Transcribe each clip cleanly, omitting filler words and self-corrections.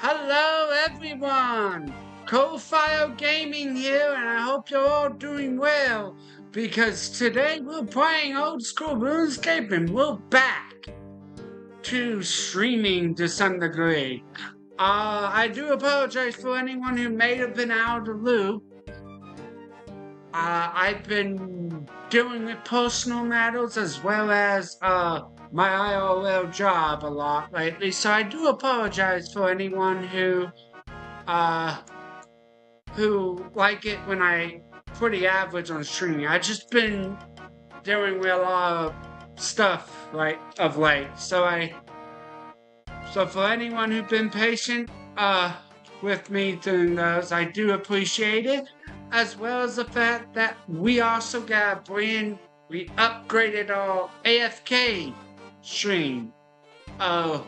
Hello everyone! Ko-Fio Gaming here, and I hope you're all doing well, because today we're playing Old-School RuneScape and we're back to streaming to some degree. I do apologize for anyone who may have been out of the loop. I've been dealing with personal matters as well as my IRL job a lot lately, so I do apologize for anyone who like it when I pretty average on streaming. I've just been dealing with a lot of stuff of late, so for anyone who's been patient with me doing those, I do appreciate it, as well as the fact that we also got we upgraded our AFK stream. I'll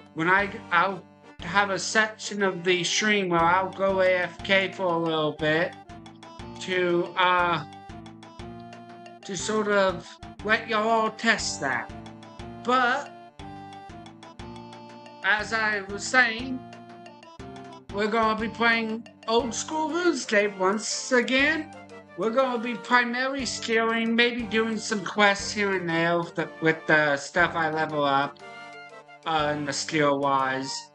have a section of the stream where I'll go AFK for a little bit to sort of let y'all all test that. But as I was saying, we're gonna be playing Old-School RuneScape once again. We're gonna be primarily skilling, maybe doing some quests here and there with the stuff I level up in the skill wise.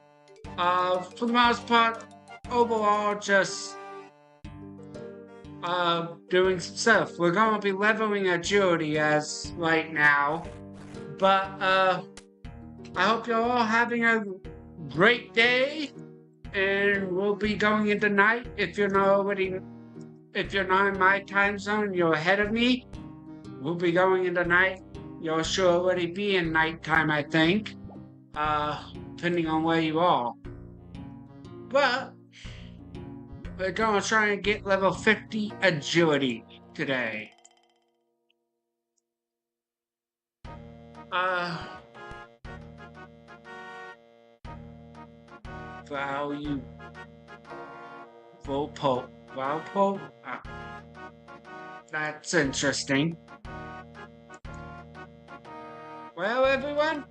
For the most part, overall, just doing some stuff. We're gonna be leveling agility as right now, but I hope you're all having a great day, and we'll be going into night. If you're not in my time zone, you're ahead of me. We'll be going into night. You'll sure already be in nighttime, I think, depending on where you are. But we're gonna try and get level 50 agility today. Value Valpo? That's interesting. Well, everyone,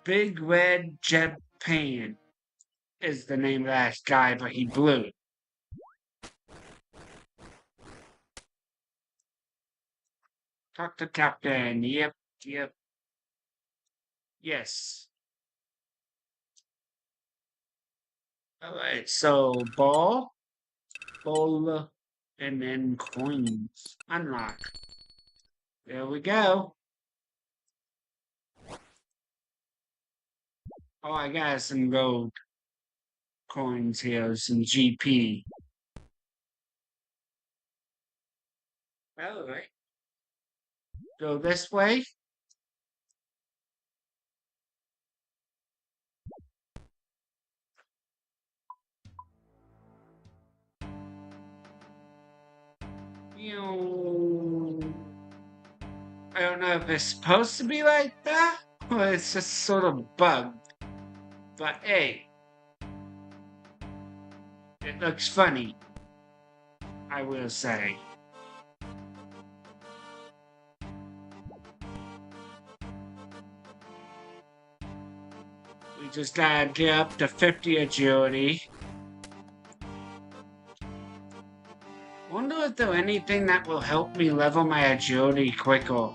Big Red Japan is the name of that guy, but he blew. Talk to Captain. Yep. Yes. Alright, so ball, and then coins. Unlock. There we go. Oh, I got some gold coins here, some GP. Alright. Go this way. I don't know if it's supposed to be like that, or it's just sort of bugged. But hey, it looks funny, I will say. We just gotta get up to 50 agility. Wonder if there's anything that will help me level my agility quicker.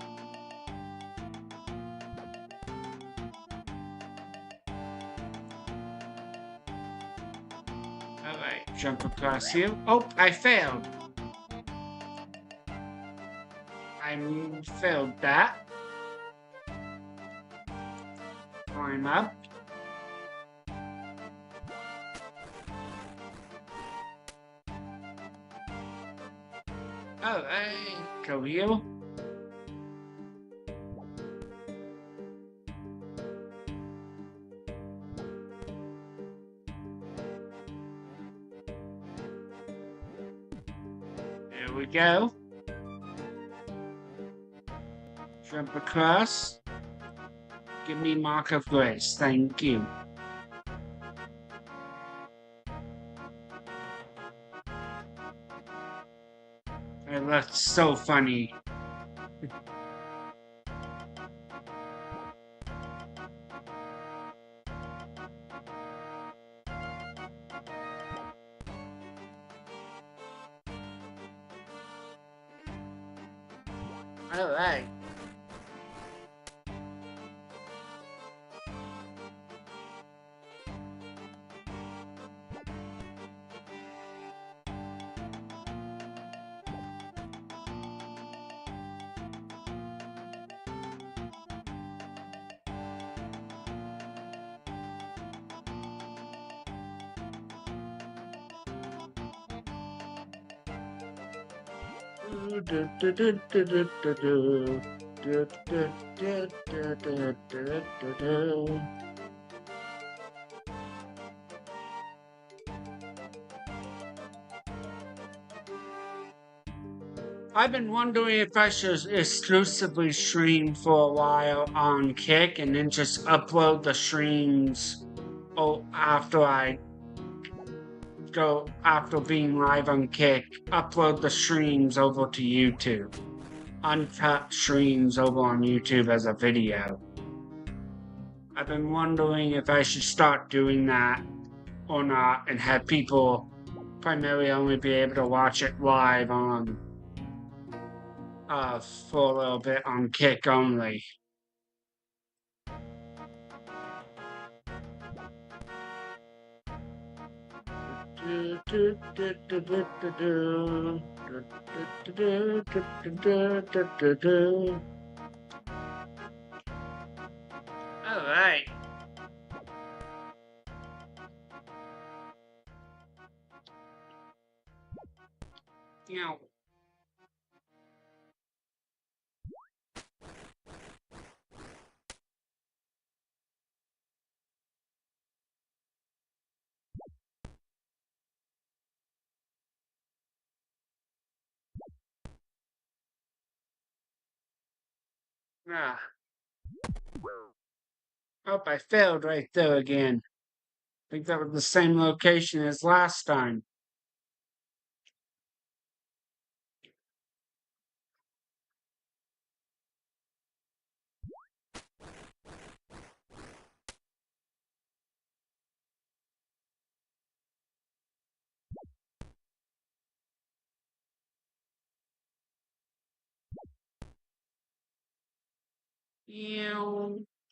Alright, jump across here. Oh, I failed. I failed that. Climb up. Alright, go here. There we go. Jump across. Give me Mark of Grace, thank you. It looks so funny. Alright. I've been wondering if I should exclusively stream for a while on Kick and then just upload the streams after I go after being live on Kick, upload the streams over to YouTube. Uncut streams over on YouTube as a video. I've been wondering if I should start doing that or not and have people primarily only be able to watch it live on for a little bit on Kick only. All right. Yeah. Ah. Oh, I failed right there again. I think that was the same location as last time.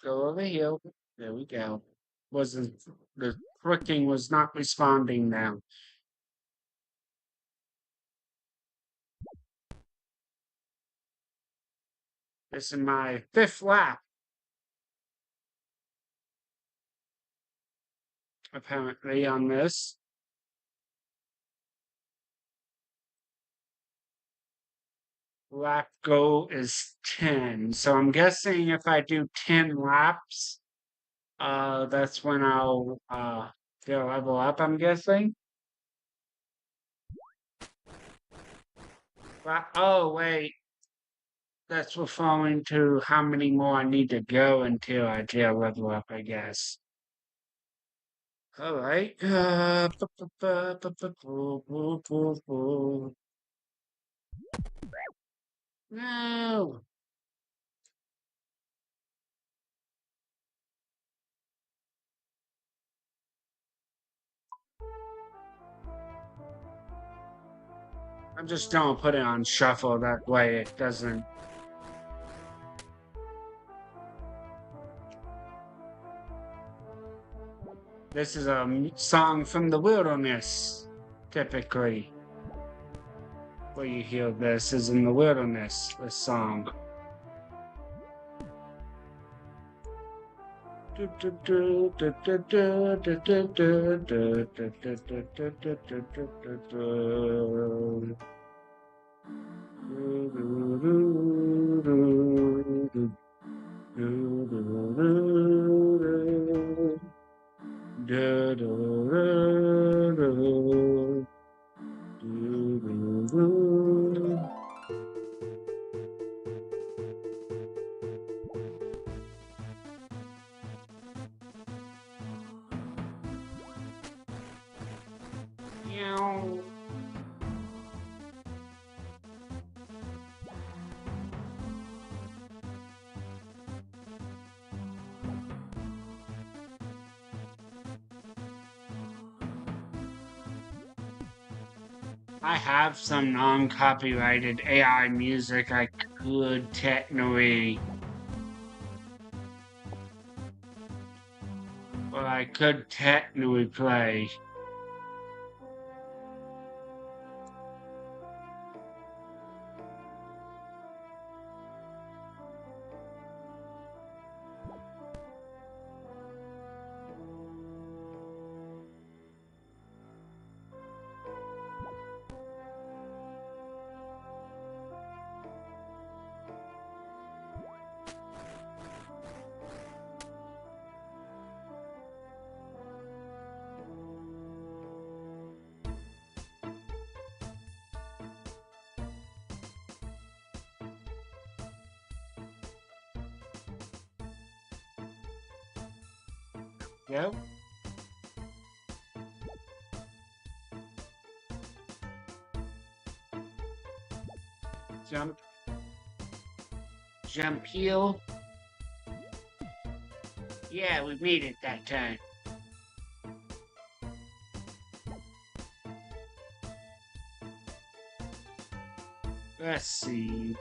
Go over here. There we go. Wasn't the clicking was not responding now. This is my 5th lap. Apparently on this. Lap goal is 10. So I'm guessing if I do 10 laps, that's when I'll get a level up, I'm guessing. Oh wait. That's referring to how many more I need to go until I get a level up, I guess. All right. No. I'm just gonna put it on shuffle, that way it doesn't. This is a song from the wilderness, typically. Where you hear this is in the wilderness, this song. I have some non-copyrighted AI music I good technically. Well, I could technically play. Yep. Jump. Jump heal. Yeah, we made it that time. Let's see.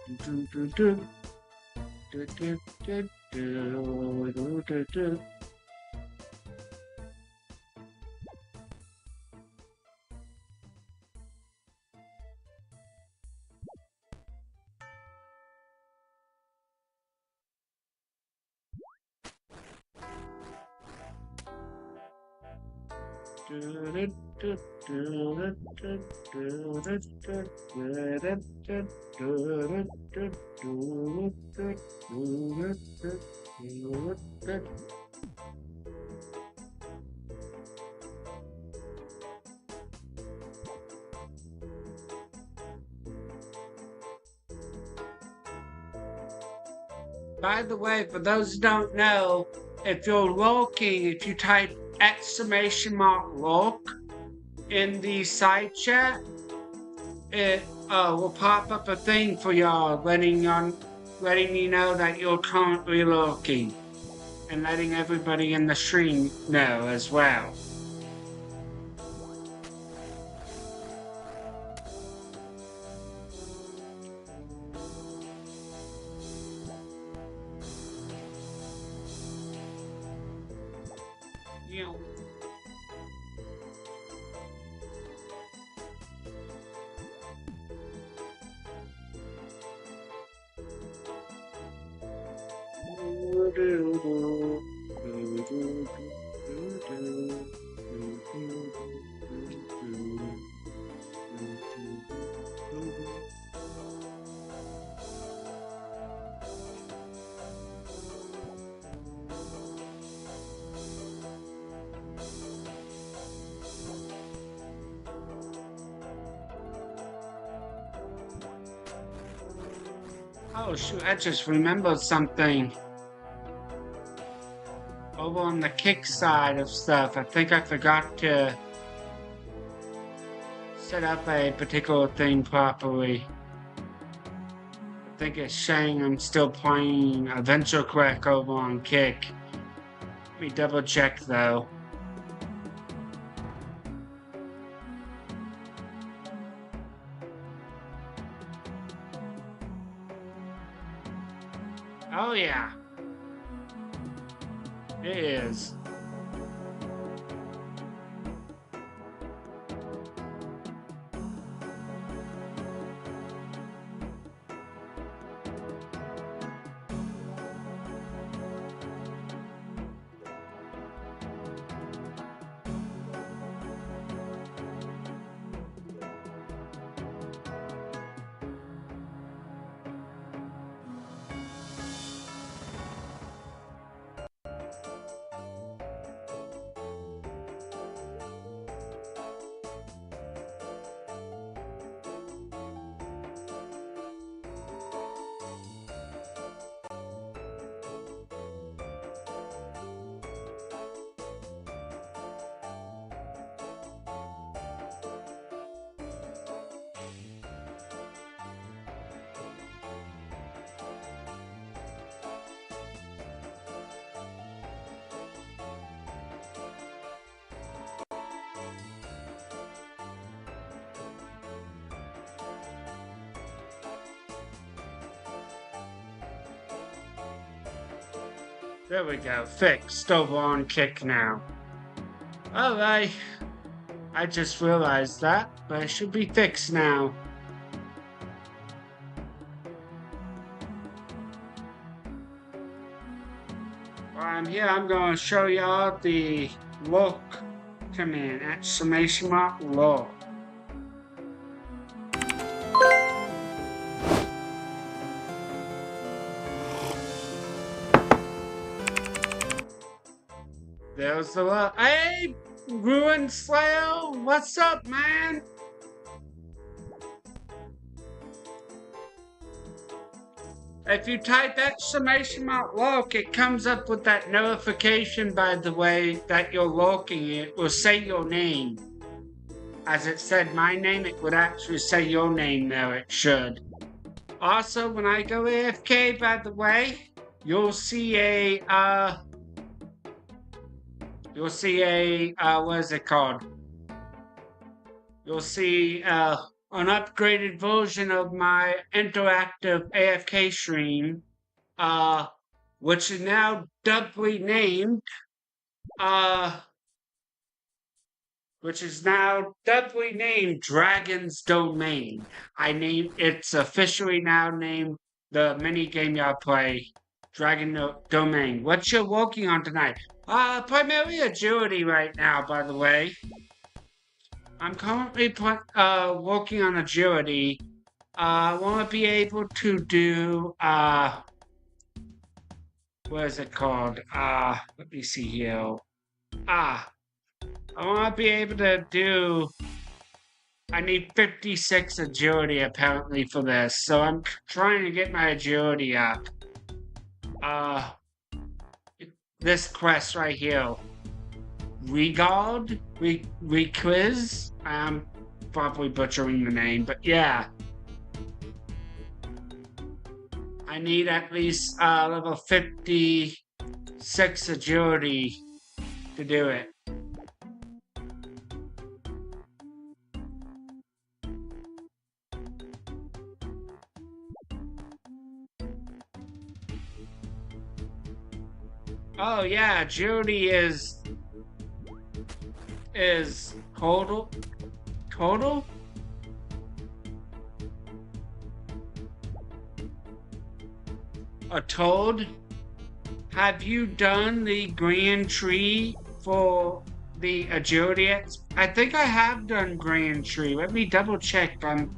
By the way, for those who don't know, if you're lurking, if you type !Lurk in the side chat, it will pop up a thing for y'all letting you know that you're currently lurking, and letting everybody in the stream know as well. You know. Oh shoot, I just remembered something. Over on the kick side of stuff, I think I forgot to set up a particular thing properly. I think it's saying I'm still playing Adventure Crack over on Kick. Let me double check though. Oh yeah. It is. There we go. Fixed. Over on kick now. Alright. I just realized that, but it should be fixed now. While I'm here, I'm going to show y'all the Lurk command. Exclamation mark Lurk. There's the Lurk. Hey, Ruin Slayer, what's up, man? If you type exclamation mark Lurk, it comes up with that notification, by the way, that you're lurking. It will say your name. As it said my name, it would actually say your name there, it should. Also, when I go AFK, by the way, you'll see a, what is it called? You'll see, an upgraded version of my interactive AFK stream, which is now doubly named, Dragon's Domain. It's officially now named the minigame y'all play, Dragon Domain. What you're working on tonight? Primarily agility right now, by the way. I'm currently working on agility. I want to be able to do, what is it called? Let me see here. I want to be able to do, I need 56 agility apparently for this, so I'm trying to get my agility up. This quest right here. Requiz? I'm probably butchering the name, but yeah. I need at least level 56 agility to do it. Oh yeah, agility is total? A toad? Have you done the grand tree for the agility? I think I have done grand tree. Let me double check. I'm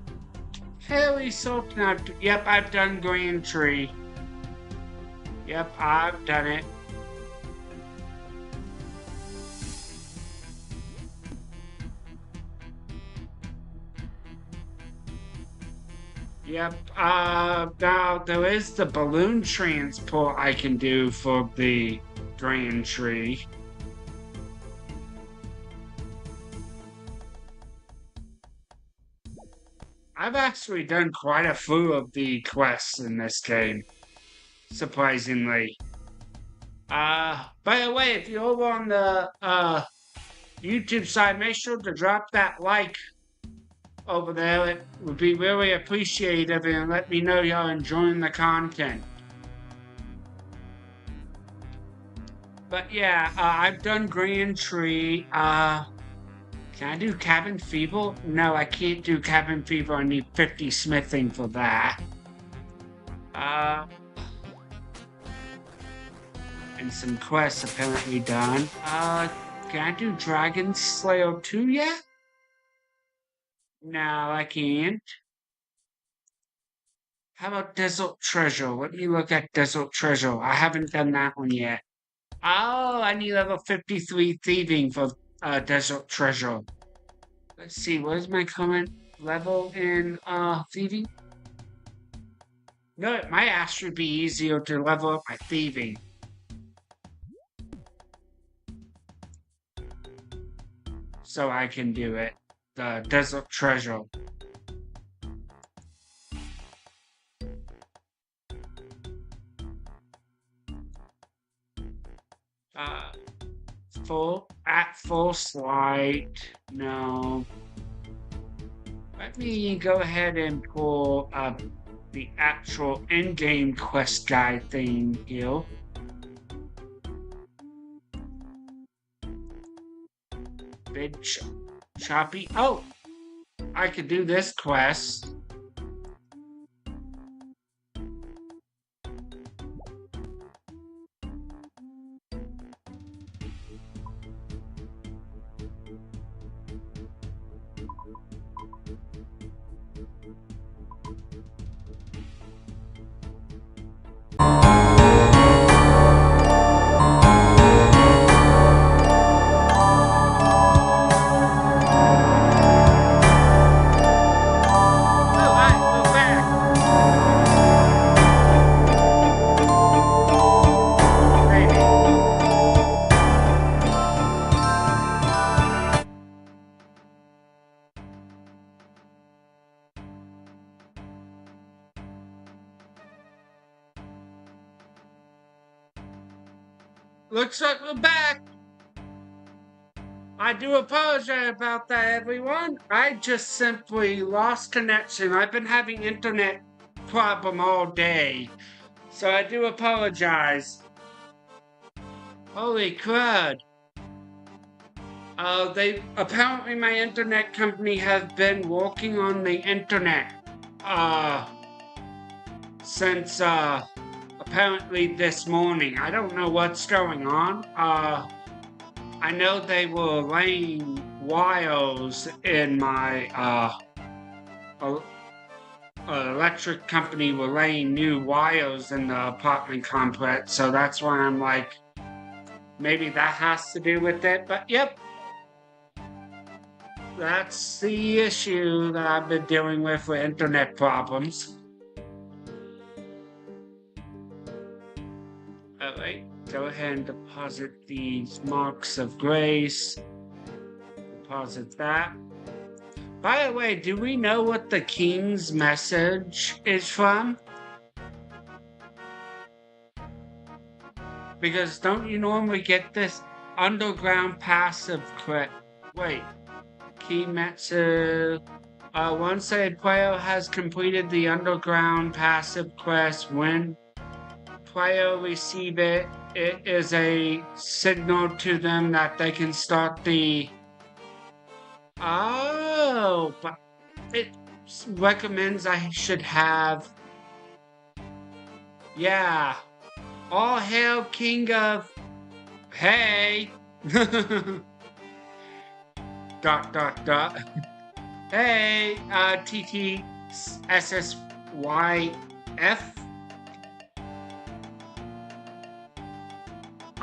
fairly certain yep, I've done grand tree. Yep, I've done it. Yep, now there is the balloon transport I can do for the drain tree. I've actually done quite a few of the quests in this game, surprisingly. By the way, if you're over on the, YouTube side, make sure to drop that like over there. It would be really appreciated, and let me know y'all enjoying the content. But yeah, I've done Grand Tree. Can I do Cabin Fever? No, I can't do Cabin Fever. I need 50 smithing for that. And some quests apparently done. Can I do Dragon Slayer 2 yet? No, I can't. How about Desert Treasure? Let me look at Desert Treasure. I haven't done that one yet. Oh, I need level 53 thieving for Desert Treasure. Let's see, what is my current level in thieving? No, it might actually be easier to level up my thieving. So I can do it. The Desert Treasure. Full slide. No. Let me go ahead and pull up the actual in-game quest guide thing here. Big Choppy. Oh, I could do this quest. Alright, we're back. Maybe. Looks like we're back. I do apologize about that, everyone. I just simply lost connection. I've been having internet problem all day, so I do apologize. Holy crud. They apparently my internet company has been working on the internet since apparently this morning. I don't know what's going on. I know they were laying wires in my electric company were laying new wires in the apartment complex, so that's why I'm like, maybe that has to do with it. But yep, that's the issue that I've been dealing with internet problems. Alright, go ahead and deposit these marks of grace. Deposit that. By the way, do we know what the king's message is from? Because don't you normally get this underground passive quest? Wait, key message. Once a player has completed the underground passive quest, when player receive it, it is a signal to them that they can start the. Oh, but it recommends I should have. Yeah. All hail King of. Hey! dot dot dot. Hey, TTSSYF.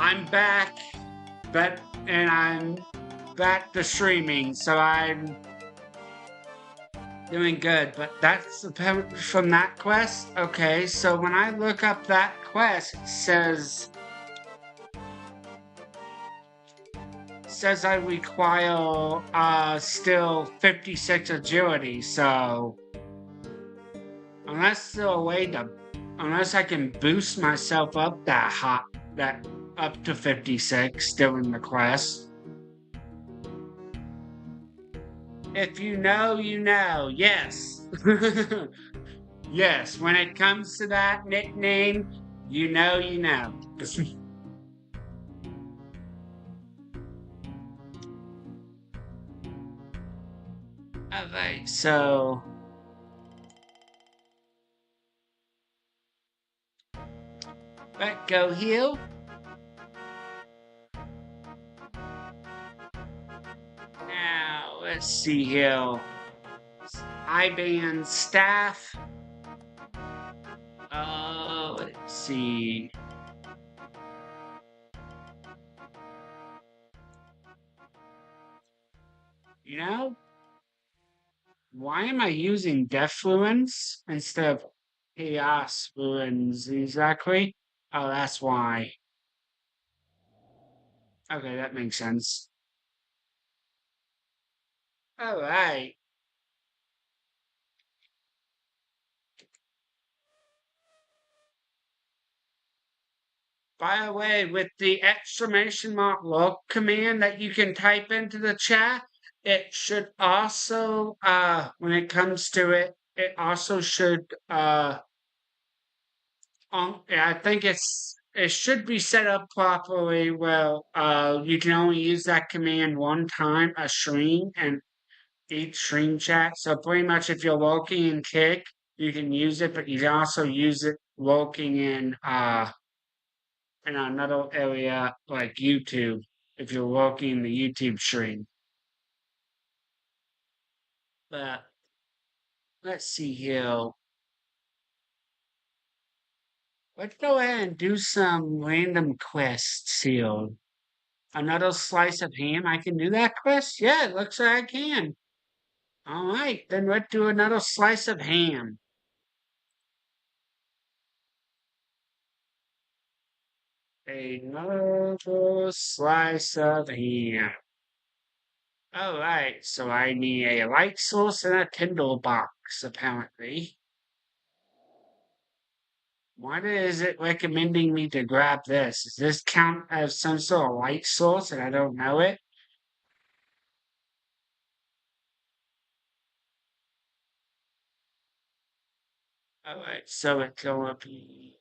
I'm back, and I'm back to streaming, so I'm doing good. But that's apparently from that quest. Okay, so when I look up that quest, it says I require still 56 agility, so unless I can boost myself up that up to 56 during the quest. If you know, you know. Yes. Yes, when it comes to that nickname, you know, you know. Alright, so let's go heal. Now, let's see here. IBAN staff. Let's see. You know, why am I using Death Ruins instead of Chaos Ruins exactly? Oh, that's why. Okay, that makes sense. Alright. By the way, with the exclamation mark Lurk command that you can type into the chat, it should also, when it comes to it, it also should, I think it's it should be set up properly. Well, you can only use that command one time a stream and each stream chat. So pretty much if you're lurking in Kick, you can use it, but you can also use it lurking in another area like YouTube if you're lurking in the YouTube stream. But let's see here. Let's go ahead and do some random quests here. Another slice of ham. I can do that quest? Yeah, it looks like I can. All right, then let's do another slice of ham. Another slice of ham. All right, so I need a light source and a Kindle box, apparently. Why is it recommending me to grab this? Does this count as some sort of light source and I don't know it? All right, so it's going to be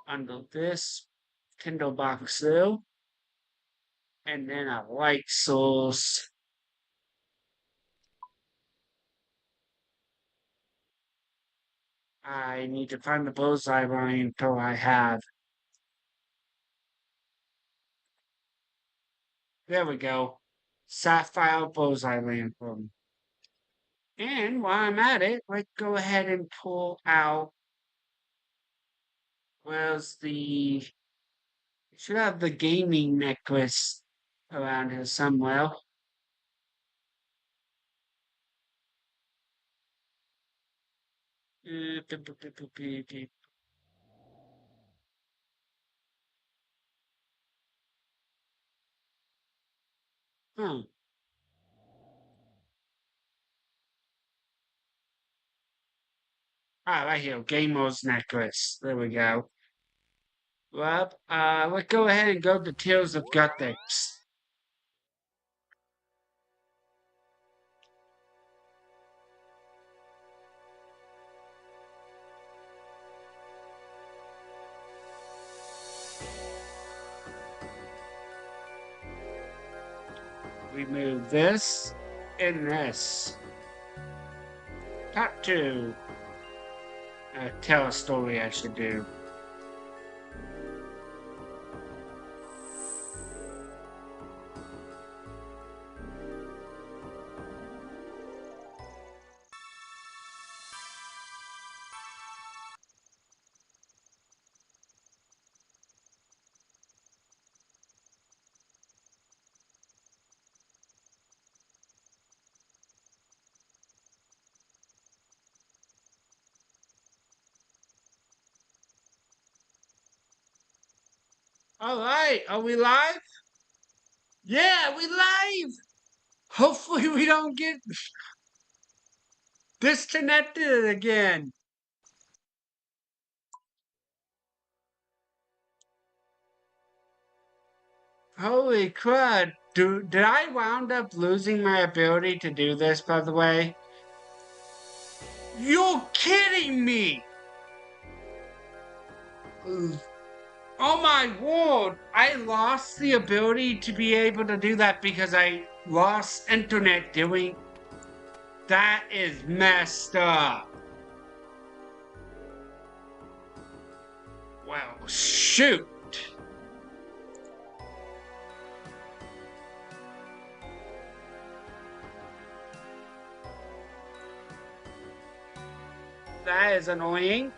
under this Kindle box though, and then a light source. I need to find the bullseye line until I have. There we go. Sapphire bullseye lantern. And while I'm at it, let's go ahead and pull out. Where's the. Should have the gaming necklace around here somewhere. Hmm. Ah, right here, Gamer's necklace. There we go. Well, let's go ahead and go to Tales of Gothics. Remove this and this. Part 2. Tell a story I should do. All right, are we live? Yeah, we live. Hopefully we don't get disconnected again. Holy crud. Did I wound up losing my ability to do this, by the way? You're kidding me! Oh my word! I lost the ability to be able to do that because I lost internet doing... That is messed up. Well, shoot. That is annoying.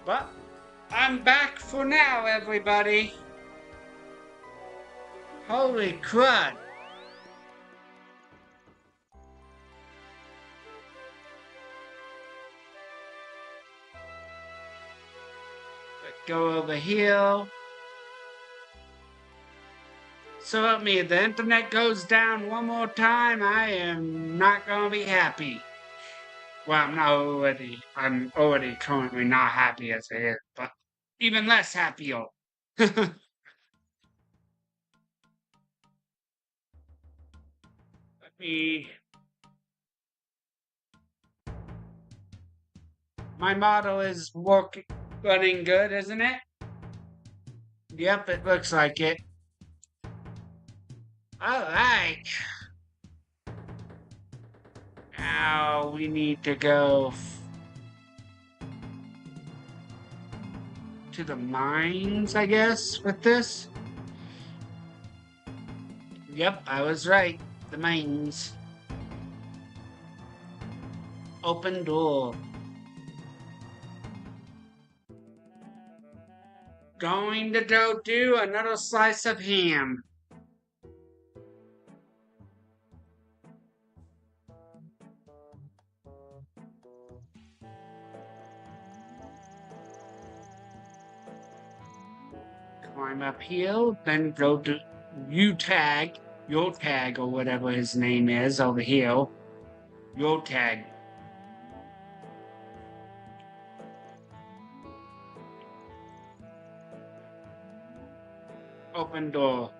But I'm back for now, everybody. Holy crud. Let's go over here. So help me, if the internet goes down one more time, I am not gonna be happy. Well, I'm already currently not happy as it is, but even less happier. Let me My model is running good, isn't it? Yep, it looks like it. Alright. Now we need to go to the mines, I guess, with this. Yep, I was right. The mines. Open door. Going to go do another slice of ham. Climb up here, then go to your tag, or whatever his name is over here. Your tag. Open door.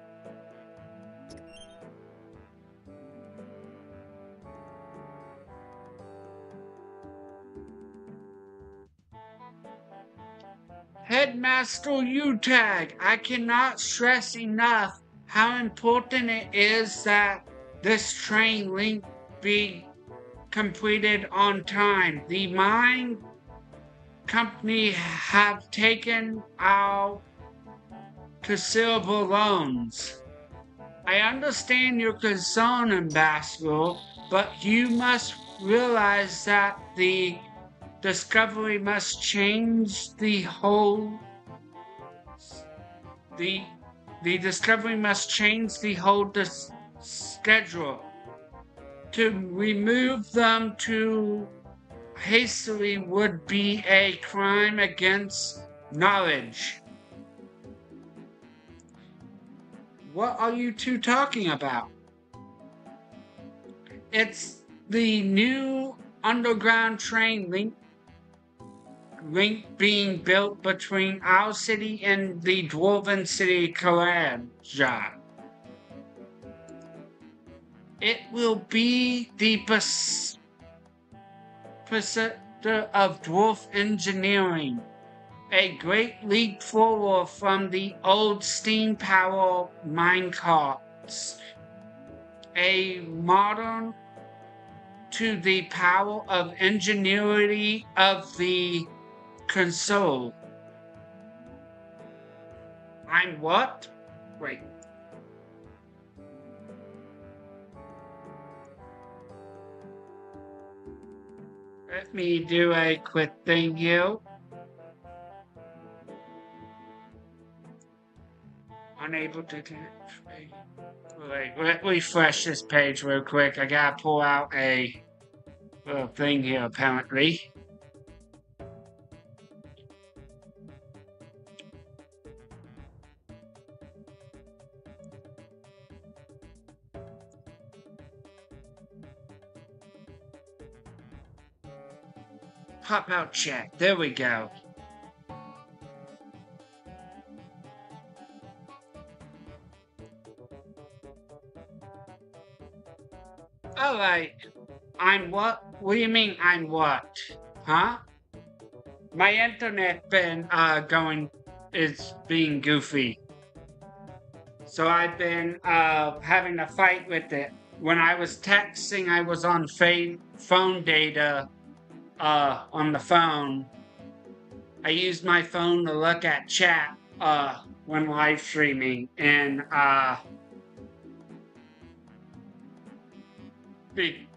Headmaster UTAG, I cannot stress enough how important it is that this train link be completed on time. The mine company have taken out considerable loans. I understand your concern, Ambassador, but you must realize that the discovery must change the whole. The discovery must change the whole schedule. To remove them too hastily would be a crime against knowledge. What are you two talking about? It's the new underground train link being built between our city and the dwarven city Karaja. It will be the preceptor of dwarf engineering, a great leap forward from the old steam power minecarts, a modern to the power of ingenuity of the console. I'm what? Wait. Let me do a quick thing here. Unable to connect. Wait, let me refresh this page real quick. I gotta pull out a little thing here, apparently. Pop out chat. There we go. Alright. I'm what? What do you mean I'm what? Huh? My internet is being goofy. So I've been having a fight with it. When I was texting, I was on phone data on the phone. I used my phone to look at chat when live streaming, and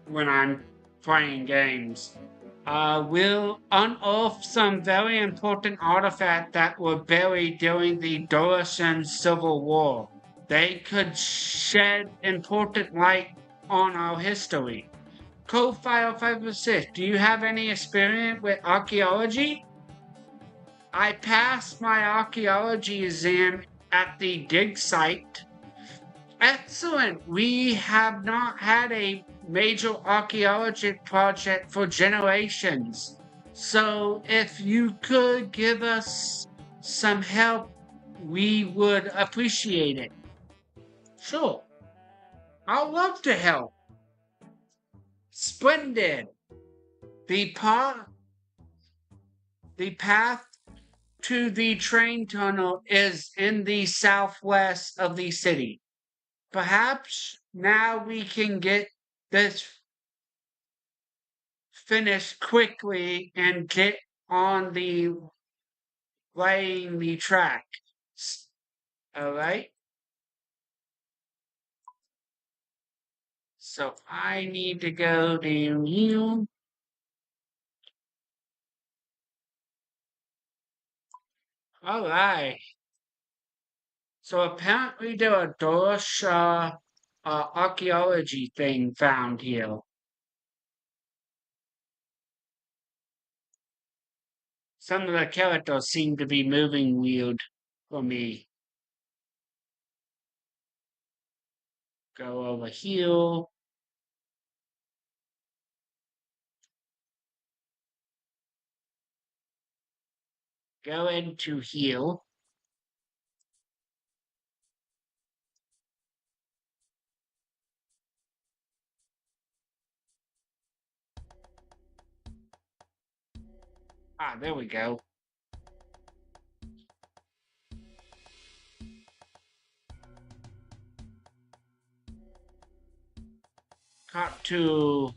when I'm playing games. We'll unearth some very important artifacts that were buried during the Dorashan Civil War. They could shed important light on our history. Code 506, do you have any experience with archaeology? I passed my archaeology exam at the dig site. Excellent! We have not had a major archaeology project for generations. So if you could give us some help, we would appreciate it. Sure. I'd love to help. Splendid. The The path to the train tunnel is in the southwest of the city. Perhaps now we can get this finished quickly and get on the laying the track. All right. So I need to go to you. All right. So apparently there are Dorish archaeology thing found here. Some of the characters seem to be moving weird for me. Go over here. Go into here. Ah, there we go. Cut to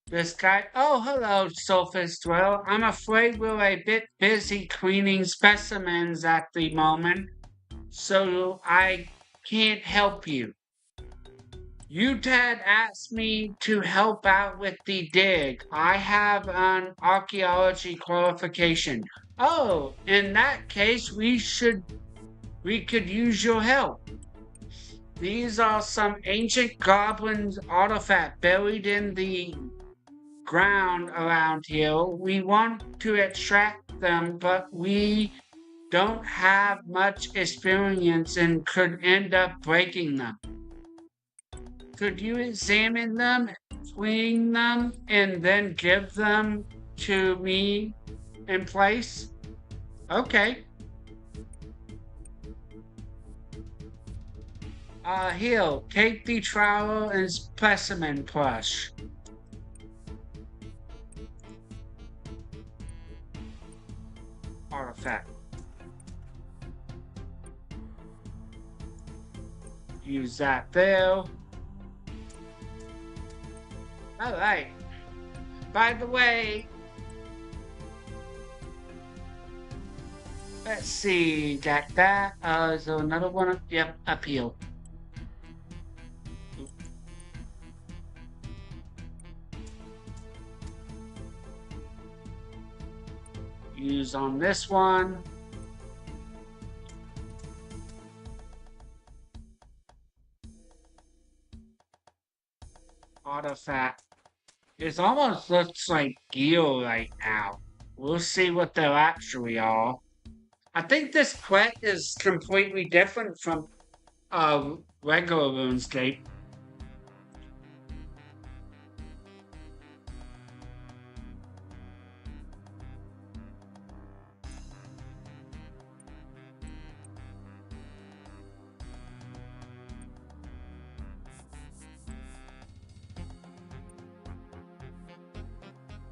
this guy. Oh, hello, Sophist Dwell. I'm afraid we're a bit busy cleaning specimens at the moment, so I can't help you. Utad asked me to help out with the dig. I have an archaeology qualification. Oh, in that case, we could use your help. These are some ancient goblin artifacts buried in the ground around here. We want to extract them, but we don't have much experience and could end up breaking them. Could you examine them, clean them, and then give them to me in place? Okay. Here, take the trowel and specimen plush. Artifact. Use that there. Alright. By the way, let's see, got that. Is there another one? Yep, up here. Use on this one. Artifact. It almost looks like gear right now. We'll see what they actually are. I think this quest is completely different from regular RuneScape.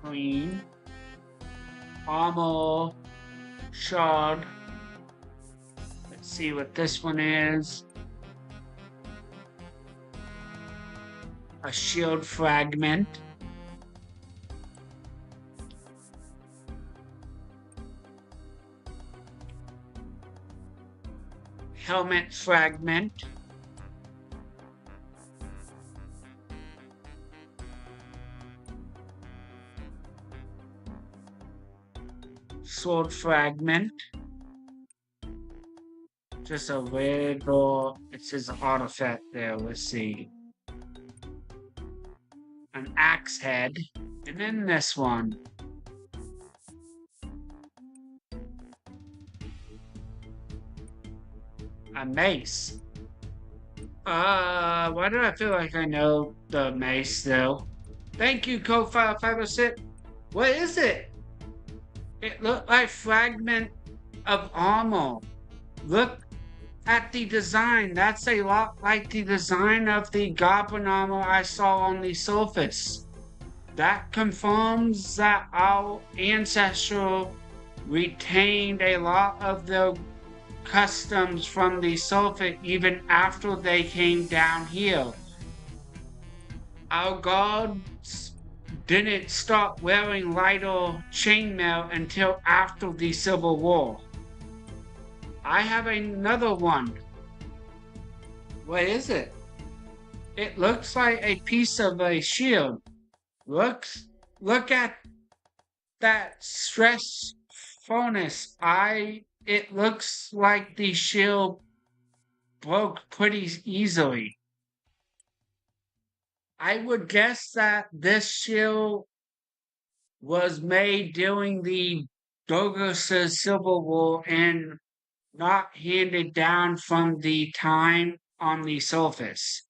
Green. Armor. Shard. Let's see what this one is. A shield fragment. Helmet fragment. Sword fragment. Just a little, it says artifact there, let's see. An axe head. And then this one. A mace. Why do I feel like I know the mace though? Thank you, Code 506. What is it? It looked like fragment of armor. Look at the design. That's a lot like the design of the goblin armor I saw on the surface. That confirms that our ancestors retained a lot of the customs from the Sulphur even after they came down here. Our gods didn't start wearing lighter chainmail until after the Civil War. I have another one. What is it? It looks like a piece of a shield. Look at that stress furnace. It looks like the shield broke pretty easily. I would guess that this shield was made during the Douglas Civil War and not handed down from the time on the surface.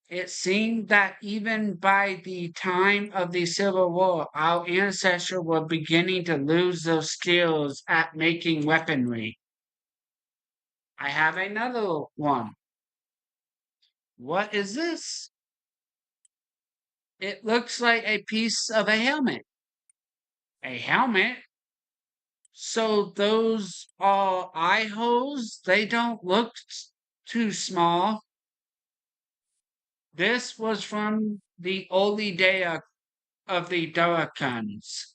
It seemed that even by the time of the Civil War, our ancestors were beginning to lose their skills at making weaponry. I have another one. What is this? It looks like a piece of a helmet. A helmet? So those are eye holes? They don't look too small. This was from the early day of the Durakans.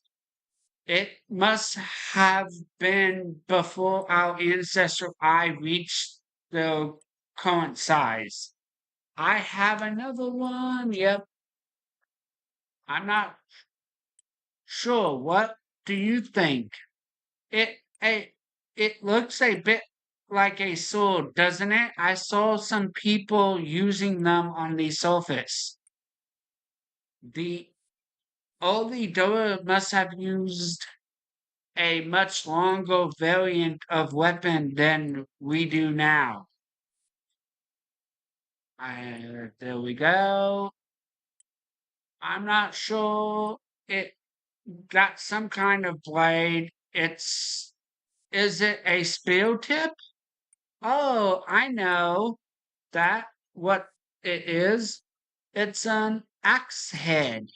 It must have been before our ancestral eye reached the current size. I have another one. Yep. I'm not sure. What do you think? It it it looks a bit like a sword, doesn't it? I saw some people using them on the surface. The early Dora must have used a much longer variant of weapon than we do now. There we go. I'm not sure. It got some kind of blade. Is it a spear tip? Oh, I know that what it is. It's an axe head.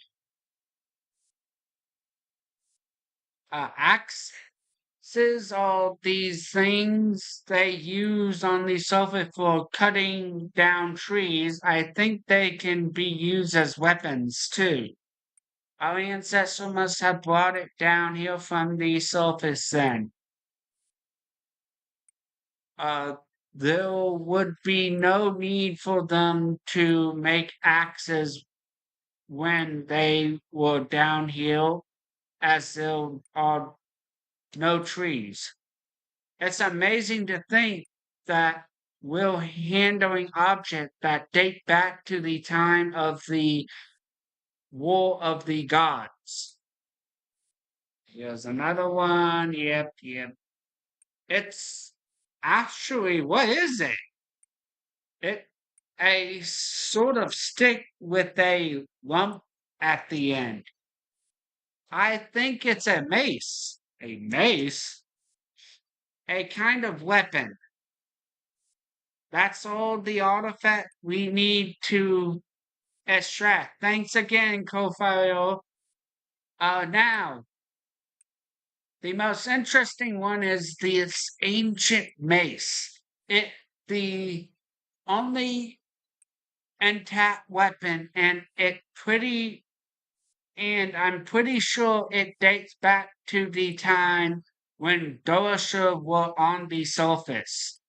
Axes are these things they use on the surface for cutting down trees. I think they can be used as weapons too. Our ancestors must have brought it down here from the surface then. Uh, there would be no need for them to make axes when they were down here, as there are no trees. It's amazing to think that we're handling objects that date back to the time of the War of the Gods. Here's another one. Yep. It's actually, what is it? It a sort of stick with a lump at the end. I think it's a mace. A mace? A kind of weapon. That's all the artifact we need to extract. Thanks again, Kofio. Now, the most interesting one is this ancient mace. It the only intact weapon, and I'm pretty sure it dates back to the time when Dorasha were on the surface.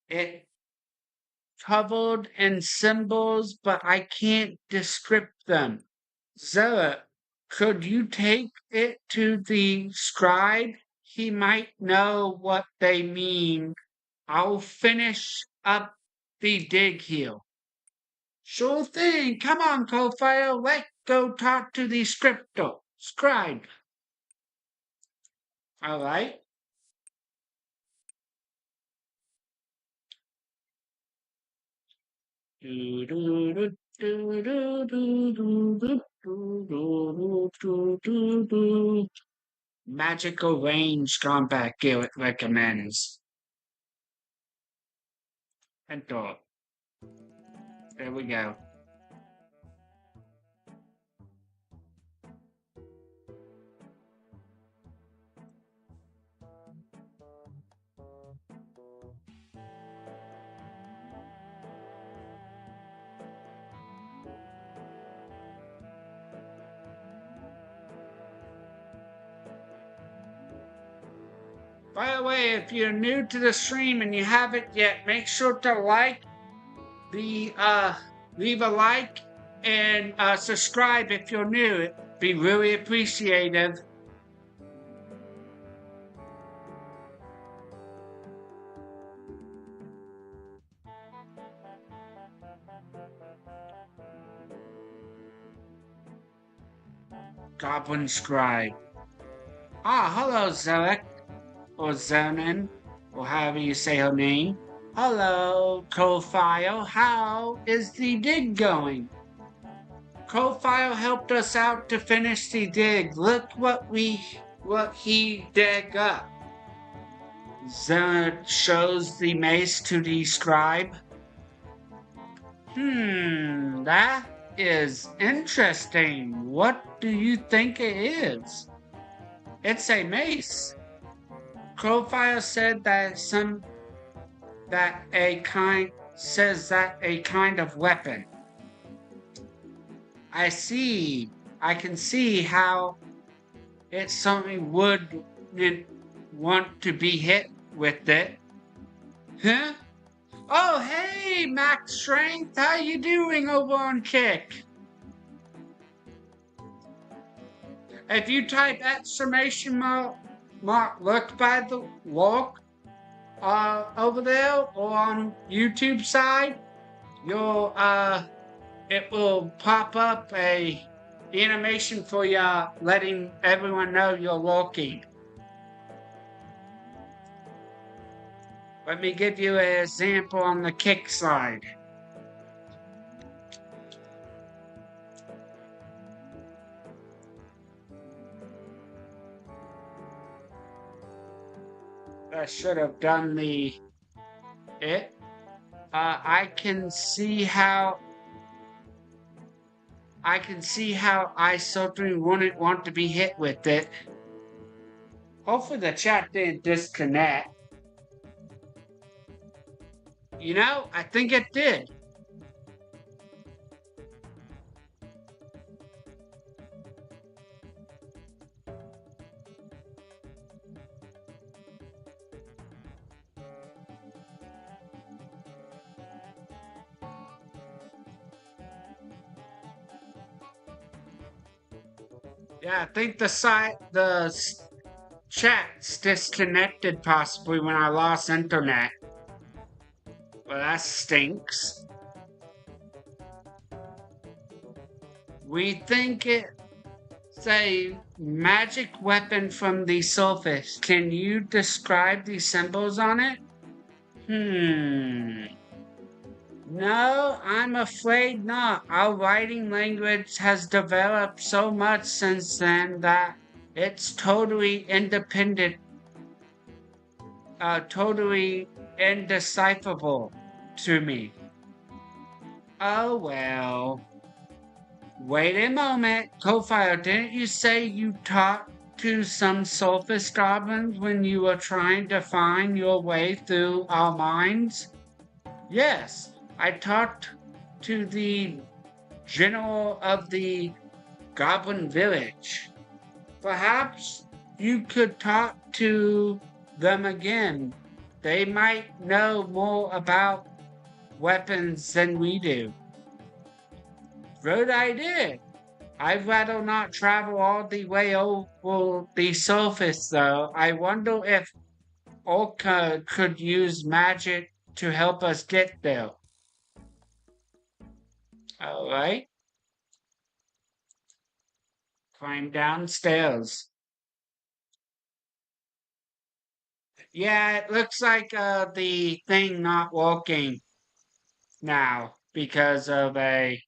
It covered in symbols, but I can't describe them. Zera, could you take it to the scribe? He might know what they mean. I'll finish up the dig here. Sure thing. Come on, Kofile. Let's go talk to the scribe. All right. Magical range combat gear it recommends. Enter. There we go. By the way, if you're new to the stream and you haven't yet, make sure to leave a like and subscribe if you're new. It'd be really appreciative. Goblin Scribe. Ah, hello, Zelek, or Zenon, or however you say her name. Hello, Profile. How is the dig going? Profile helped us out to finish the dig. Look what he dug up. Zenon shows the mace to the scribe. That is interesting. What do you think it is? It's a mace. Profile said that a kind of weapon. I see. I can see how it's something would want to be hit with it. Huh? Oh, hey, Max Strength, how you doing over on Kick? If you type exclamation mark Lurk by the walk over there or on YouTube side, it will pop up a animation for you letting everyone know you're walking. Let me give you an example on the Kick side. I should have done it. I can see how I certainly wouldn't want to be hit with it. Hopefully the chat didn't disconnect. You know, I think it did. Yeah, I think the chat's disconnected possibly when I lost internet. Well, that stinks. We think it's a magic weapon from the surface. Can you describe the symbols on it? No, I'm afraid not. Our writing language has developed so much since then that it's totally independent, totally indecipherable to me. Oh well. Wait a moment, Profile, didn't you say you talked to some surface goblins when you were trying to find your way through our mines? Yes, I talked to the general of the Goblin Village. Perhaps you could talk to them again. They might know more about weapons than we do. Good idea. I'd rather not travel all the way over the surface, though. I wonder if Orca could use magic to help us get there. Alright. Climb downstairs. Yeah, it looks like the thing not working now because of a...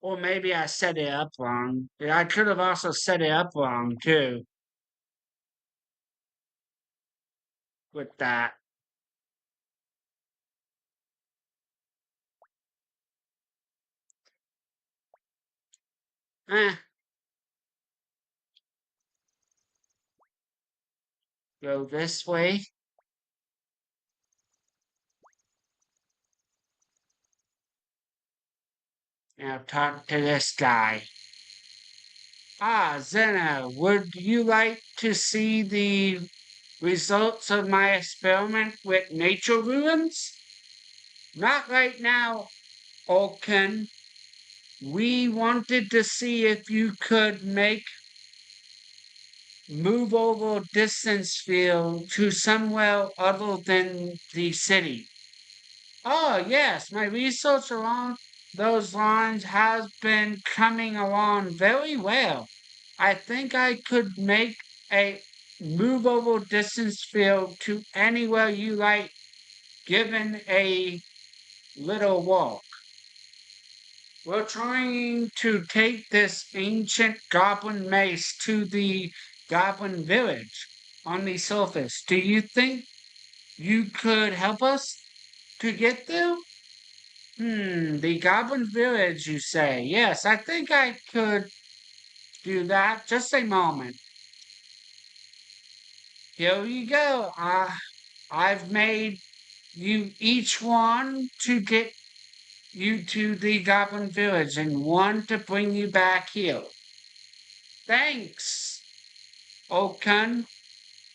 Or maybe I set it up wrong. I could have also set it up wrong, too, with that. Eh. Go this way. Now talk to this guy. Ah, Zena, would you like to see the results of my experiment with nature ruins? Not right now, Olken. We wanted to see if you could make movable distance field to somewhere other than the city. Oh, yes, my research along those lines has been coming along very well. I think I could make a movable distance field to anywhere you like, given a little walk. We're trying to take this ancient goblin mace to the goblin village on the surface. Do you think you could help us to get there? The Goblin Village, you say? Yes, I think I could do that. Just a moment. Here you go. I've made you each one to get you to the Goblin Village and one to bring you back here. Thanks, Okun.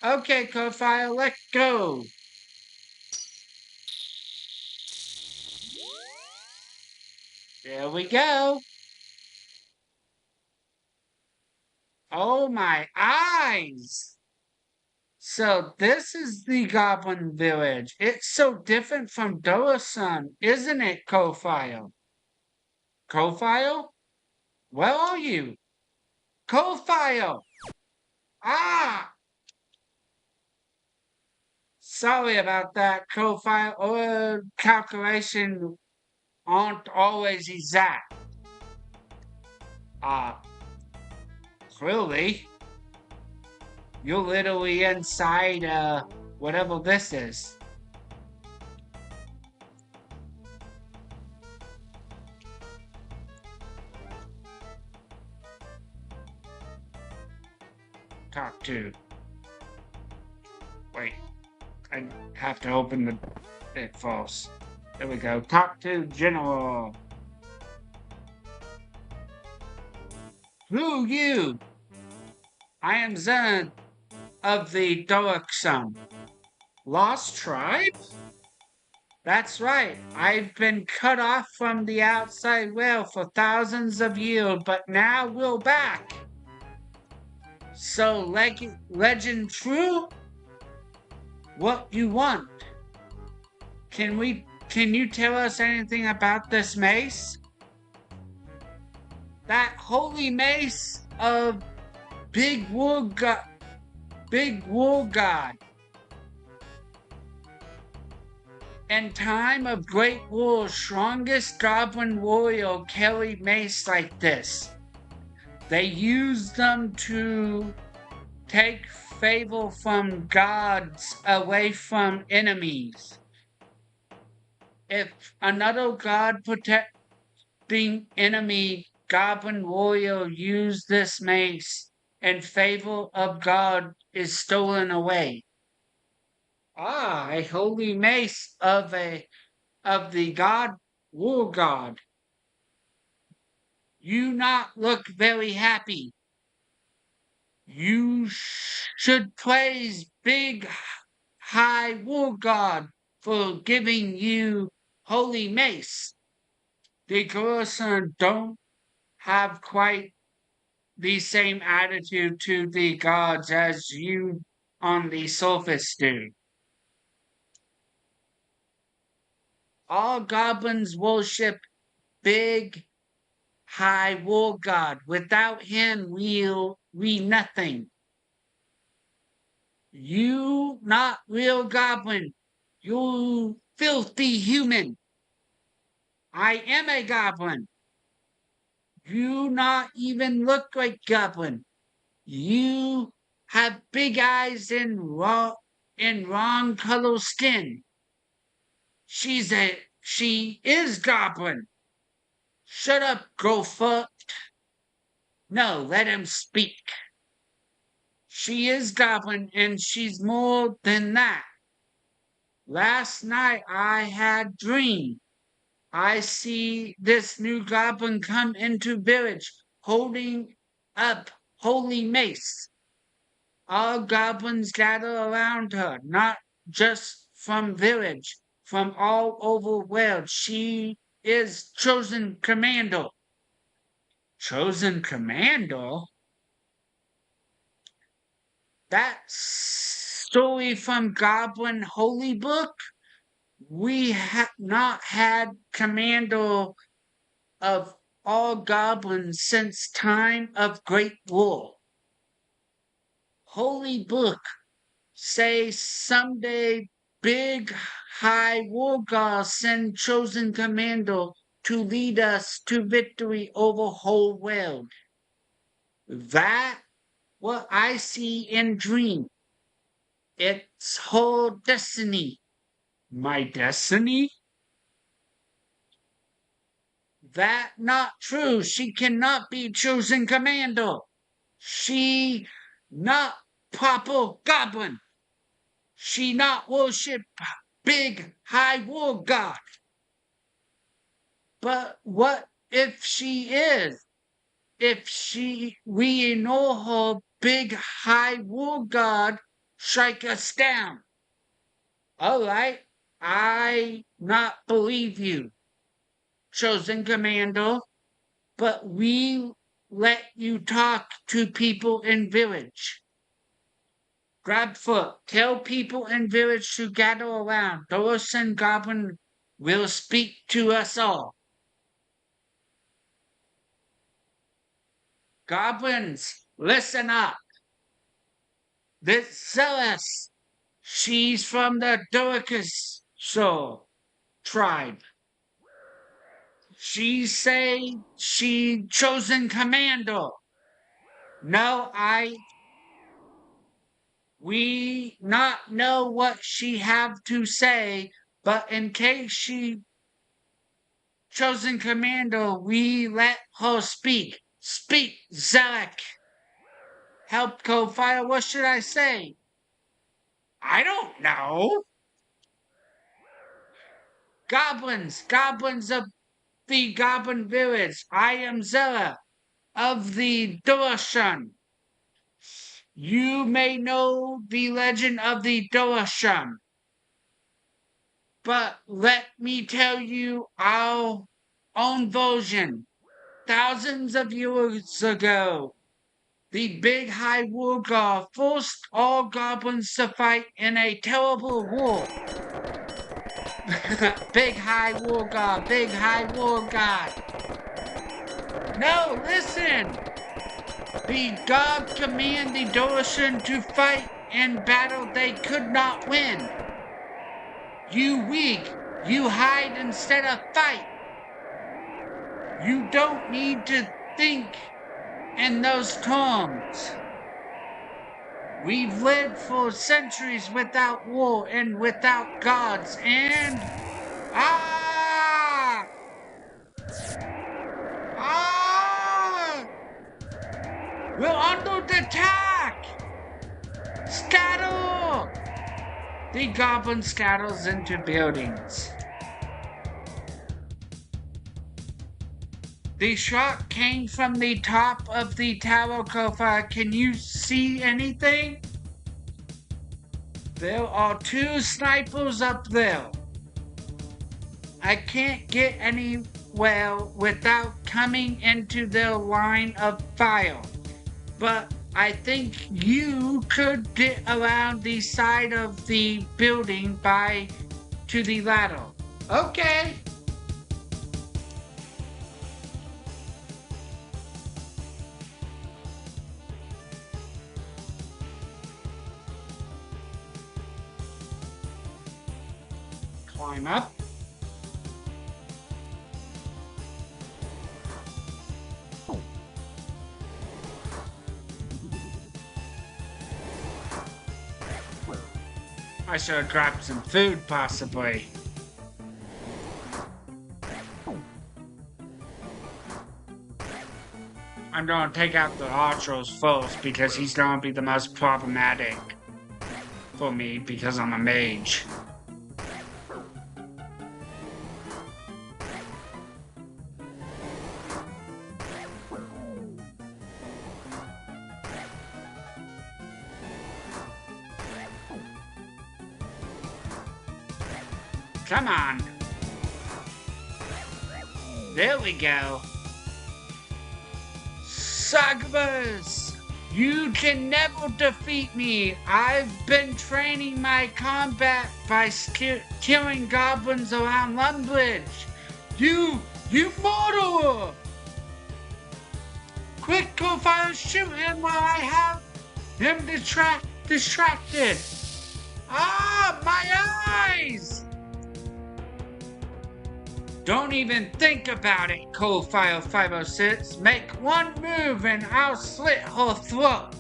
Okay, Kofile, let's go. There we go. Oh my eyes! So this is the Goblin Village. It's so different from Dolasun, isn't it, Kofile? Kofile? Where are you? Kofile! Ah! Sorry about that, Kofile. Our calculation aren't always exact. Clearly, you're literally inside, whatever this is. Talk to. Wait, I have to open it first. There we go. Talk to General. Who you? I am Zen of the Dolaxum. Lost tribe? That's right. I've been cut off from the outside world for thousands of years, but now we're back. So, legend true? What you want? Can you tell us anything about this mace? That holy mace of Big Wool God. In time of great war, strongest goblin warrior carried mace like this. They used them to take favor from gods away from enemies. If another god protecting enemy goblin warrior used this mace and favor of God is stolen away. Ah, a holy mace of the god war god. You not look very happy. You should praise big high war god for giving you holy mace. The Gorson don't have quite the same attitude to the gods as you on the surface do. All goblins worship big, high war god. Without him, we nothing. You not real goblin. You filthy human. I am a goblin. You not even look like goblin. You have big eyes and wrong color skin. She is goblin. Shut up, gopher. No, let him speak. She is goblin and she's more than that. Last night I had dream. I see this new goblin come into village holding up holy mace. All goblins gather around her, not just from village, from all over world. She is chosen commander. Chosen commander? That story from Goblin Holy Book? We have not had commander of all goblins since time of Great War. Holy Book say someday big high war god send chosen commander to lead us to victory over whole world. That what I see in dream. It's whole destiny. My destiny? That not true. She cannot be chosen commander. She not proper goblin. She not worship big high war god. But what if she is? If we ignore her big high war god, strike us down. All right, I not believe you, chosen commander, but we let you talk to people in village. Grab foot, tell people in village to gather around. Doris and Goblin will speak to us all. Goblins, listen up. This Zealous, she's from the Dorcas tribe. She say she chosen commander. No, we not know what she have to say, but in case she chosen commander, we let her speak. Speak, Zelek. Help co-fire, what should I say? I don't know. Goblins of the Goblin Village. I am Zella of the Dorshun. You may know the legend of the Dorshun, but let me tell you our own version. Thousands of years ago, the Big High War God forced all goblins to fight in a terrible war. Big High War God, Big High War God. No, listen! The god commanded the Dorshun to fight in battle they could not win. You weak, you hide instead of fight. You don't need to think in those terms. We've lived for centuries without war and without gods, and we're under attack! Scatter! The goblin scatters into buildings. The shot came from the top of the tower, Kofa. Can you see anything? There are 2 snipers up there. I can't get anywhere without coming into their line of fire. But I think you could get around the side of the building to the ladder. Okay. Climb up. I should have grabbed some food, possibly. I'm gonna take out the archers first because he's gonna be the most problematic for me because I'm a mage. Come on. There we go. Suckers! You can never defeat me. I've been training my combat by killing goblins around Lumbridge. You mortal! Quick, go fire, shoot him while I have him distracted. Ah, my eyes! Don't even think about it, Coal-Fire 506. Make one move and I'll slit her throat.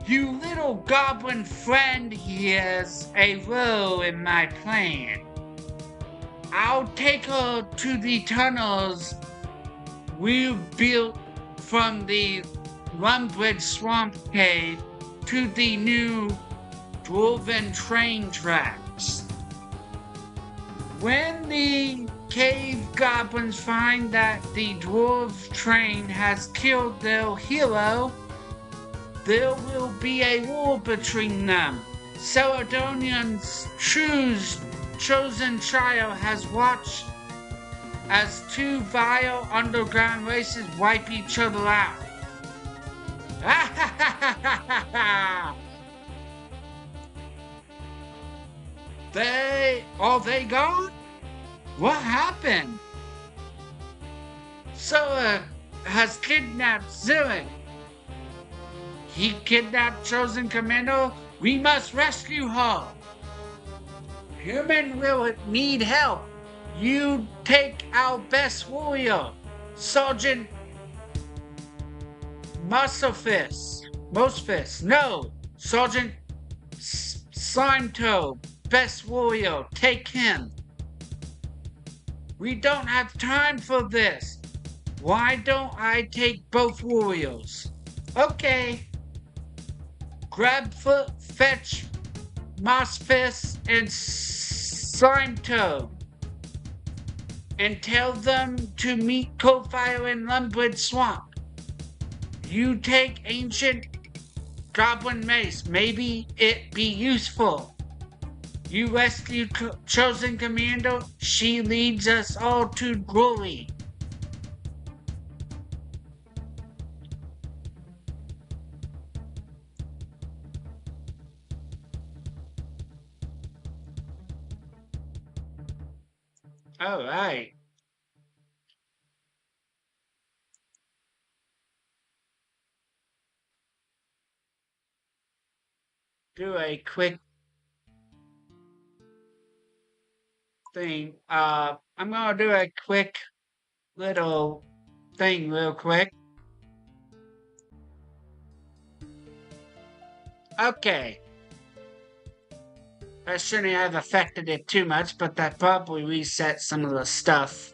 You little goblin friend has a role in my plan. I'll take her to the tunnels we built from the Lumbridge Swamp Cave to the new Dwarven train tracks. When the cave goblins find that the dwarf train has killed their hero, there will be a war between them. Celadonian's chosen child has watched as two vile underground races wipe each other out. Are they gone? What happened? Soa has kidnapped Zillion. He kidnapped Chosen Commando. We must rescue her. Human will need help. You take our best warrior, Sergeant Mostfist. No, Sergeant Slimetoe, best warrior. Take him. We don't have time for this. Why don't I take both warriors? Okay. Grabfoot, fetch Mossfist and Slimetoe and tell them to meet Coalfire in Lumbridge Swamp. You take ancient goblin mace. Maybe it be useful. You rescue Chosen Commando. She leads us all to glory. All right. Do a quick thing. I'm gonna do a quick little thing real quick. Okay. That shouldn't have affected it too much, but that probably reset some of the stuff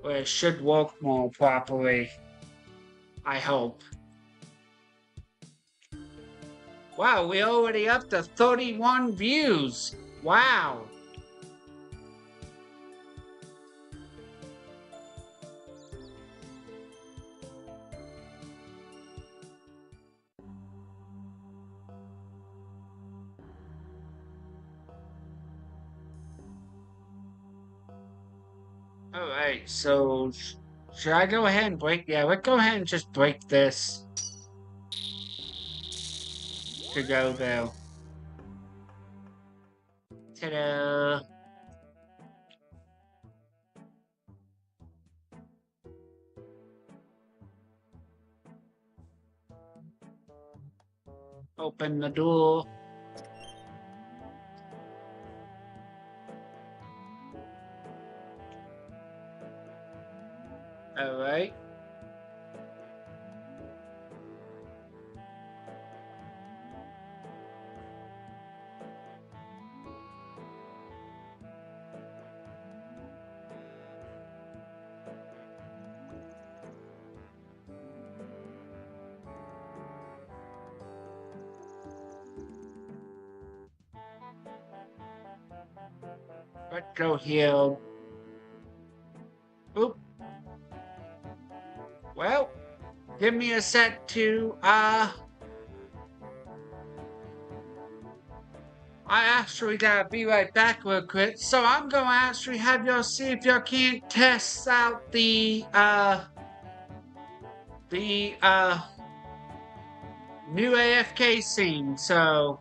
where it should work more properly. I hope. Wow, we're already up to 31 views. Wow. Alright, so should I go ahead and break? Yeah, let's go ahead and just break this to go there. Ta-da! Open the door. Alright. Let's go here. Oop. Well, give me a sec to, I actually gotta be right back real quick. So I'm gonna actually have y'all see if y'all can't test out the new AFK scene. So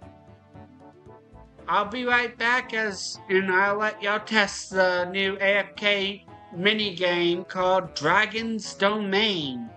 I'll be right back and I'll let y'all test the new AFK mini game called Dragon's Domain.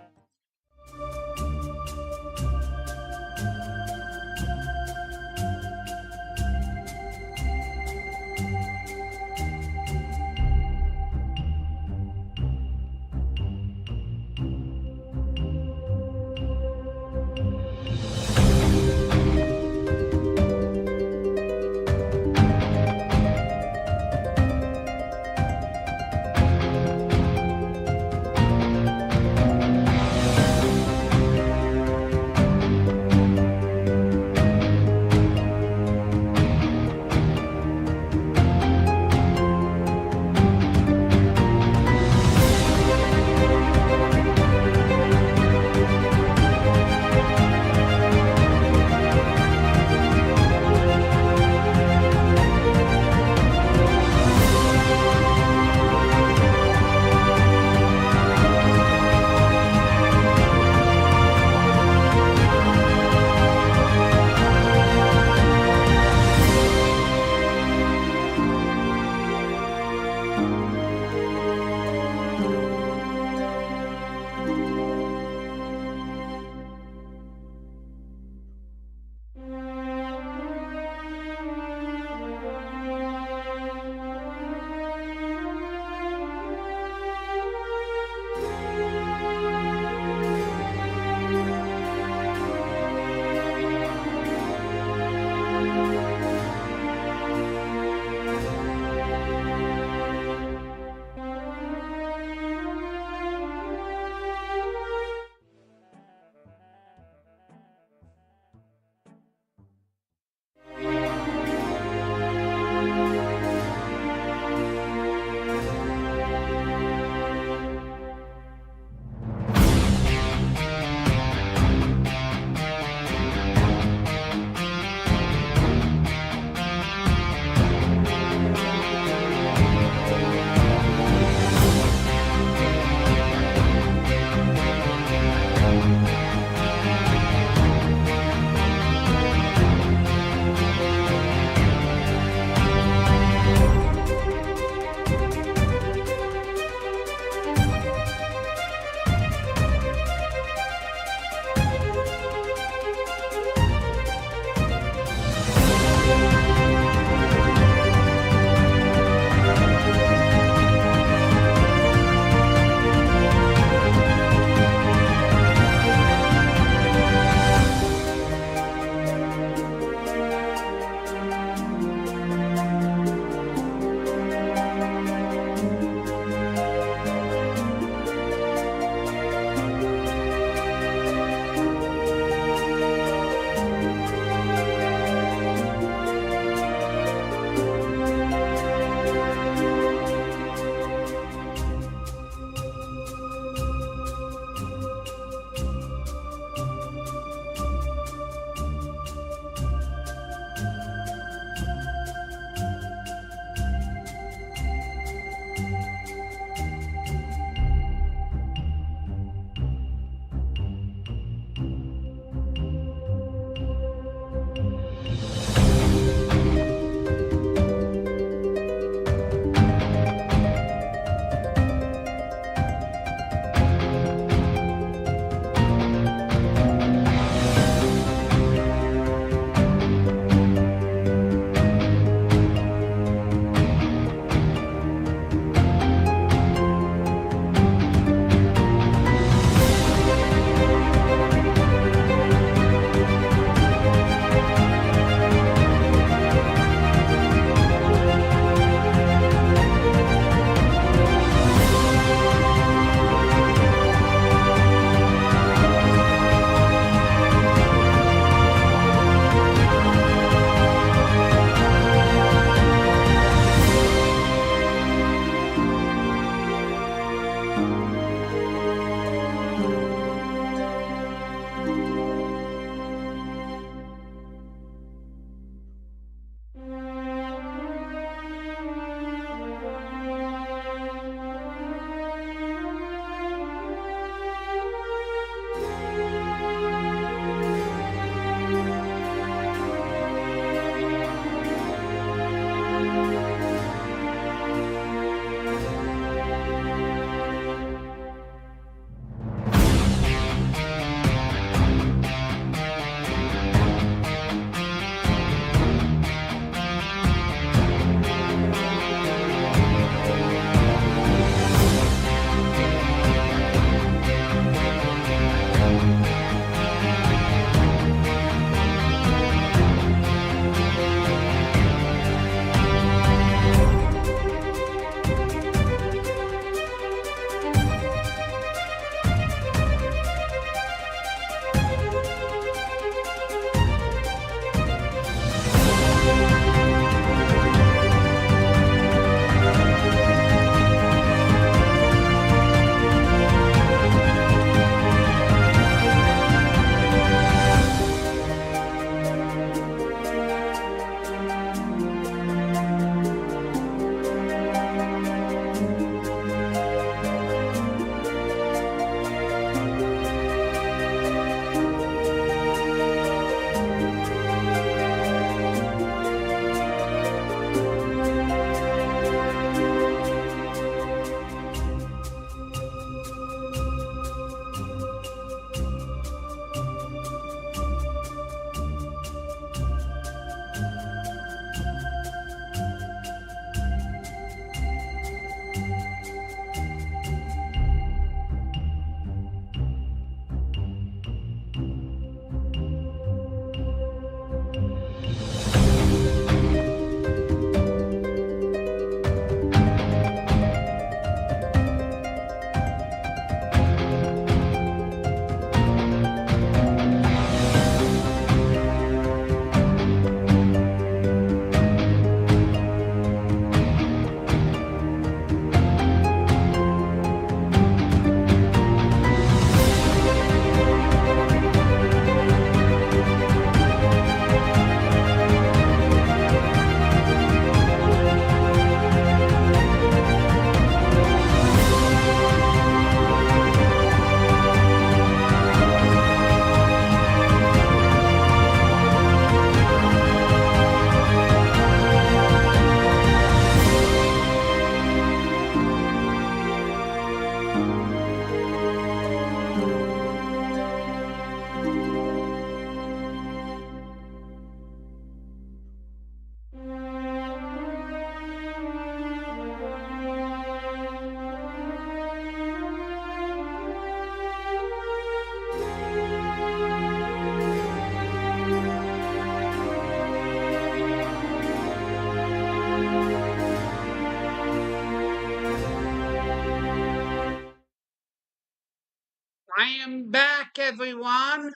I'm back, everyone.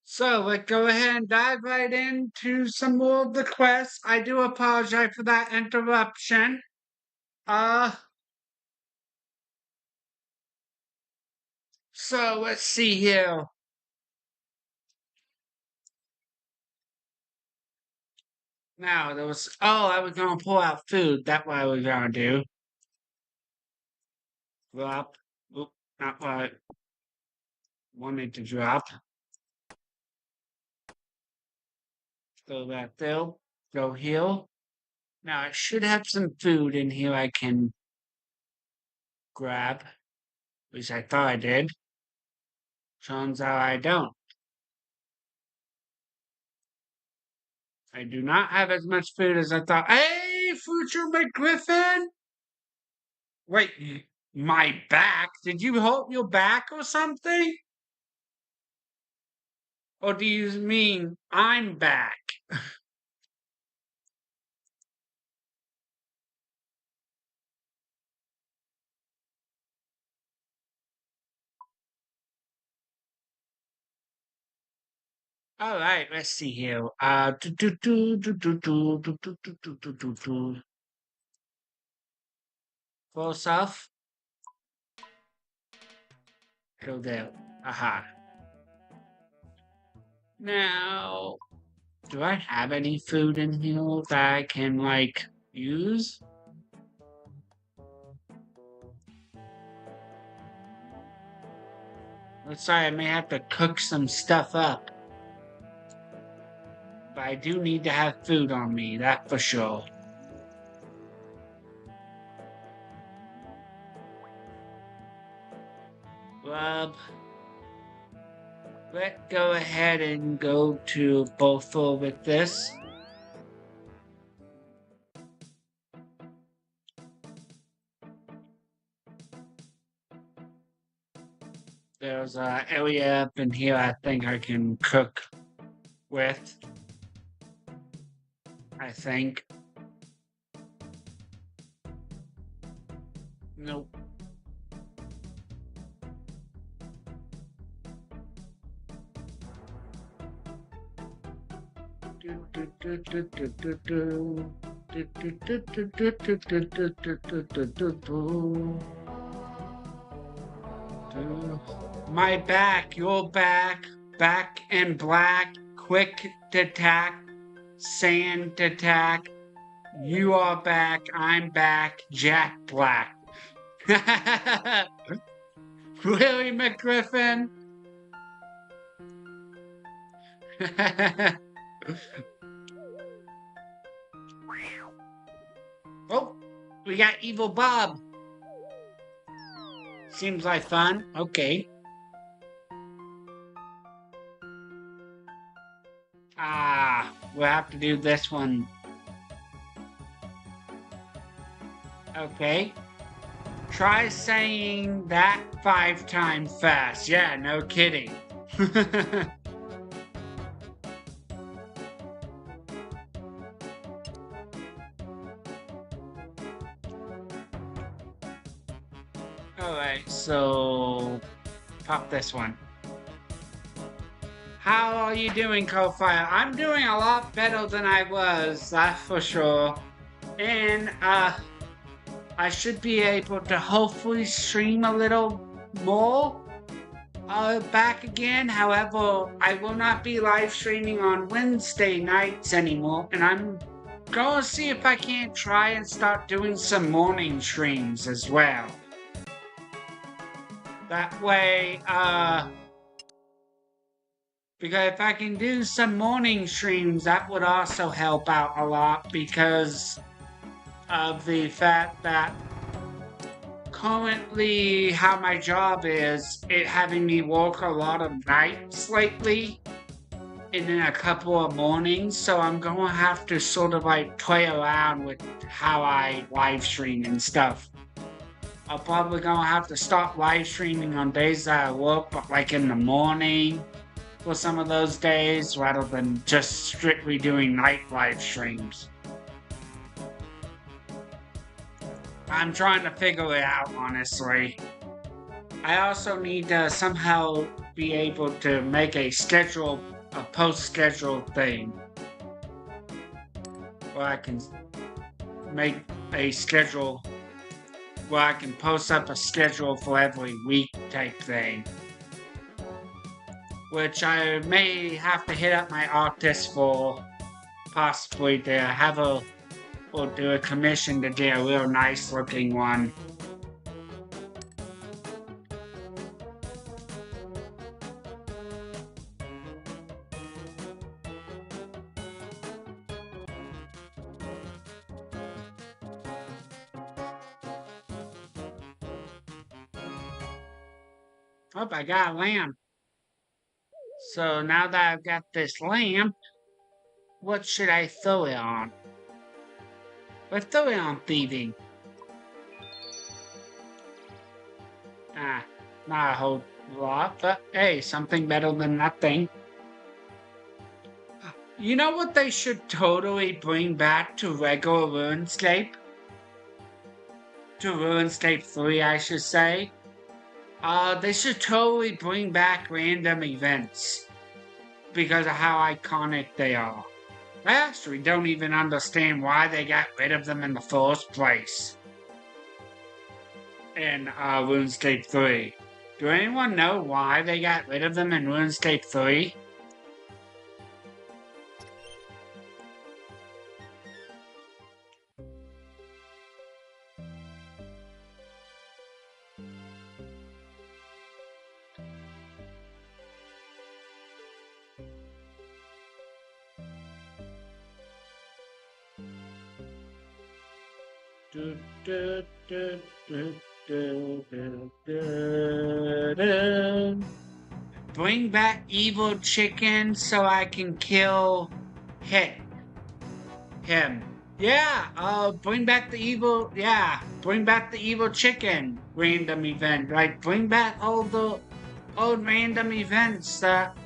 So let's go ahead and dive right into some more of the quests. I do apologize for that interruption. So let's see here. Now there was I was gonna pull out food. That's what I was gonna do. Drop. Oop, not what I wanted to drop. Go back there. Go heal. Now I should have some food in here I can grab. At least I thought I did. Turns out I don't. I do not have as much food as I thought. Hey, Future McGriffin! Wait, my back? Did you hurt your back or something? Or do you mean I'm back? All right, let's see here. Close off. Go there. Aha. Now, do I have any food in here that I can, like, use? Looks like I may have to cook some stuff up. But I do need to have food on me, that for sure. Let's go ahead and go to Bothel with this. There's an area up in here I think I can cook with. I think. Nope. My back, your back, back and black, quick to attack, sand to attack. You are back, I'm back, Jack Black. Really, McGriffin? Oh, we got Evil Bob. Seems like fun. Okay. We'll have to do this one. Okay. Try saying that 5 times fast. Yeah, no kidding. Alright, so pop this one. How are you doing, Ko-Fire? I'm doing a lot better than I was, that's for sure. And, I should be able to hopefully stream a little more back again. However, I will not be live streaming on Wednesday nights anymore, and I'm gonna see if I can't try and start doing some morning streams as well. That way, because if I can do some morning streams, that would also help out a lot because of the fact that currently how my job is, it having me work a lot of nights lately and then a couple of mornings, so I'm gonna have to sort of like play around with how I live stream and stuff. I'm probably gonna have to stop live streaming on days that I work, but like in the morning for some of those days, rather than just strictly doing night live streams. I'm trying to figure it out, honestly. I also need to somehow be able to make a post-schedule thing. Where I can make a schedule, where I can post up a schedule for every week type thing. Which I may have to hit up my artist for, possibly to have or do a commission to do a real nice looking one. Oh, I got a lamp. So now that I've got this lamp, what should I throw it on? Let's throw it on thieving. Ah, not a whole lot, but hey, something better than nothing. You know what they should totally bring back to regular RuneScape? To RuneScape 3, I should say. They should totally bring back random events because of how iconic they are. I actually don't even understand why they got rid of them in the first place in RuneScape 3. Do anyone know why they got rid of them in RuneScape 3? Bring back evil chicken so I can kill him. Yeah, bring back the evil, bring back the evil chicken random event. Like, bring back all the old random events that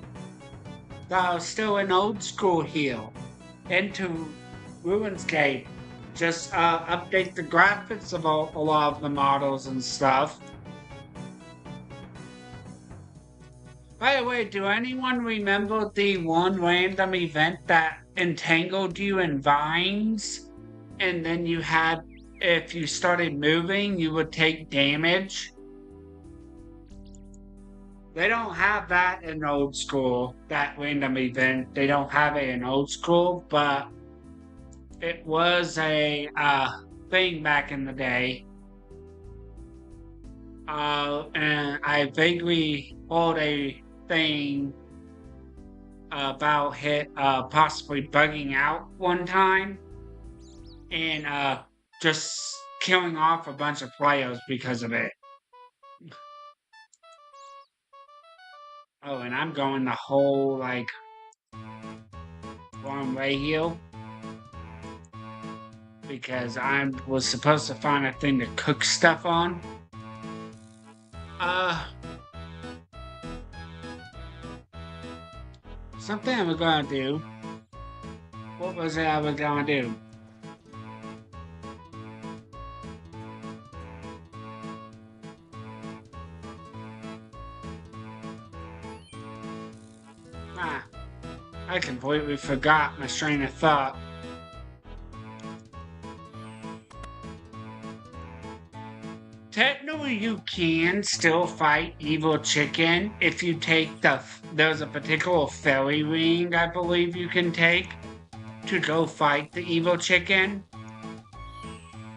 are still in old school here into RuneScape. Just update the graphics of a lot of the models and stuff. By the way, do anyone remember the one random event that entangled you in vines? And then you had, if you started moving, you would take damage? They don't have that in old school, that random event. They don't have it in old school, but it was a thing back in the day. And I vaguely heard a thing about it possibly bugging out one time and just killing off a bunch of players because of it. Oh, and I'm going the whole, like, wrong way here. Because I was supposed to find a thing to cook stuff on. Something I was gonna do. What was it I was gonna do? I completely forgot my train of thought. Technically, you can still fight evil chicken if you take there's a particular fairy ring I believe you can take to go fight the evil chicken.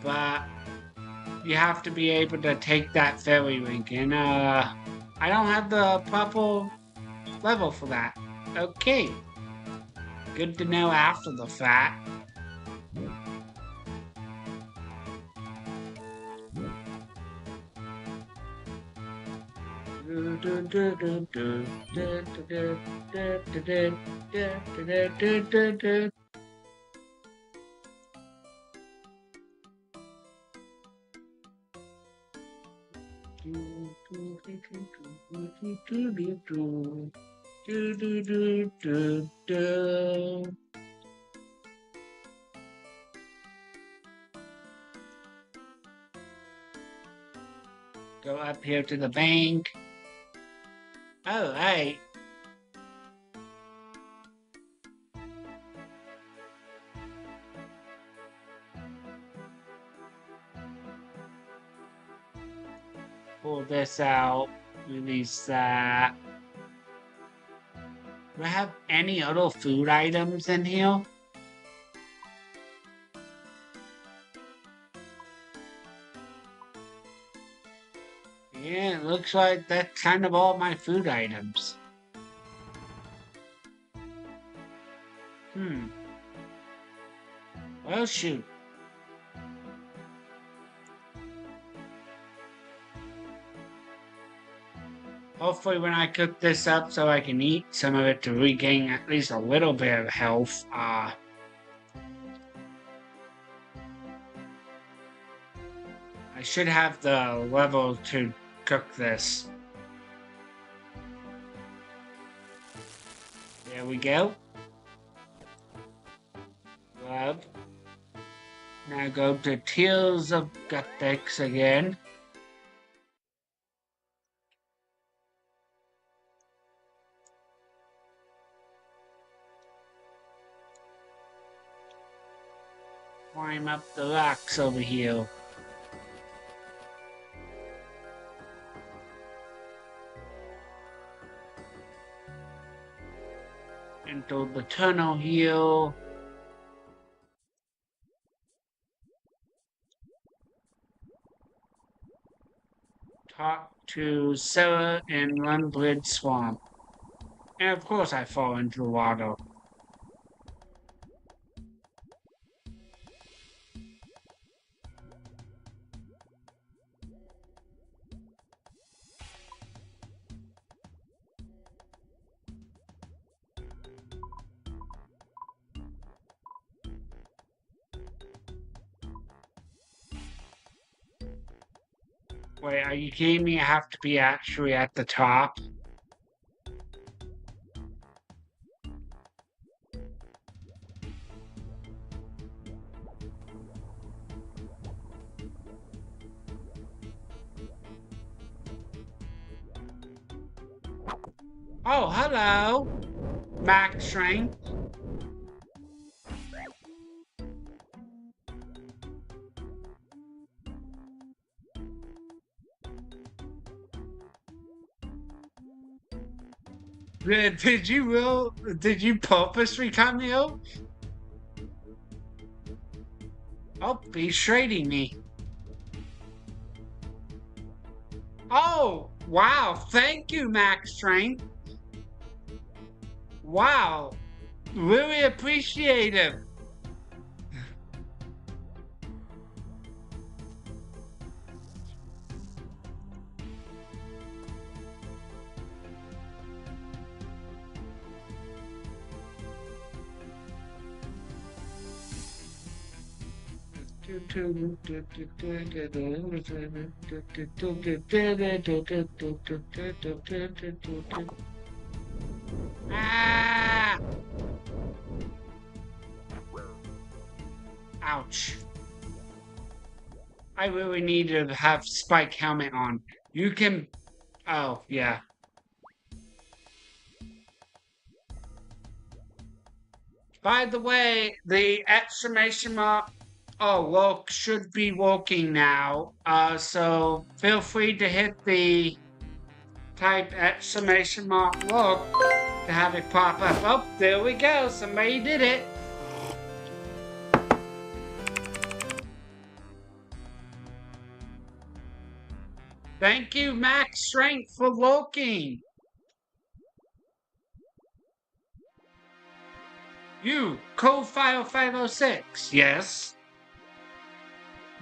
But you have to be able to take that fairy ring, and I don't have the proper level for that. Okay. Good to know after the fact. Go up here to the bank. Oh, hey. Pull this out. Release that. Do I have any other food items in here? Yeah, it looks like that's kind of all my food items. Well, shoot. Hopefully when I cook this up so I can eat some of it to regain at least a little bit of health, I should have the level to cook this. There we go. Love. Now go to Tears of Gutex again. Climb up the rocks over here. Into the tunnel here. Talk to Sarah in Runbridge Swamp. And of course I fall into the water. Wait, are you kidding me? I have to be actually at the top? Oh, hello! Max strength. Did you purposely come here? Oh, he's trading me. Oh, wow, thank you, Max Strength. Wow, really appreciative. Ah! Ouch. I really need to have Spike helmet on. You can... Oh, yeah. By the way, the exclamation mark... Oh, Lurk should be working now. So feel free to hit the type exclamation mark Lurk to have it pop up. Oh, there we go. Somebody did it. Thank you, Max Strength, for lurking. You, Code File 506. Yes.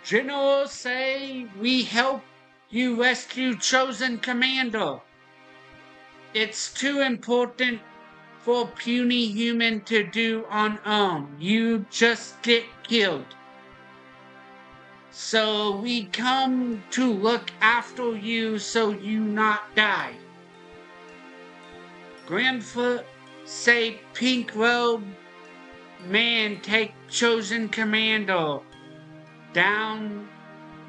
General say we help you rescue Chosen Commander. It's too important for puny human to do on own. You just get killed. So we come to look after you so you not die. Grandfoot say pink robe man take Chosen Commander down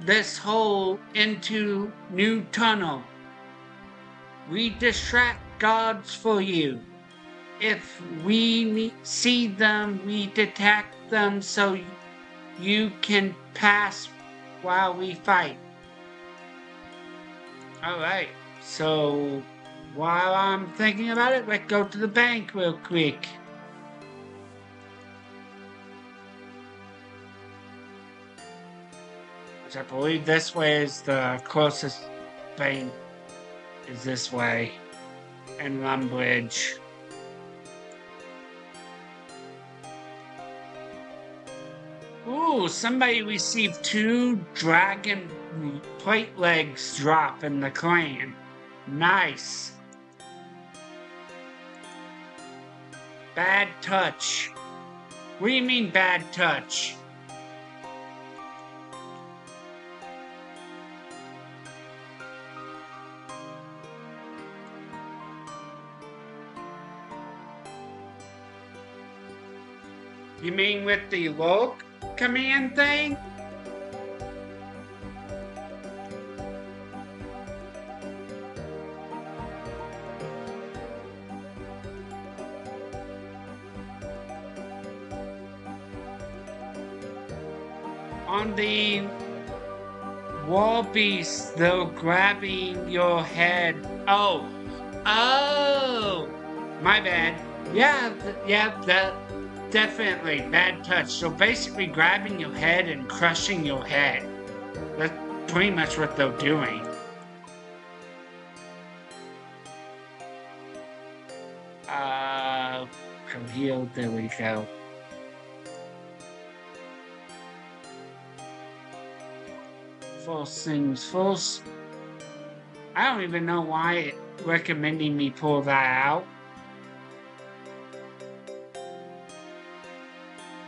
this hole into new tunnel. We distract guards for you. If we see them, we detect them so you can pass while we fight. Alright, so while I'm thinking about it, let's go to the bank real quick. Which I believe this way is the closest bank, is this way. And Lumbridge. Ooh, somebody received 2 dragon plate legs drop in the clan. Nice. Bad touch. What do you mean bad touch? You mean with the Lurk command thing? On the wall beasts, they're grabbing your head. Oh, my bad. Yeah, definitely bad touch. So basically, grabbing your head and crushing your head. That's pretty much what they're doing. Heal. There we go. False things, false. I don't even know why it's recommending me pull that out.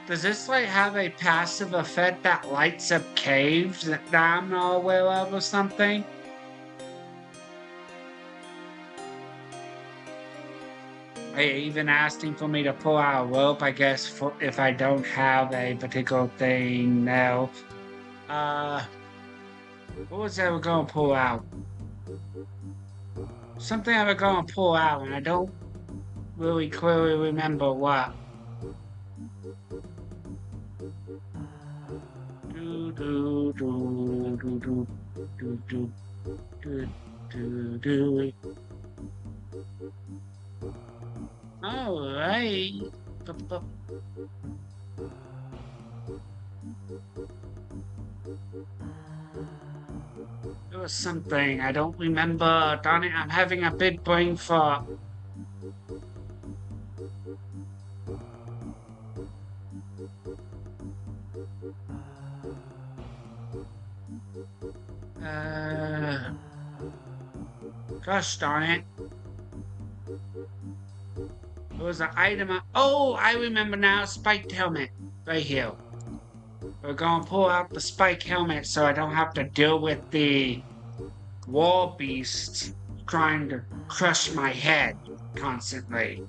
Does this like have a passive effect that lights up caves that I'm not aware of or something? Even asking for me to pull out a rope, I guess, if I don't have a particular thing now. What was I gonna pull out? Something I was gonna pull out, and I don't really clearly remember what. Alright. There was something I don't remember. Darn it, I'm having a big brain fart. Gosh darn it. There was an item. Oh, I remember now. Spiked helmet. Right here. We're gonna pull out the spike helmet so I don't have to deal with the wall beast trying to crush my head constantly.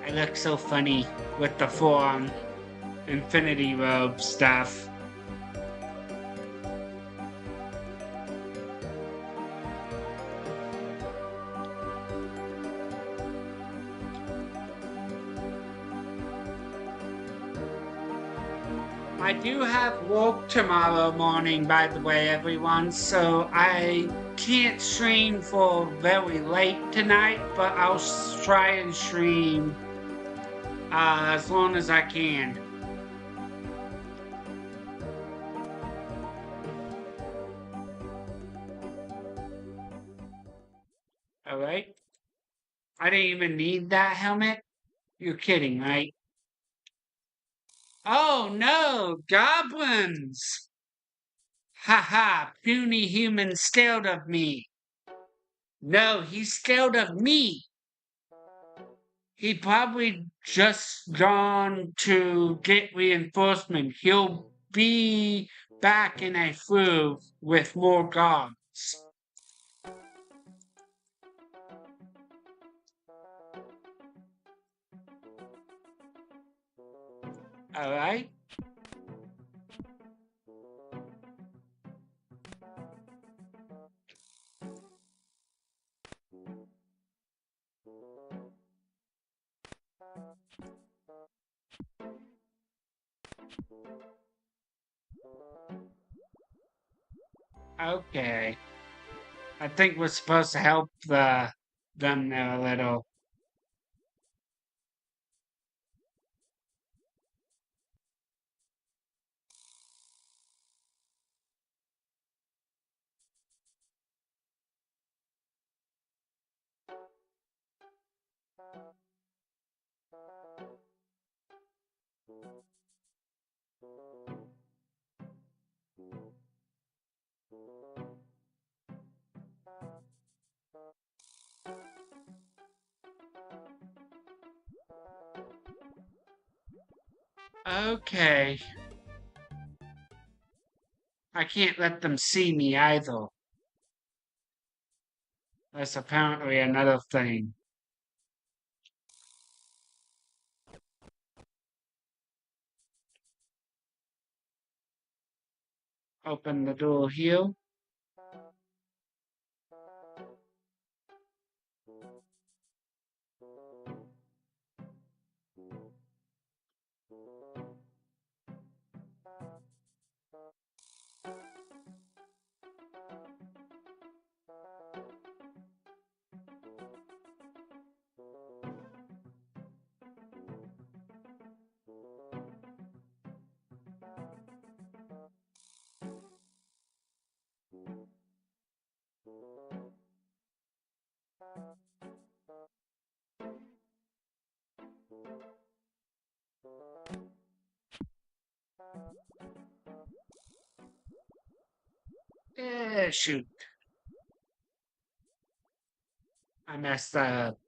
I look so funny with the full-on infinity robe stuff. I do have work tomorrow morning, by the way, everyone, so I can't stream for very late tonight, but I'll try and stream as long as I can. Alright. I didn't even need that helmet? You're kidding, right? Oh no, goblins! Haha, puny human scared of me. No, he's scared of me. He probably just gone to get reinforcement. He'll be back in a few with more guards. Alright. Okay. I think we're supposed to help them there a little. Okay. I can't let them see me either. That's apparently another thing. Open the door here. Shoot. I messed that up.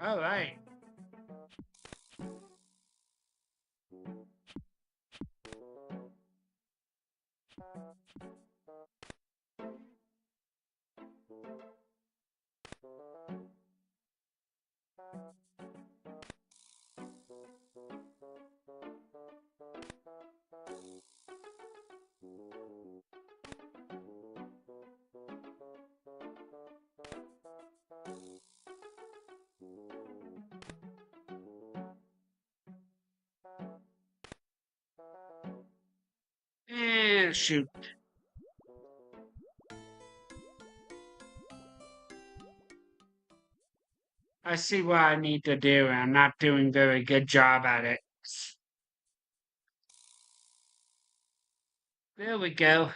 Alright. Shoot. I see what I need to do, and I'm not doing a very good job at it. There we go.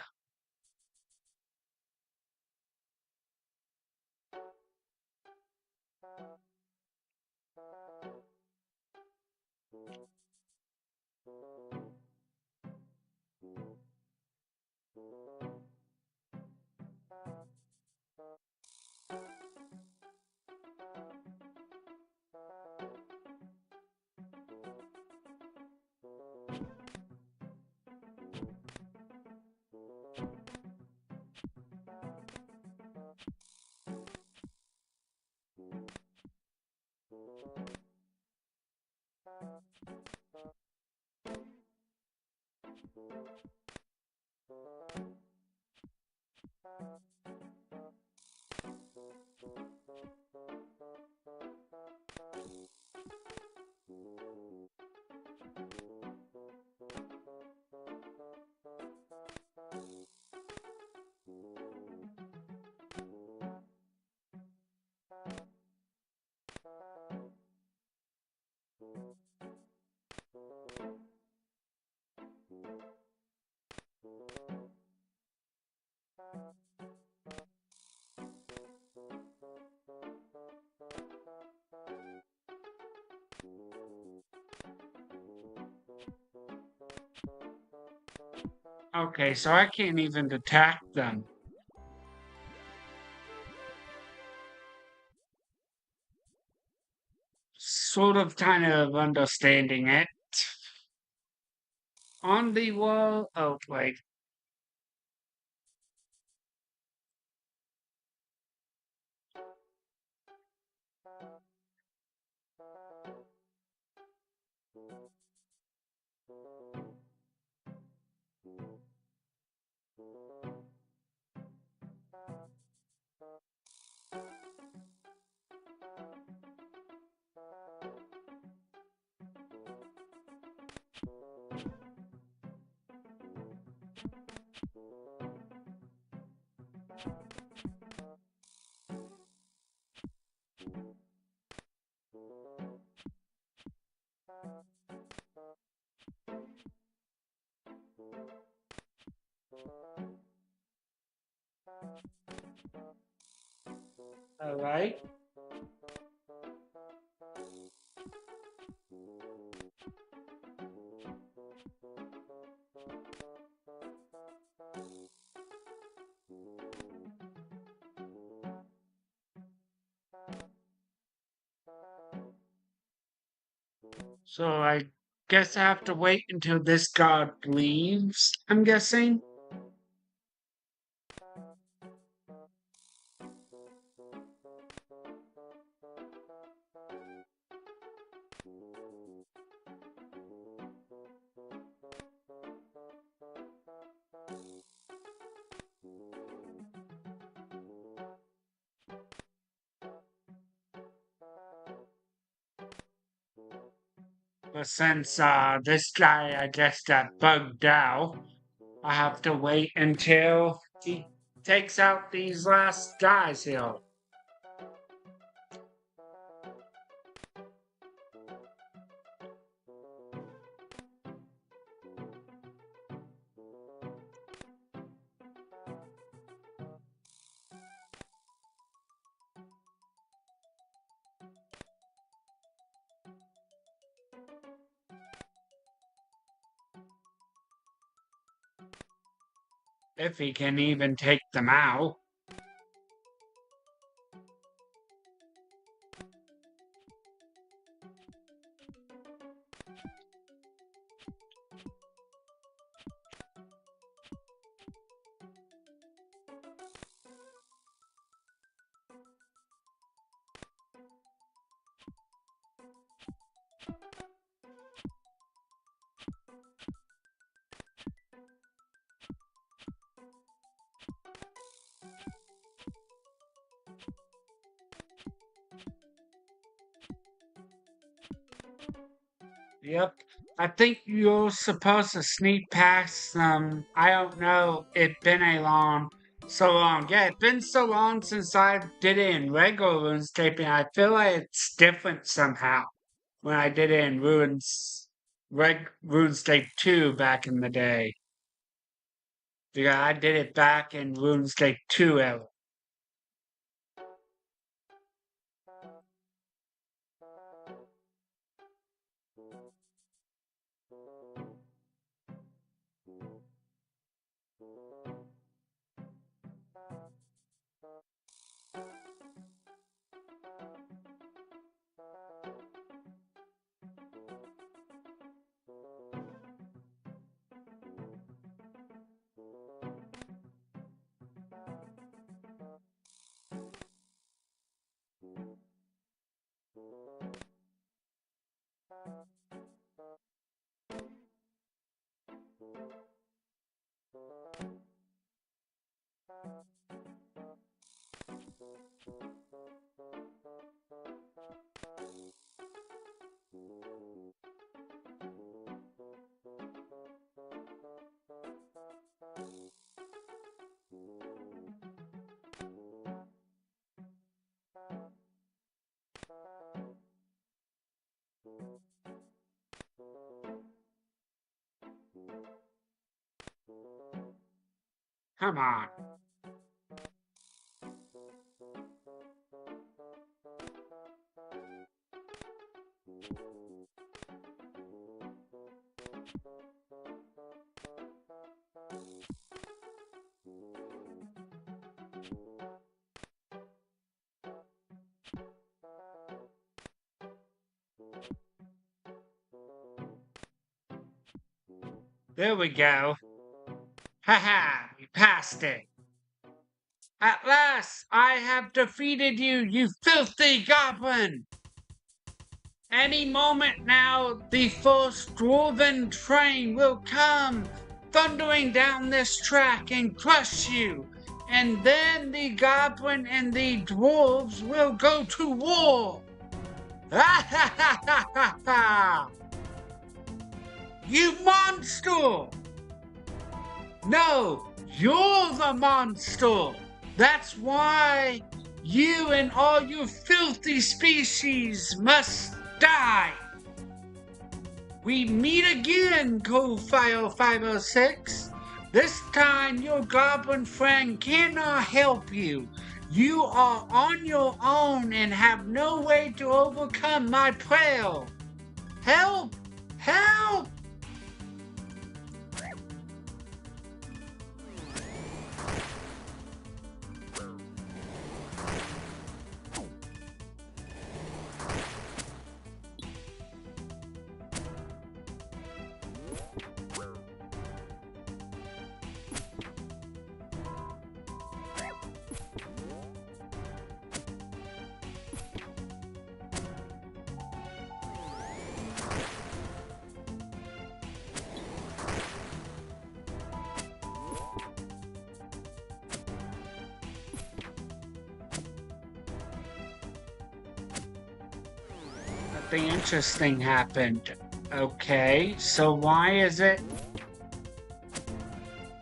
Okay, so I can't even detect them. Sort of kind of understanding it. On the wall, oh wait. Alright. So I guess I have to wait until this guard leaves, I'm guessing. But since this guy, I guess, got bugged out, I have to wait until he takes out these last guys here. If he can even take them out. Yep. I think you're supposed to sneak past them. I don't know. It's been so long. Yeah, it's been so long since I did it in regular RuneScape, and I feel like it's different somehow when I did it in RuneScape 2 back in the day. Because I did it back in RuneScape 2 era. Come on. There we go. Haha, we passed it. At last, I have defeated you, you filthy goblin! Any moment now, the first dwarven train will come, thundering down this track and crush you. And then the goblin and the dwarves will go to war. Ha ha ha ha ha ha! You monster! No, you're the monster! That's why you and all your filthy species must die! We meet again, Coal-Fire 506. This time your goblin friend cannot help you. You are on your own and have no way to overcome my prayer. Help! Help! Nothing interesting happened. Okay, so why is it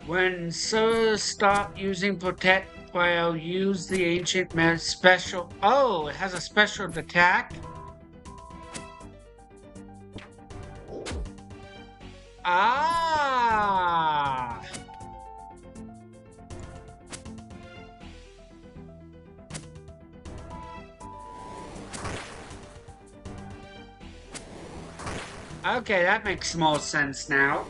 when Sir stop using Protect while use the Ancient Man special? Oh, it has a special attack? Ah! Okay, that makes more sense now.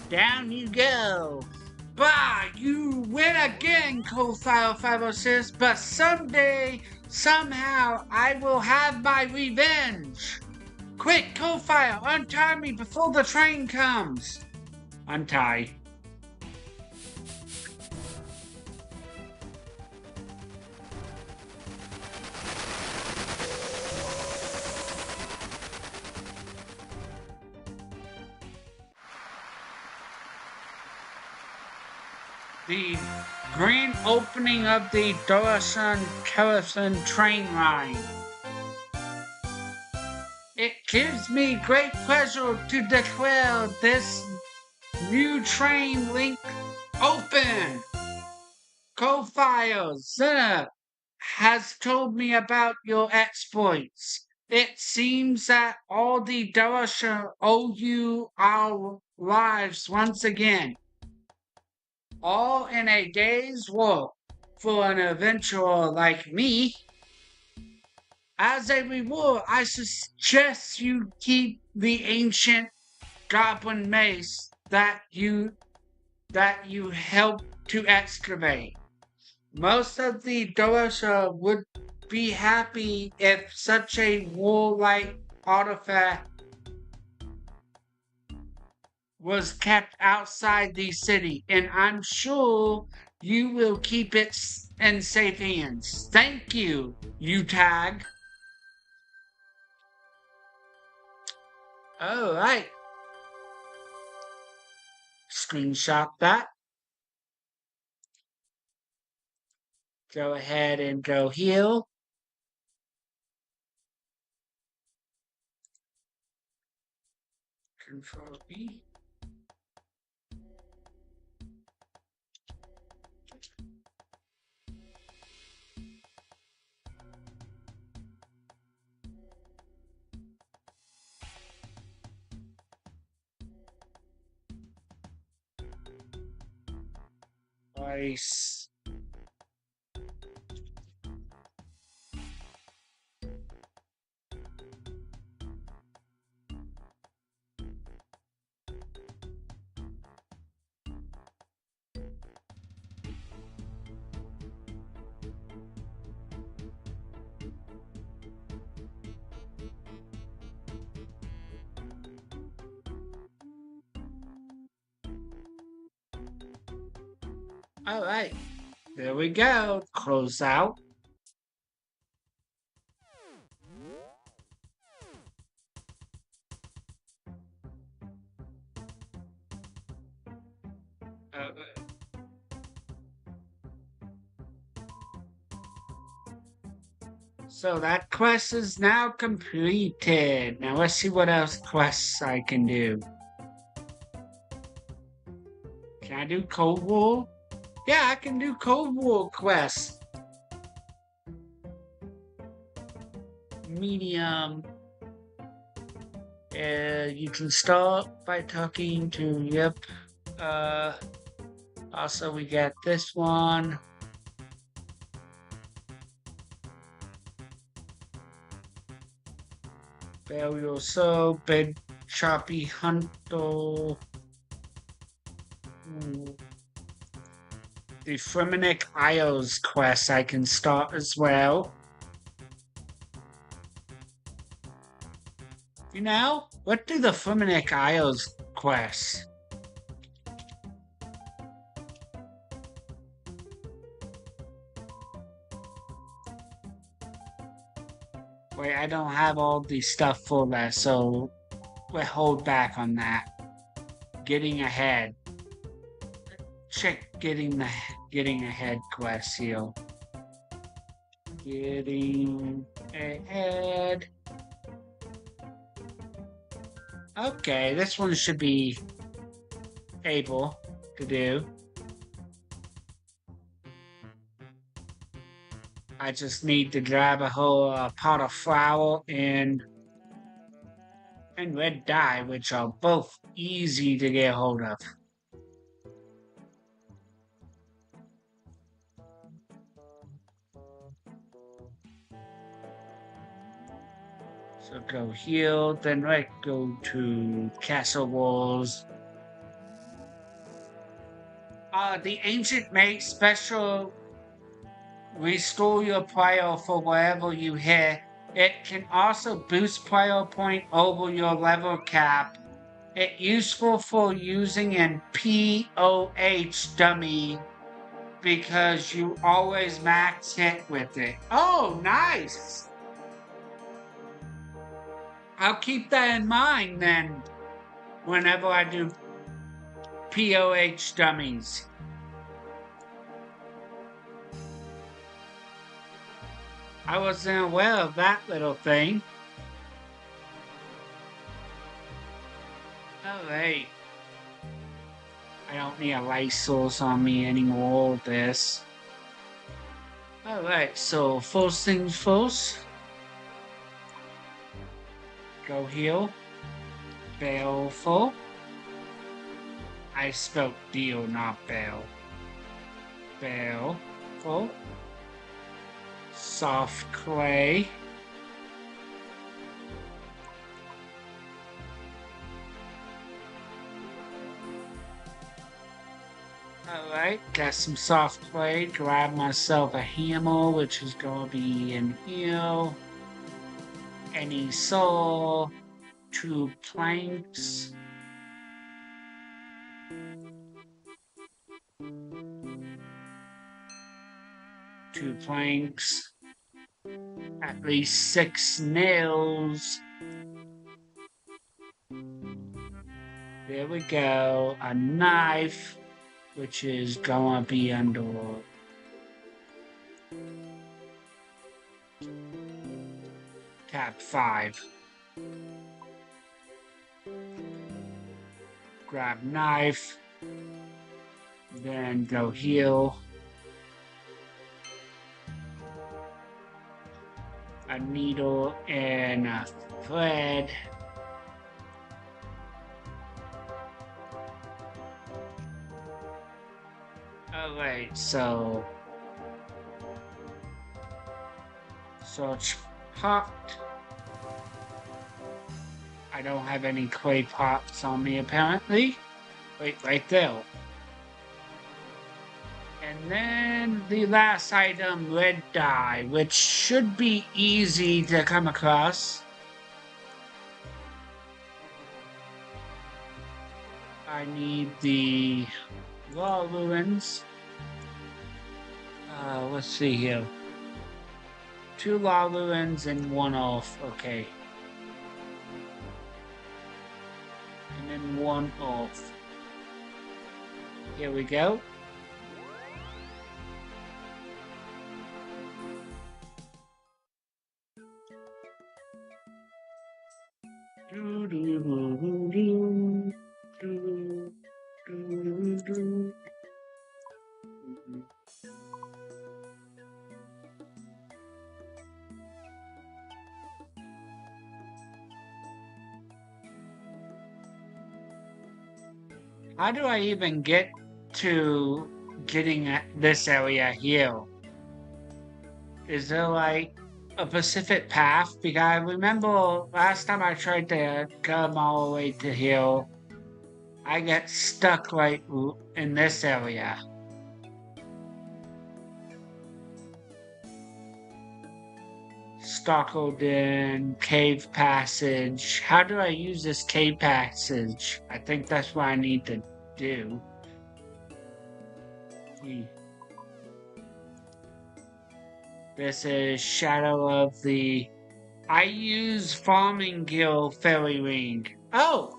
Down you go. Bah, you win again, Coal-Fire 506, but someday, somehow, I will have my revenge. Quick, Coal-Fire, untie me before the train comes. Untie. The grand opening of the Dorison-Kerrison train line. It gives me great pleasure to declare this new train link open. Coal-Fire Zinna has told me about your exploits. It seems that all the Dorison owe you our lives once again. All in a day's work for an adventurer like me. As a reward, I suggest you keep the ancient goblin mace that you helped to excavate. Most of the Dorosha would be happy if such a warlike artifact was kept outside the city, and I'm sure you will keep it in safe hands. Thank you, U-Tag. All right. Screenshot that. Go ahead and go heal. Control B. Nice. Alright, there we go. Close out. So that quest is now completed. Now let's see what else quests I can do. Can I do Cold War? Yeah, I can do Cold War quests. Medium. You can start by talking to, yep. Also we got this one. Burial So, Big Choppy Hunter. The Fremennik Isles quest I can start as well. You know, what do the Fremennik Isles quests? Wait, I don't have all the stuff for that, so we'll hold back on that. Getting ahead. Check getting ahead quest here. Getting ahead. Okay, this one should be able to do. I just need to grab a whole pot of flour and red dye, which are both easy to get hold of. So go here, then let's go to Castle Walls. The Ancient Mage special restore your prayer for wherever you hit. It can also boost prayer point over your level cap. It's useful for using an POH dummy because you always max hit with it. Oh, nice! I'll keep that in mind then whenever I do POH dummies. I wasn't aware of that little thing. Alright. I don't need a light source on me anymore with this. Alright, so first things first. Go heal. Baleful. I spelled deal, not bale. Baleful. Soft clay. Alright, got some soft clay. Grab myself a hammer, which is gonna be in here. Any saw. 2 planks. Two planks. At least 6 nails. There we go. A knife, which is gonna be under tab 5. Grab knife, then go heal. A needle and a thread. Alright, so search pot. I don't have any clay pots on me apparently. Wait, right there. And then the last item, red dye, which should be easy to come across. I need the raw ruins. Let's see here. 2 Lolluins and 1 off. Okay. And then 1 off. Here we go. How do I even get to getting at this area here? Is there like a specific path? Because I remember last time I tried to come all the way to here, I get stuck like in this area. Stockholden Cave Passage. How do I use this cave passage? I think that's what I need to do. This is Shadow of the... I use Farming Guild Fairy Ring. Oh!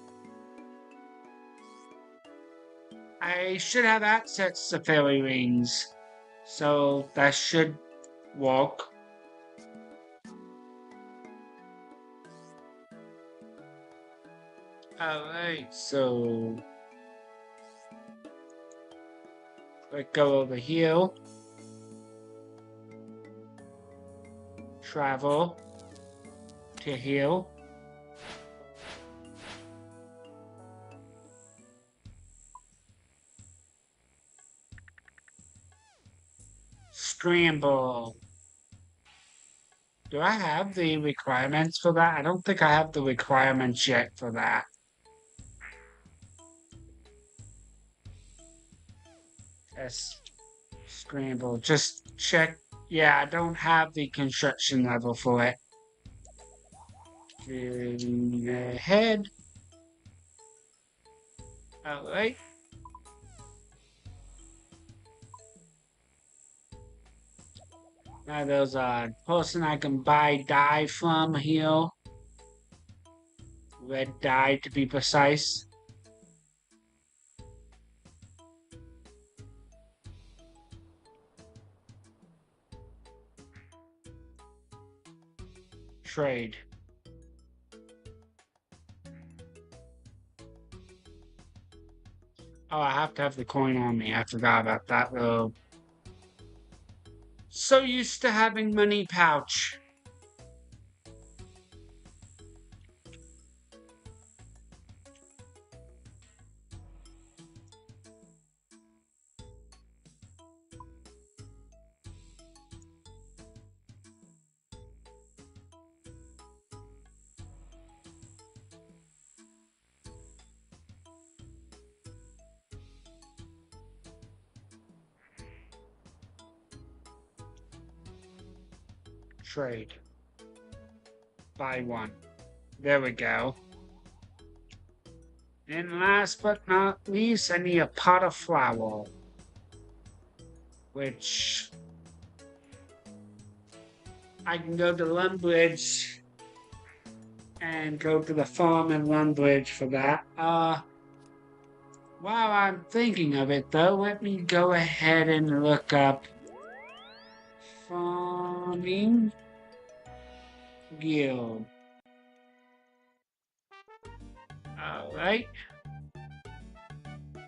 I should have access to Fairy Rings. So that should work. Alright, so... let's go over here. Travel to here. Scramble. Do I have the requirements for that? I don't think I have the requirements yet for that. Yes. Scramble. Just check. Yeah, I don't have the construction level for it. Ahead. Alright. Now there's a person I can buy dye from here. Red dye to be precise. Trade. Oh, I have to have the coin on me. I forgot about that though. So used to having money pouch. Trade. Buy one. There we go. And last but not least, I need a pot of flour. Which... I can go to Lumbridge and go to the farm in Lumbridge for that. While I'm thinking of it though, let me go ahead and look up Farming Guild. Alright.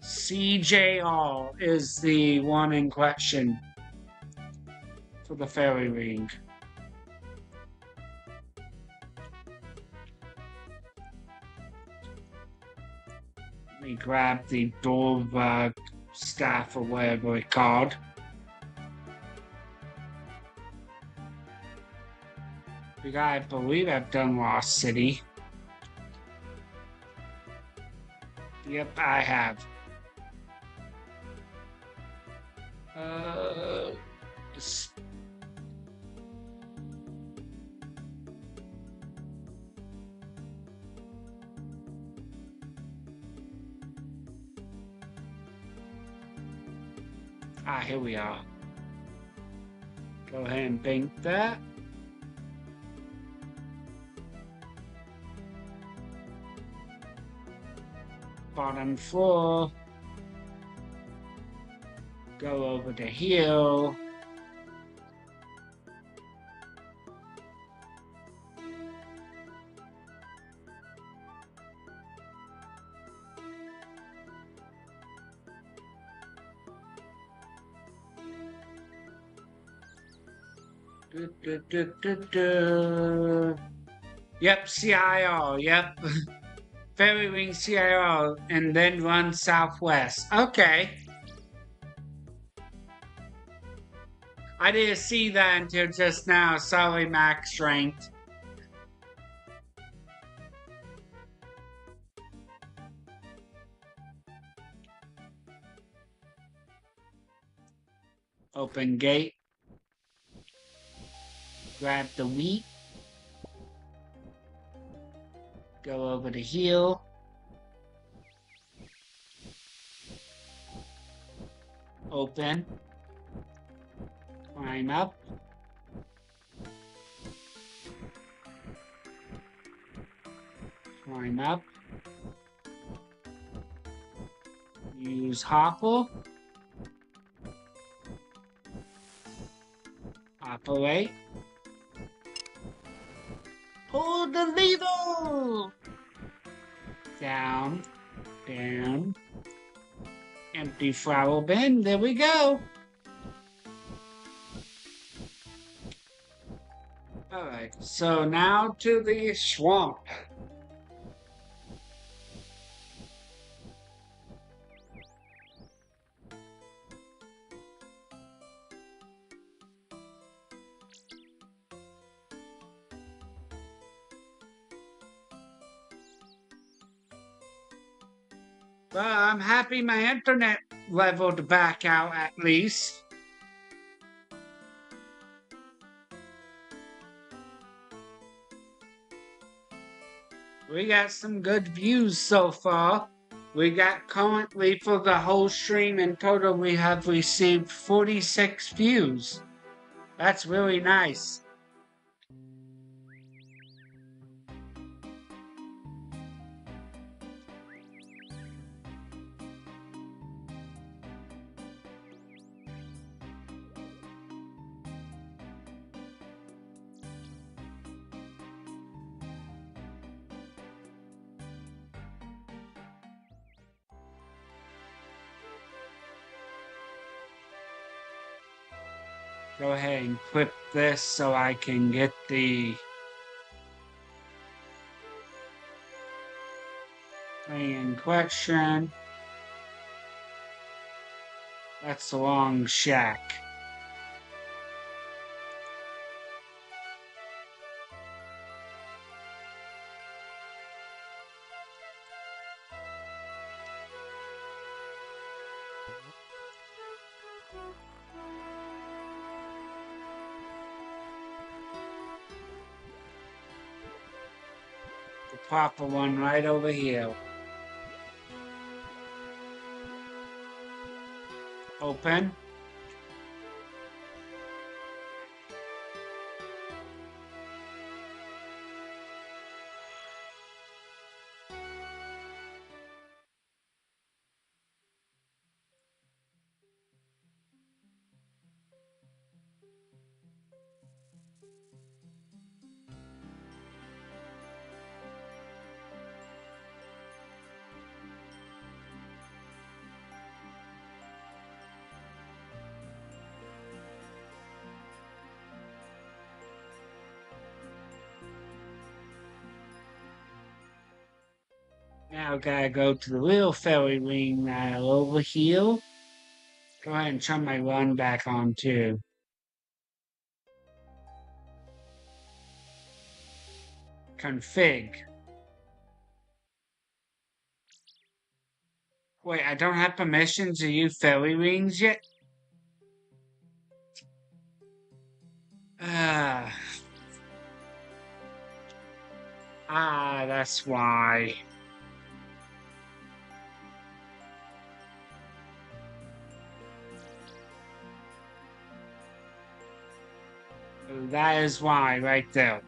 CJR is the one in question for the fairy ring. Let me grab the dwarf staff or whatever it's called. Because I believe I've done Lost City. Yep, I have. Here we are. Go ahead and paint that. Bottom floor. Go over the hill. Yep, CIR, yep. Fairy Ring CIR, and then run southwest. Okay. I didn't see that until just now. Sorry, max strength. Open gate. Grab the wheat. Go over the hill. Open. Climb up. Climb up. Use hopper. Operate. Pull the lever! Down. Down. Empty flower bin. There we go. Alright, so now to the swamp. Well, I'm happy my internet leveled back out at least. We got some good views so far. We got currently for the whole stream in total we have received 46 views. That's really nice. Go ahead and clip this so I can get the thing in question. That's the wrong shack. The proper one right over here. Open. Now gotta go to the real fairy ring now over here. Go ahead and turn my run back on too. Config. Wait, I don't have permission to use fairy rings yet? That's why. That is why, right there.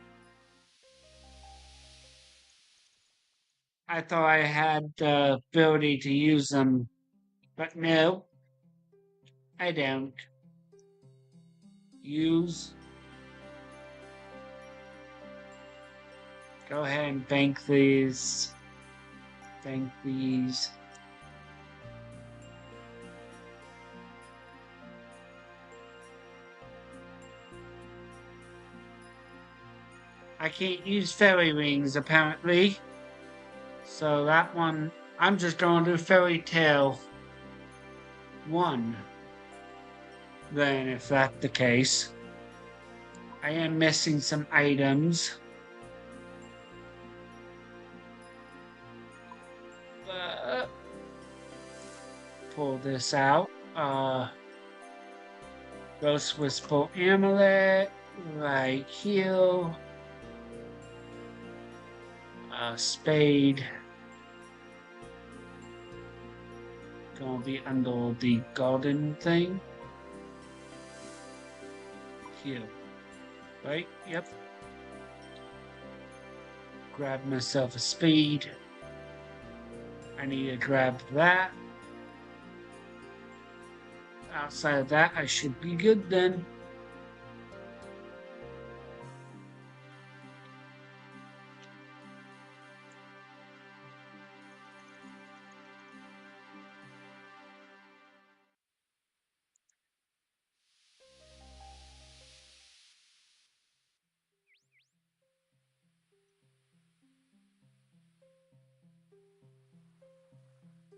I thought I had the ability to use them, but no, I don't. Use. Go ahead and bank these. Bank these. I can't use fairy rings apparently. So that one, I'm just going to do fairy tale 1. Then if that's the case, I am missing some items. Pull this out. Ghost Whisper Amulet, right here. Spade. Gonna be under the garden thing. Here. Right? Yep. Grab myself a spade. I need to grab that. Outside of that, I should be good then.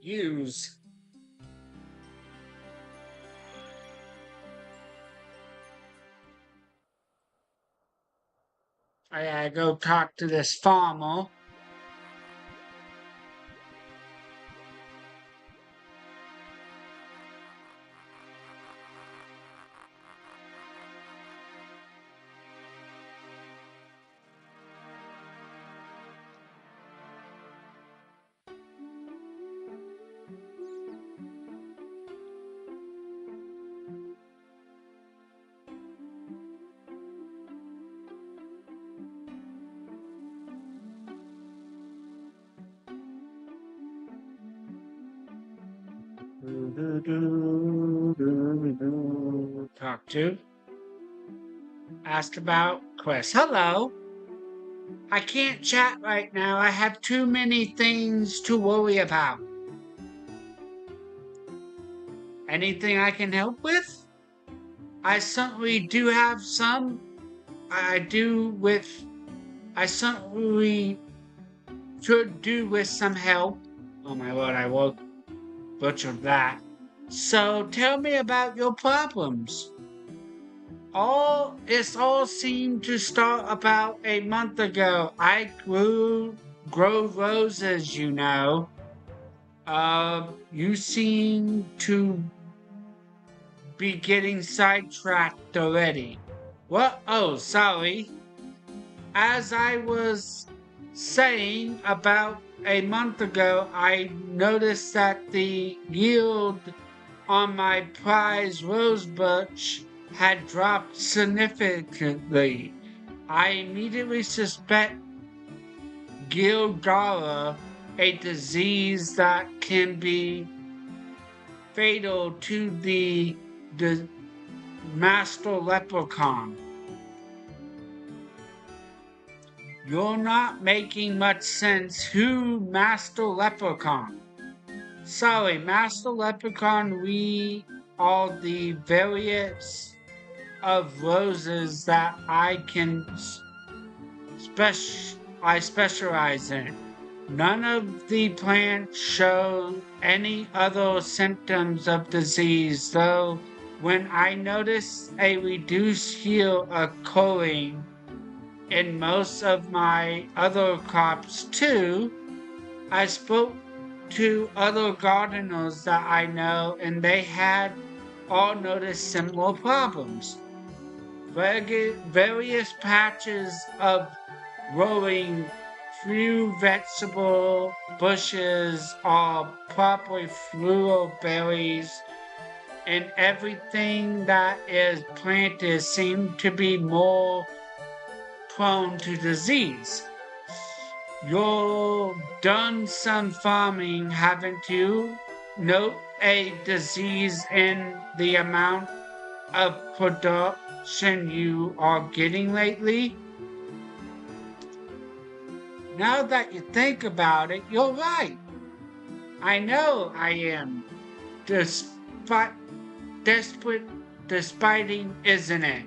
Use. I gotta go talk to this farmer. Talk to. Ask about quest. Hello. I can't chat right now. I have too many things to worry about. Anything I can help with? I certainly do have some. I certainly could do with some help. Oh my lord, I will butcher that. So tell me about your problems. It all seemed to start about a month ago. I grow roses, you know. You seem to be getting sidetracked already. What? Oh, sorry. As I was saying, about a month ago, I noticed that the yield on my prize rose bush had dropped significantly. I immediately suspect Gildara, a disease that can be fatal to the master leprechaun. You're not making much sense. Who Master Leprechaun? Sorry, Master Leprechaun, we are the various of roses that I specialize in. None of the plants show any other symptoms of disease, though when I notice a reduced yield occurring in most of my other crops too, I spoke to other gardeners that I know and they had all noticed similar problems. Various patches of growing few vegetable bushes or properly floral berries and everything that is planted seems to be more prone to disease. You've done some farming, haven't you? Note a disease in the amount of production you are getting lately? Now that you think about it, you're right. I know I am. Despite desperate despiting, isn't it?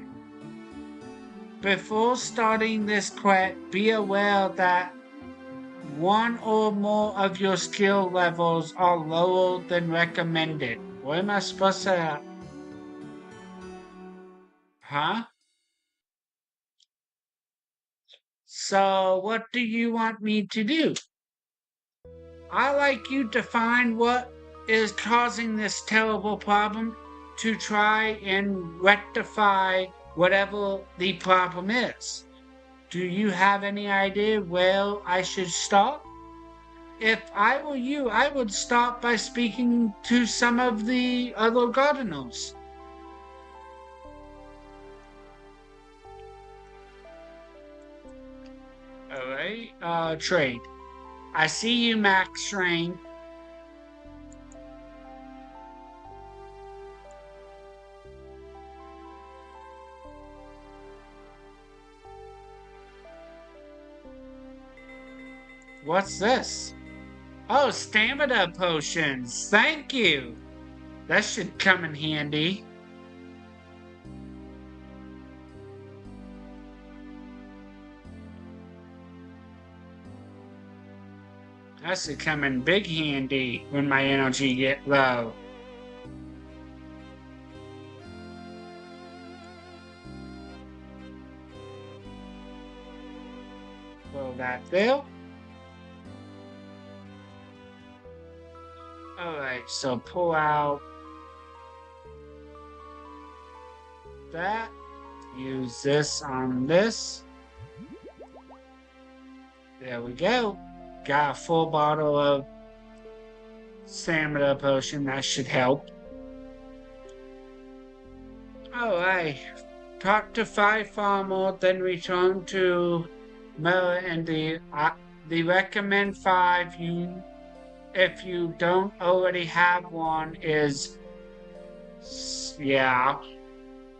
Before starting this quest, be aware that one or more of your skill levels are lower than recommended. What am I supposed to... Huh? So, what do you want me to do? I like you to find what is causing this terrible problem to try and rectify whatever the problem is. Do you have any idea where I should start? If I were you, I would start by speaking to some of the other gardeners. Alright, trade. I see you, Max Train. What's this? Oh, stamina potions. Thank you. That should come in handy. That should come in big handy when my energy get low. Throw that there. Alright, so pull out that. Use this on this. There we go. Got a full bottle of stamina potion. That should help. Alright. Talk to 5 farmer, then return to Miller and the recommend 5 you if you don't already have one is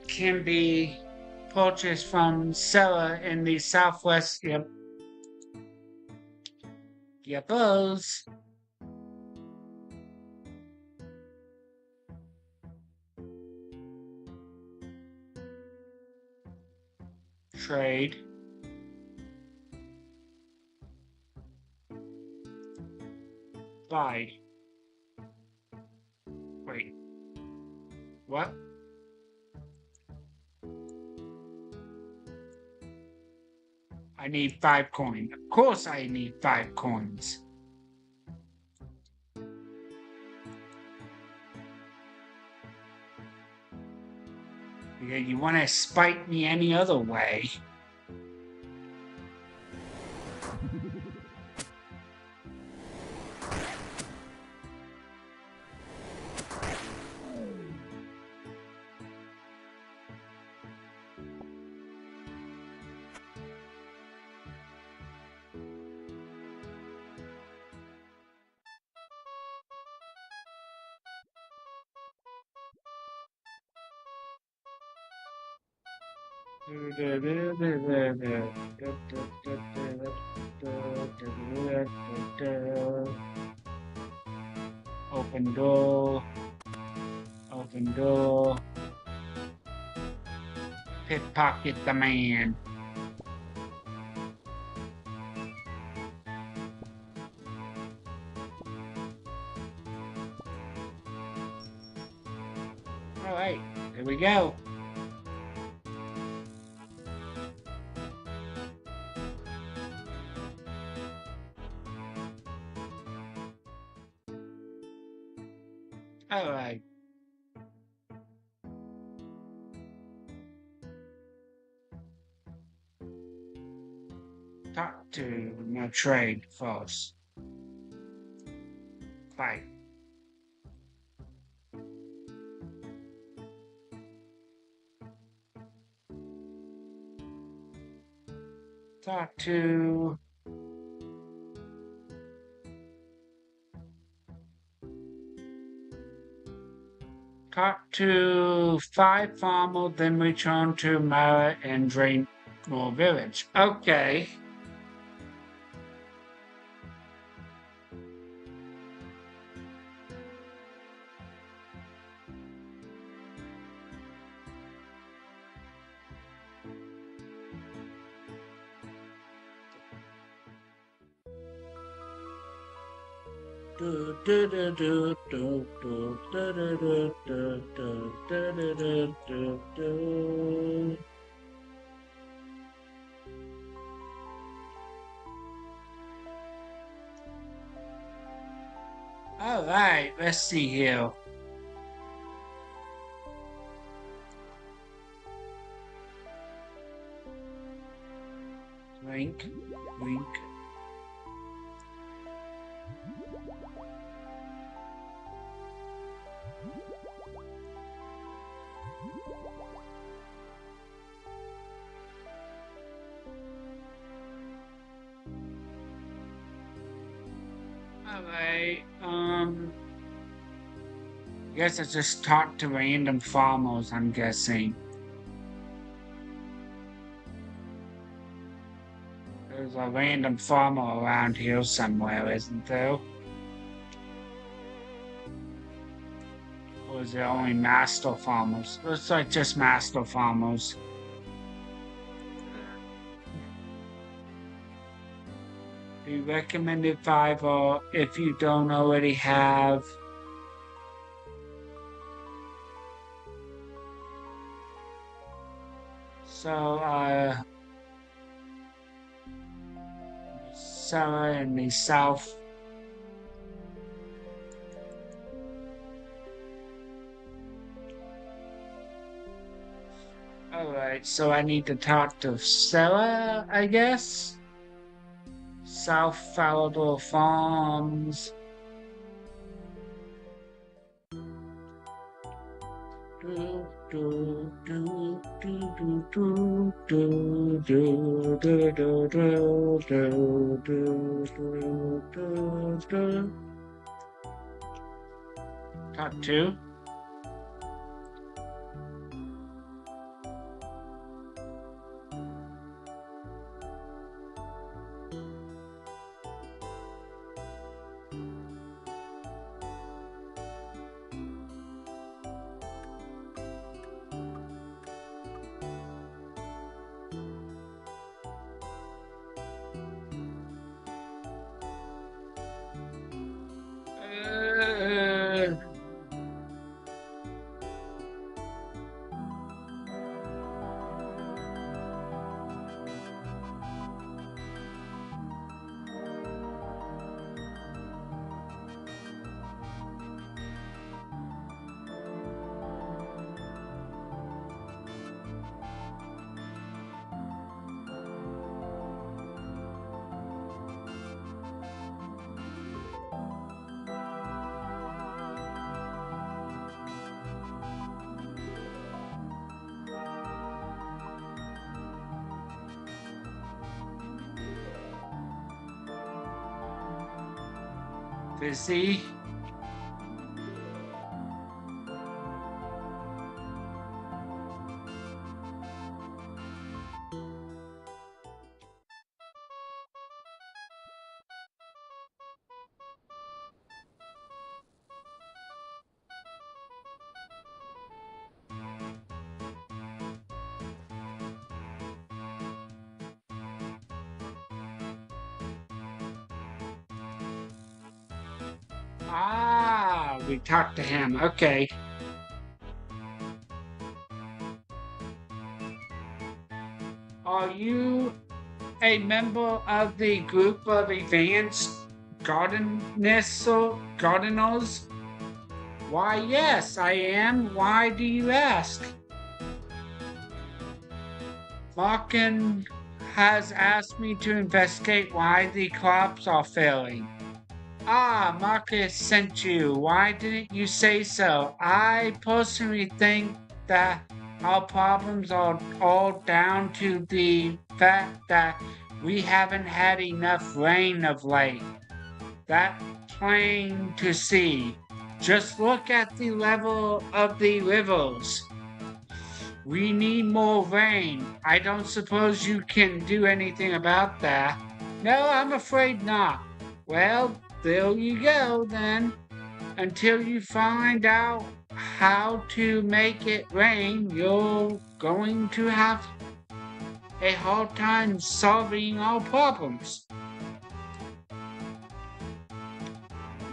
can be purchased from seller in the southwest. Yepos. Trade. Buy. Wait. What? I need 5 coins. Of course I need 5 coins. Yeah, you want to spite me any other way? Open door. Open door. Pickpocket the man. Alright, here we go. Alright. Talk to my trade first. Fight. talk to talk to 5 farmers, then return to Mara and Drainmore Village. Okay. All right, let's see here. Link. Alright, guess I just talked to random farmers, I'm guessing. There's a random farmer around here somewhere, isn't there? Or is it only master farmers? Looks like just master farmers. The recommended 5 or if you don't already have. So, Sarah in the south. Alright, so I need to talk to Sarah, I guess? South Falador Farms. Talk to. Busy. Ah, we talked to him. Okay. Are you a member of the group of advanced gardeners? Why, yes, I am. Why do you ask? Markin has asked me to investigate why the crops are failing. Ah, Marcus sent you. Why didn't you say so? I personally think that our problems are all down to the fact that We haven't had enough rain of late. That's plain to see. Just look at the level of the rivers. We need more rain. I don't suppose you can do anything about that. No, I'm afraid not. Well, there you go then. Until you find out how to make it rain, you're going to have a hard time solving our problems.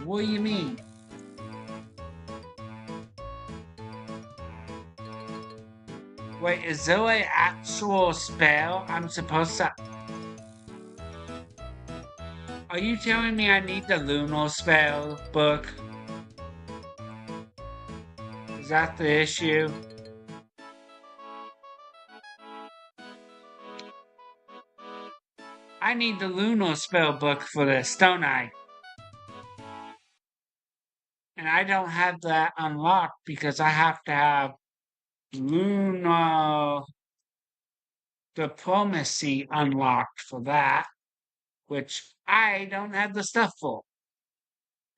What do you mean? Wait, is there an actual spell I'm supposed to... Are you telling me I need the lunar spell book? Is that the issue? I need the lunar spell book for this, don't I? And I don't have that unlocked because I have to have lunar diplomacy unlocked for that, which I don't have the stuff for.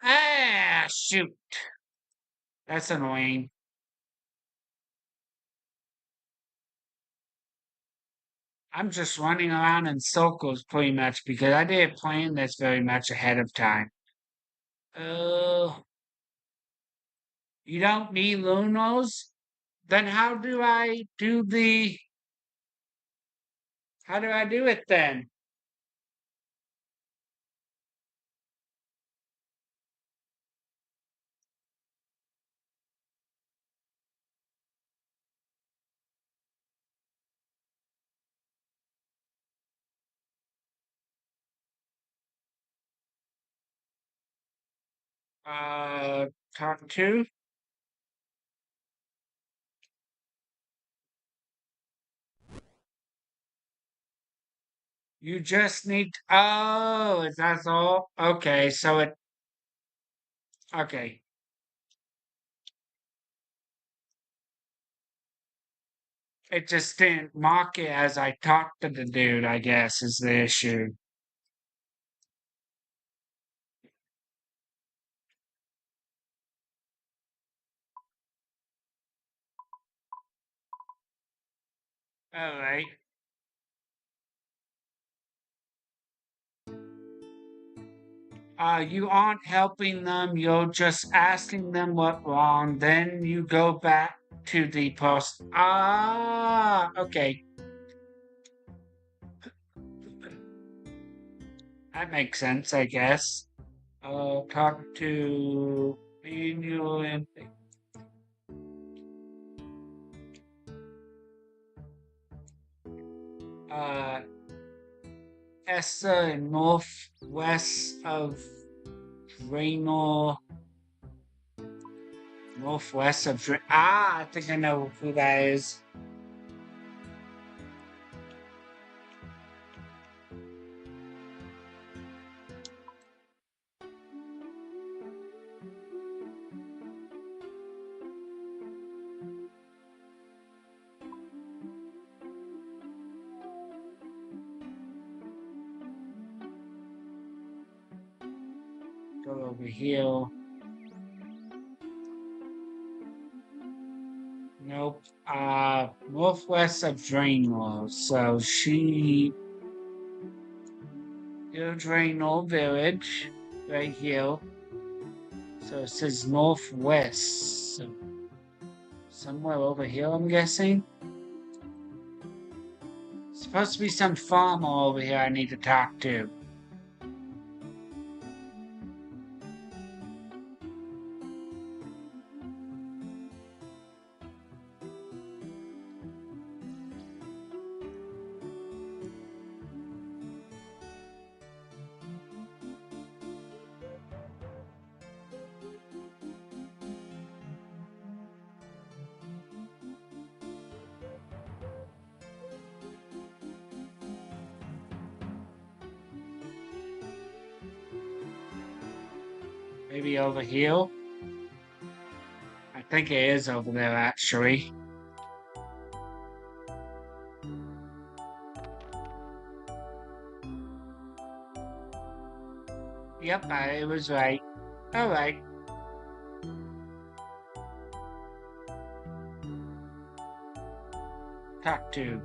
Ah, shoot. That's annoying. I'm just running around in circles pretty much because I didn't plan this very much ahead of time. Oh, you don't need Lunos? Then how do I do it then? Uh, talk to? You just need, oh, that's all? Okay, okay. It just didn't mark it as I talked to the dude, I guess, is the issue. Alright. You aren't helping them, you're just asking them what wrong, then you go back to the post. Ah, okay. That makes sense, I guess. Talk to manual and uh, Essa northwest of Raynor, northwest of I think I know who that is. Go over here. Nope. Northwest of Draenor. So Draenor village, right here. So it says northwest. So somewhere over here, I'm guessing. Supposed to be some farmer over here I need to talk to. Maybe over here? I think it is over there, actually. Yep, I was right. Alright. Talk to.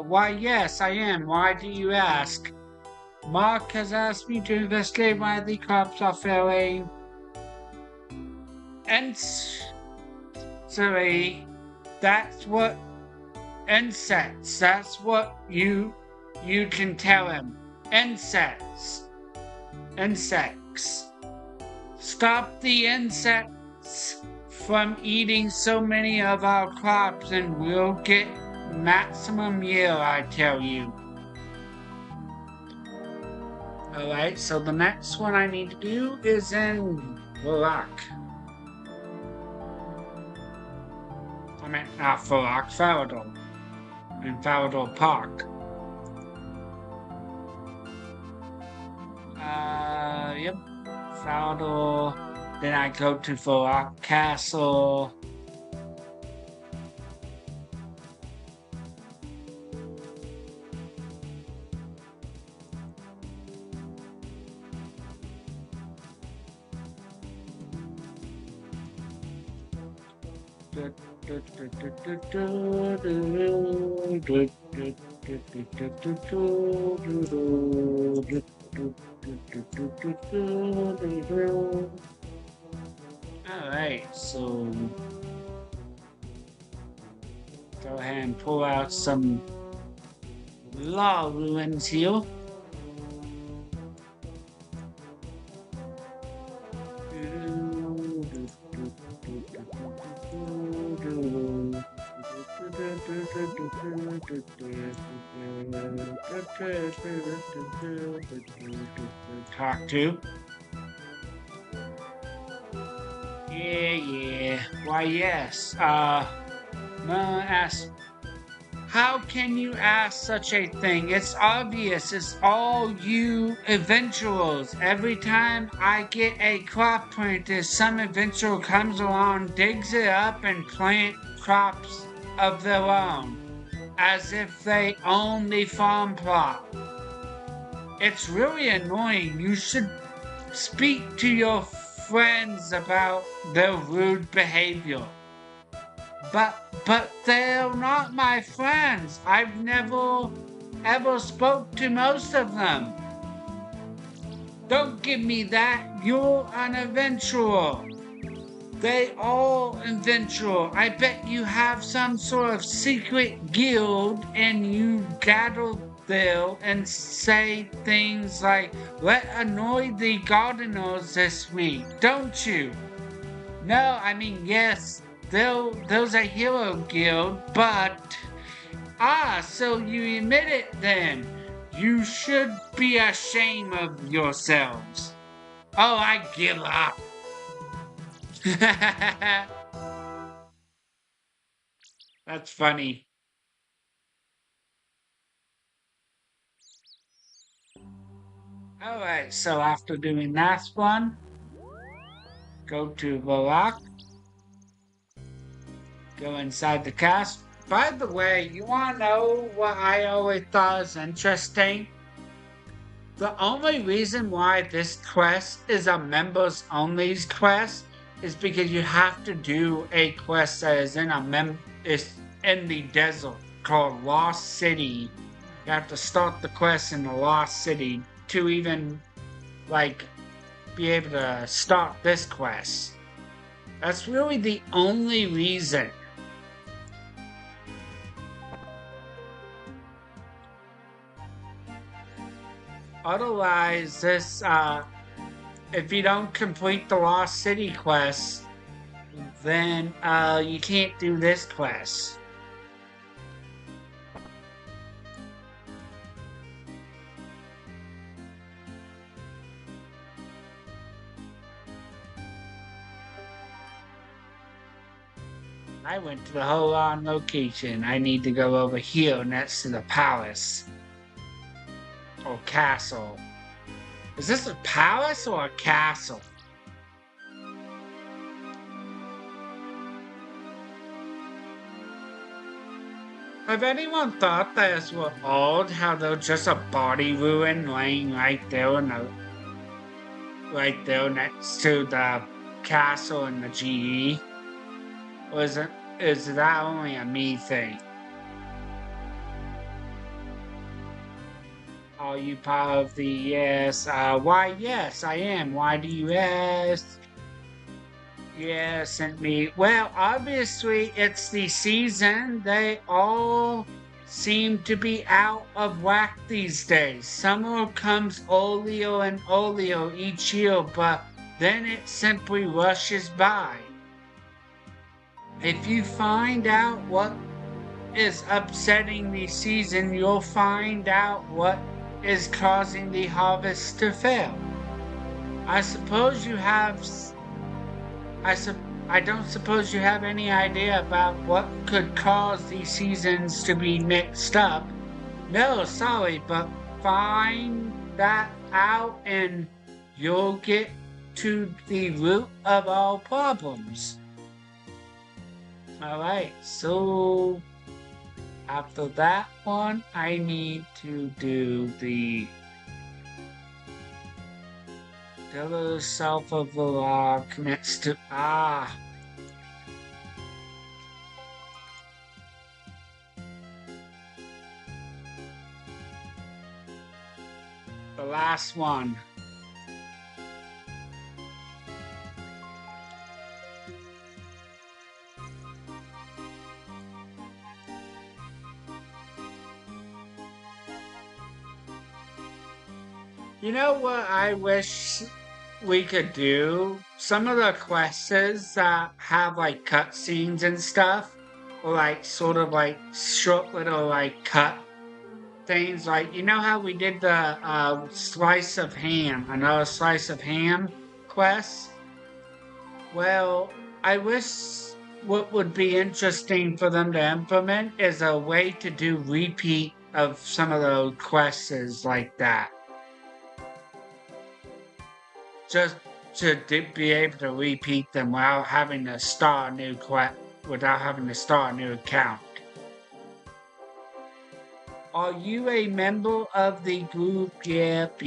Why yes, I am. Why do you ask? Mark has asked me to investigate why the crops are failing. And sorry, that's what insects. That's what you can tell him. Insects. Insects. Stop the insects from eating so many of our crops and we'll get maximum yield, I tell you. Alright, so the next one I need to do is in Lurk. I mean, not Lurk, Faradol. In Faradol Park. Yep. Faradol. Then I go to Lurk Castle. Alright, so go ahead and pull out some law ruins here. Talk to. Yeah. Why, yes. Ask. How can you ask such a thing? It's obvious. It's all you eventuals. Every time I get a crop planted, some eventual comes along, digs it up, and plant crops of their own, as if they own the farm plot. It's really annoying. You should speak to your friends about their rude behavior. But they're not my friends. I've never ever spoke to most of them. Don't give me that. You're an adventurer. They all adventure. I bet you have some sort of secret guild and you gather there and say things like, let's annoy the gardeners this week, don't you? No, I mean, yes, there's a hero guild, but... so you admit it then. You should be ashamed of yourselves. Oh, I give up. That's funny. Alright, so after doing that one, go to Lurk. Go inside the cast. By the way, you wanna know what I always thought was interesting? The only reason why this quest is a members only quest is because you have to do a quest that is is in the desert called Lost City. You have to start the quest in the Lost City to even be able to start this quest. That's really the only reason. Otherwise, if you don't complete the Lost City quest, then you can't do this quest. I went to the whole wrong location. I need to go over here next to the palace. Or castle. Is this a palace or a castle? Have anyone thought that this was odd? How there was just a body ruin laying right there right there next to the castle and the GE? Or is that only a me thing? Are you part of the yes? Why yes, I am. Why do you ask? Yes, sent me. Well, obviously it's the season. They all seem to be out of whack these days. Summer comes oleo and oleo each year, but then it simply rushes by. If you find out what is upsetting the season, you'll find out what is causing the harvest to fail. I suppose you have I don't suppose you have any idea about what could cause these seasons to be mixed up. No, sorry, but find that out and you'll get to the root of all problems. Alright, so after that one, I need to do the other south of the rock next to the last one. You know what I wish we could do? Some of the quests that have like cutscenes and stuff, or like sort of like short little like cut things. Like, you know how we did the slice of ham, another slice of ham quest? Well, I wish what would be interesting for them to implement is a way to do repeat of some of those quests like that. Just to be able to repeat them without having to start a new without having to start a new account. Are you a member of the group? Yep.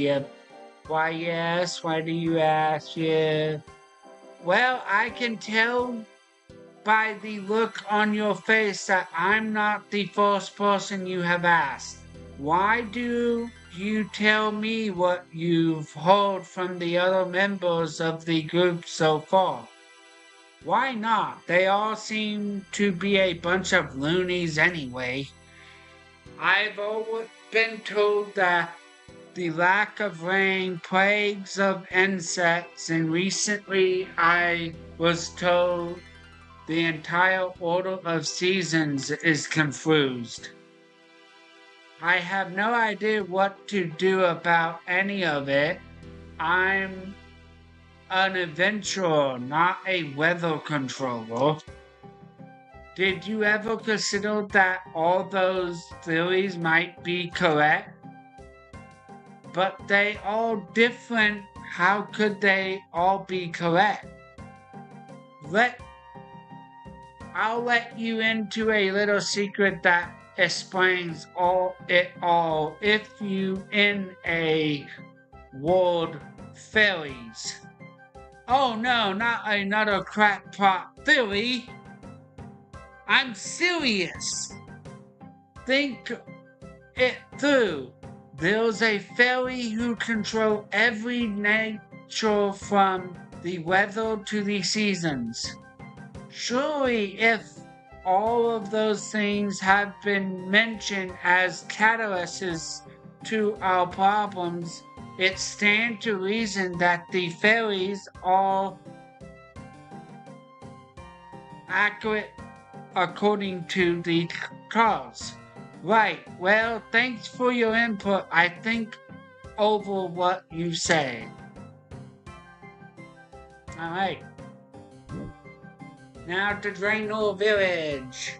Why yes? Why do you ask? Yeah. Well, I can tell by the look on your face that I'm not the first person you have asked. Why do you tell me what you've heard from the other members of the group so far? Why not? They all seem to be a bunch of loonies anyway. I've always been told that the lack of rain plagues of insects, and recently I was told the entire order of seasons is confused. I have no idea what to do about any of it. I'm an adventurer, not a weather controller. Did you ever consider that all those theories might be correct? But they all different. How could they all be correct? I'll let you into a little secret that explains it all if you in a world fairies. Oh no, not another crackpot theory. I'm serious. Think it through. There's a fairy who controls every nature from the weather to the seasons. Surely if all of those things have been mentioned as catalysts to our problems, it stands to reason that the fairies are accurate according to the cause. Right, well, thanks for your input. I think over what you say. Alright. Now to Draenor Village.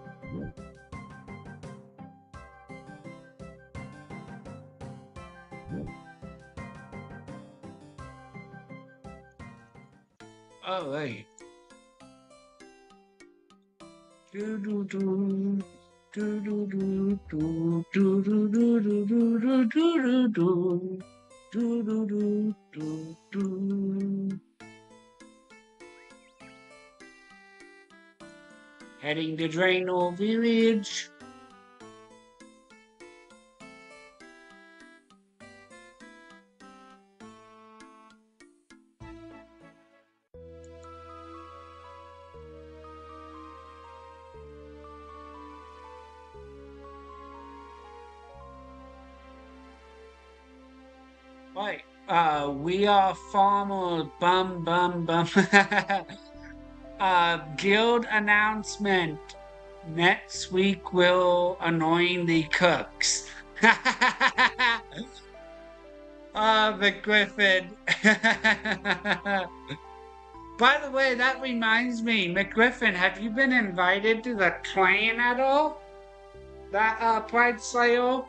Alright. Heading to Draenor Village. Right. We are farmers. Bum bum bum. Guild announcement. Next week we'll anoint the cooks. The Griffin. By the way, that reminds me, McGriffin, have you been invited to the clan at all? That Pride Slayer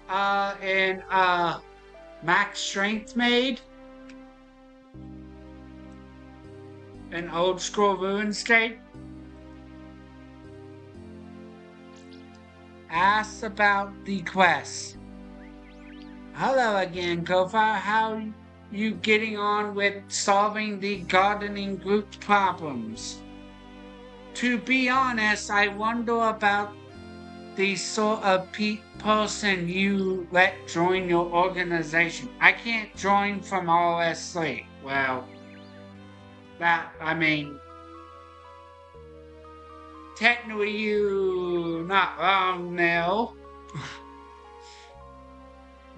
and Max Strength made an Old-School RuneScape? Ask about the quest. Hello again, Kofa. How you getting on with solving the gardening group problems? To be honest, I wonder about the sort of person you let join your organization. I can't join from OSRS. Well, I mean, technically you not wrong now.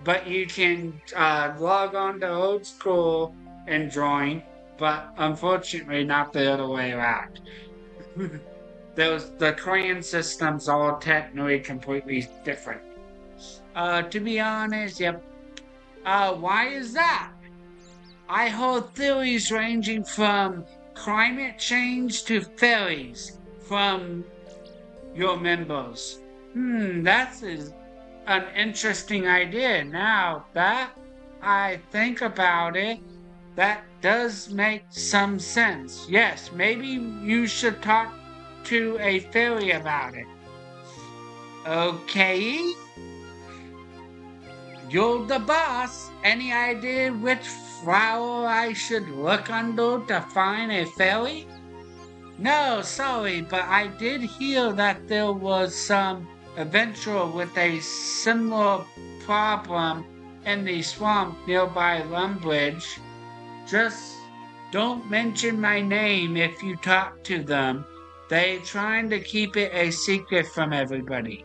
But you can log on to Old School and join, but unfortunately not the other way around. The clan systems are technically completely different. To be honest, yep. Why is that? I heard theories ranging from climate change to fairies from your members. That's an interesting idea. Now that I think about it, that does make some sense. Yes, maybe you should talk to a fairy about it. Okay? You're the boss. Any idea which flower I should look under to find a fairy? No, sorry, but I did hear that there was some adventurer with a similar problem in the swamp nearby Lumbridge. Just don't mention my name if you talk to them. They trying to keep it a secret from everybody.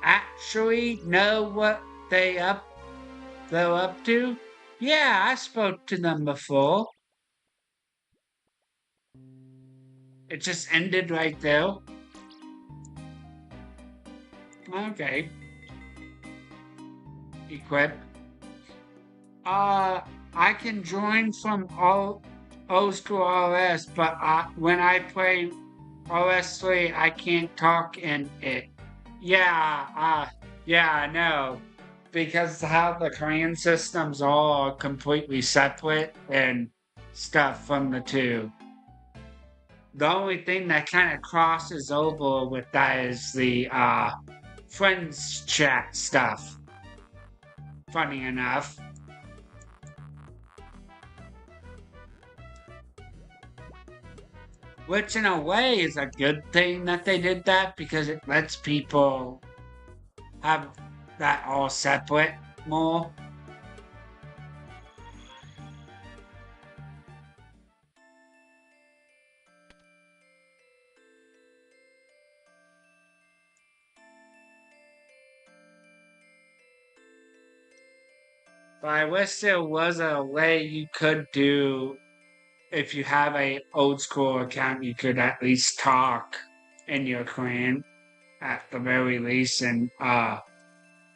Actually know what they're up to? Yeah, I spoke to them before. It just ended right there. Okay. Equip. I can join from Old-School RS, but when I play OS3, I can't talk in it. Yeah, I know. Because how the clan systems are completely separate and stuff from the two. The only thing that kind of crosses over with that is the friends chat stuff. Funny enough. Which in a way is a good thing that they did that because it lets people have that all separate more. But I wish there was a way you could do, if you have a old school account, you could at least talk in your clan at the very least in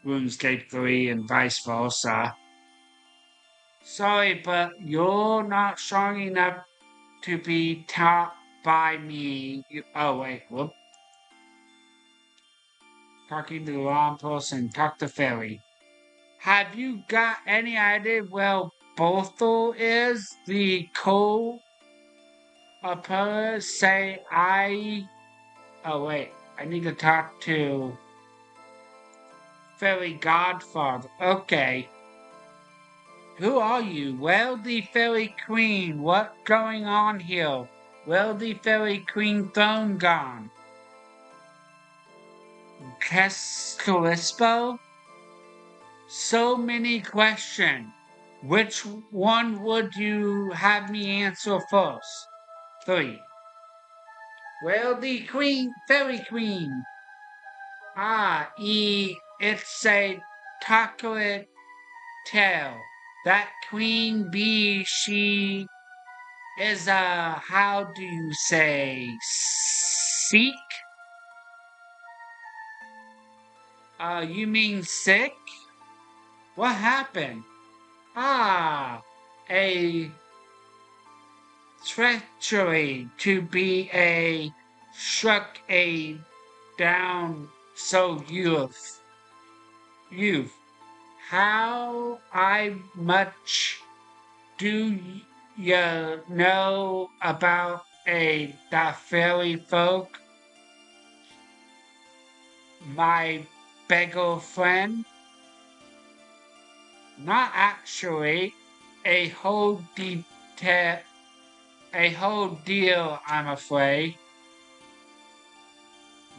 RuneScape 3 and vice versa. Sorry, but you're not strong enough to be taught by me. Oh, wait, whoop. Talking to the wrong person. Talk to Fairy. Have you got any idea where Bothel is? The co-opponent say I... Oh, wait. I need to talk to Fairy Godfather. Okay. Who are you? Well, the Fairy Queen. What going on here? Well, the Fairy Queen throne gone. Cascarispo? So many questions. Which one would you have me answer first? 3. Well, the Fairy Queen. It's a chocolate tail. That queen bee, she is how do you say, seek? You mean sick? What happened? A treachery to be struck down so youth. How much do you know about the fairy folk? My beggar friend? Not actually. A whole deal, I'm afraid.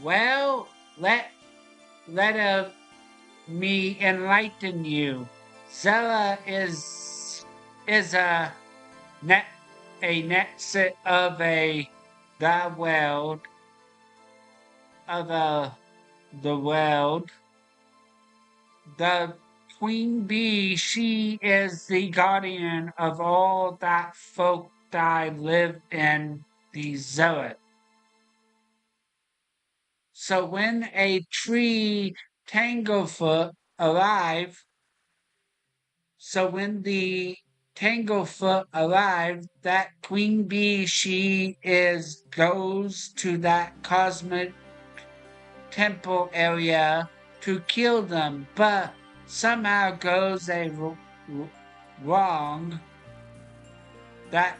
Well, let me enlighten you. Zella is net set of the world of the world. The queen bee, she is the guardian of all that folk that live in the zealot. So when a tree tanglefoot arrive, so when the tanglefoot arrived, that queen bee, she goes to that cosmic temple area to kill them, but somehow goes wrong. That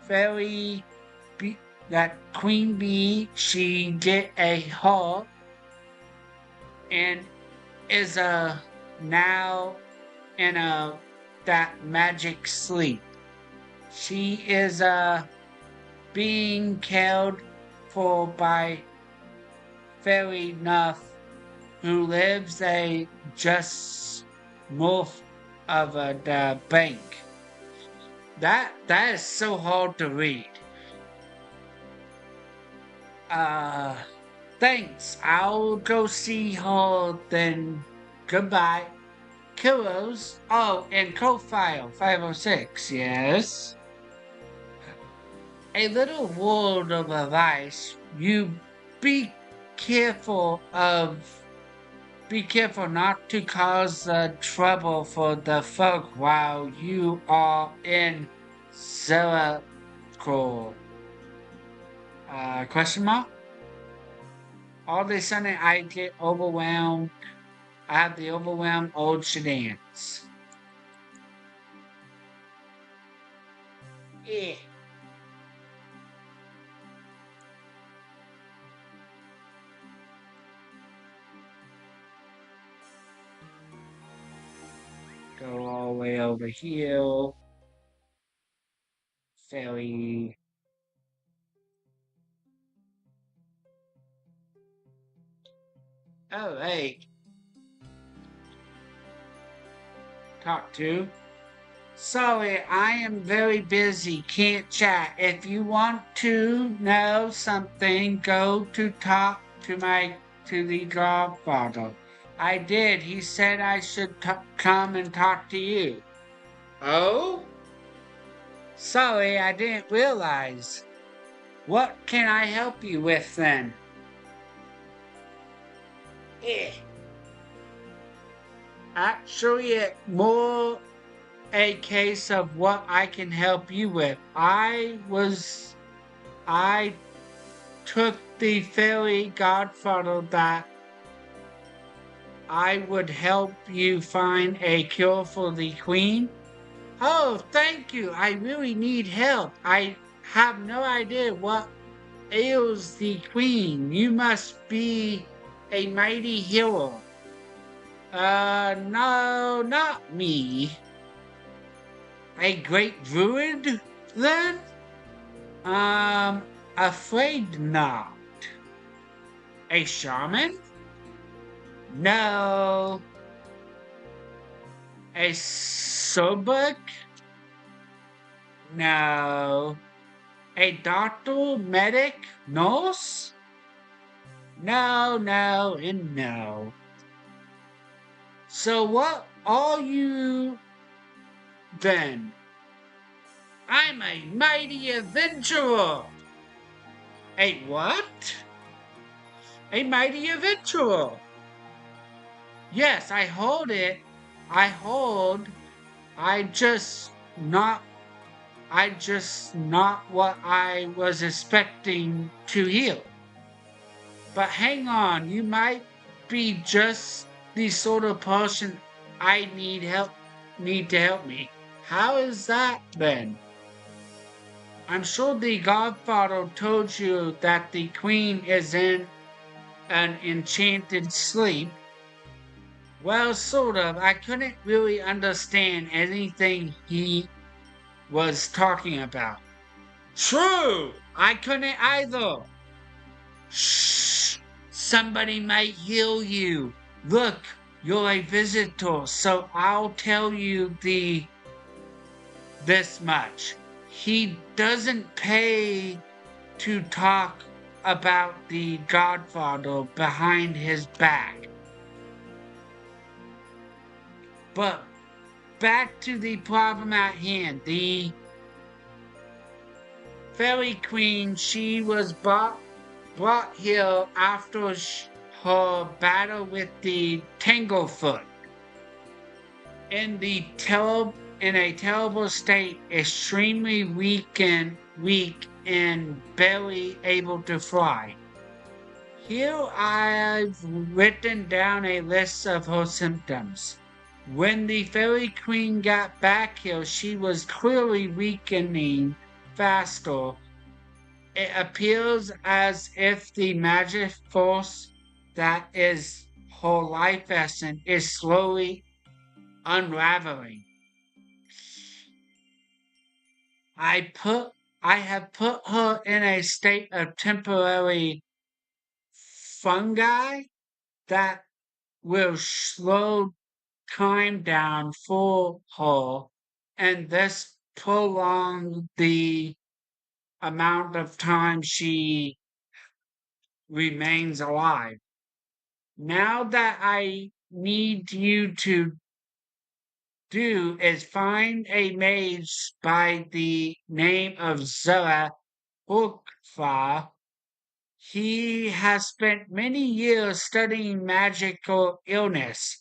fairy bee, that queen bee, she get a heart and is now in that magic sleep. She is being cared for by Fairy Nuff, who lives just north of the bank. That is so hard to read. Thanks. I'll go see her then. Goodbye. Killers. Oh, and profile 506, yes. A little word of advice. You be careful not to cause trouble for the folk while you are in Zeracore. Question mark? All of a sudden I get overwhelmed. I have the overwhelmed old shenanigans. Yeah. Go all the way over here. Fairy. Oh, hey. Talk to. Sorry, I am very busy. Can't chat. If you want to know something, go to talk to the godfather. I did. He said I should come and talk to you. Oh? Sorry, I didn't realize. What can I help you with then? Actually, it's more a case of what I can help you with. I took the fairy godfather that I would help you find a cure for the queen. Oh, thank you. I really need help. I have no idea what ails the queen? You must be a mighty hero. No, not me. A great druid, then? Afraid not. A shaman? No. A sobek? No. A doctor, medic, nurse? No, no, and no. So what are you then? I'm a mighty adventurer. A what? A mighty adventurer. Yes, I hold it. I hold. I just not. I just not what I was expecting to hear. But hang on, you might be just the sort of person I need to help me. How is that then? I'm sure the Godfather told you that the Queen is in an enchanted sleep. Well, sort of. I couldn't really understand anything he was talking about. True! I couldn't either. Shh! Somebody might heal you. Look, you're a visitor, so I'll tell you this much. He doesn't pay to talk about the Godfather behind his back. But back to the problem at hand. The Fairy Queen, she was brought here after her battle with the Tanglefoot. In a terrible state, extremely weak and barely able to fly. Here I've written down a list of her symptoms. When the Fairy Queen got back here, she was clearly weakening faster. It appears as if the magic force that is her life essence is slowly unraveling. I have put her in a state of temporary fungi that will slow time down for her, and this prolong the amount of time she remains alive. Now that I need you to do is find a mage by the name of Zara Ukfa. He has spent many years studying magical illness.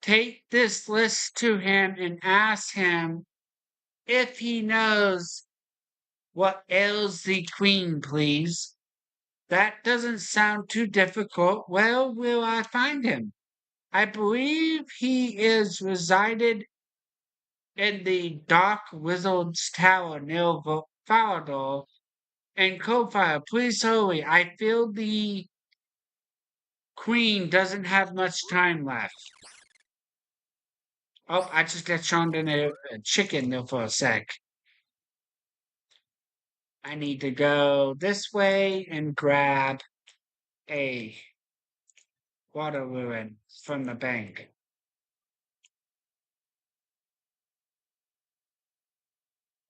Take this list to him and ask him if he knows what ails the queen, please. That doesn't sound too difficult. Where will I find him? I believe he is resided in the Dark Wizard's Tower near Farador. And Cofire, please hurry. I feel the queen doesn't have much time left. Oh, I just got shown in a chicken there for a sec. I need to go this way and grab a water ruin from the bank.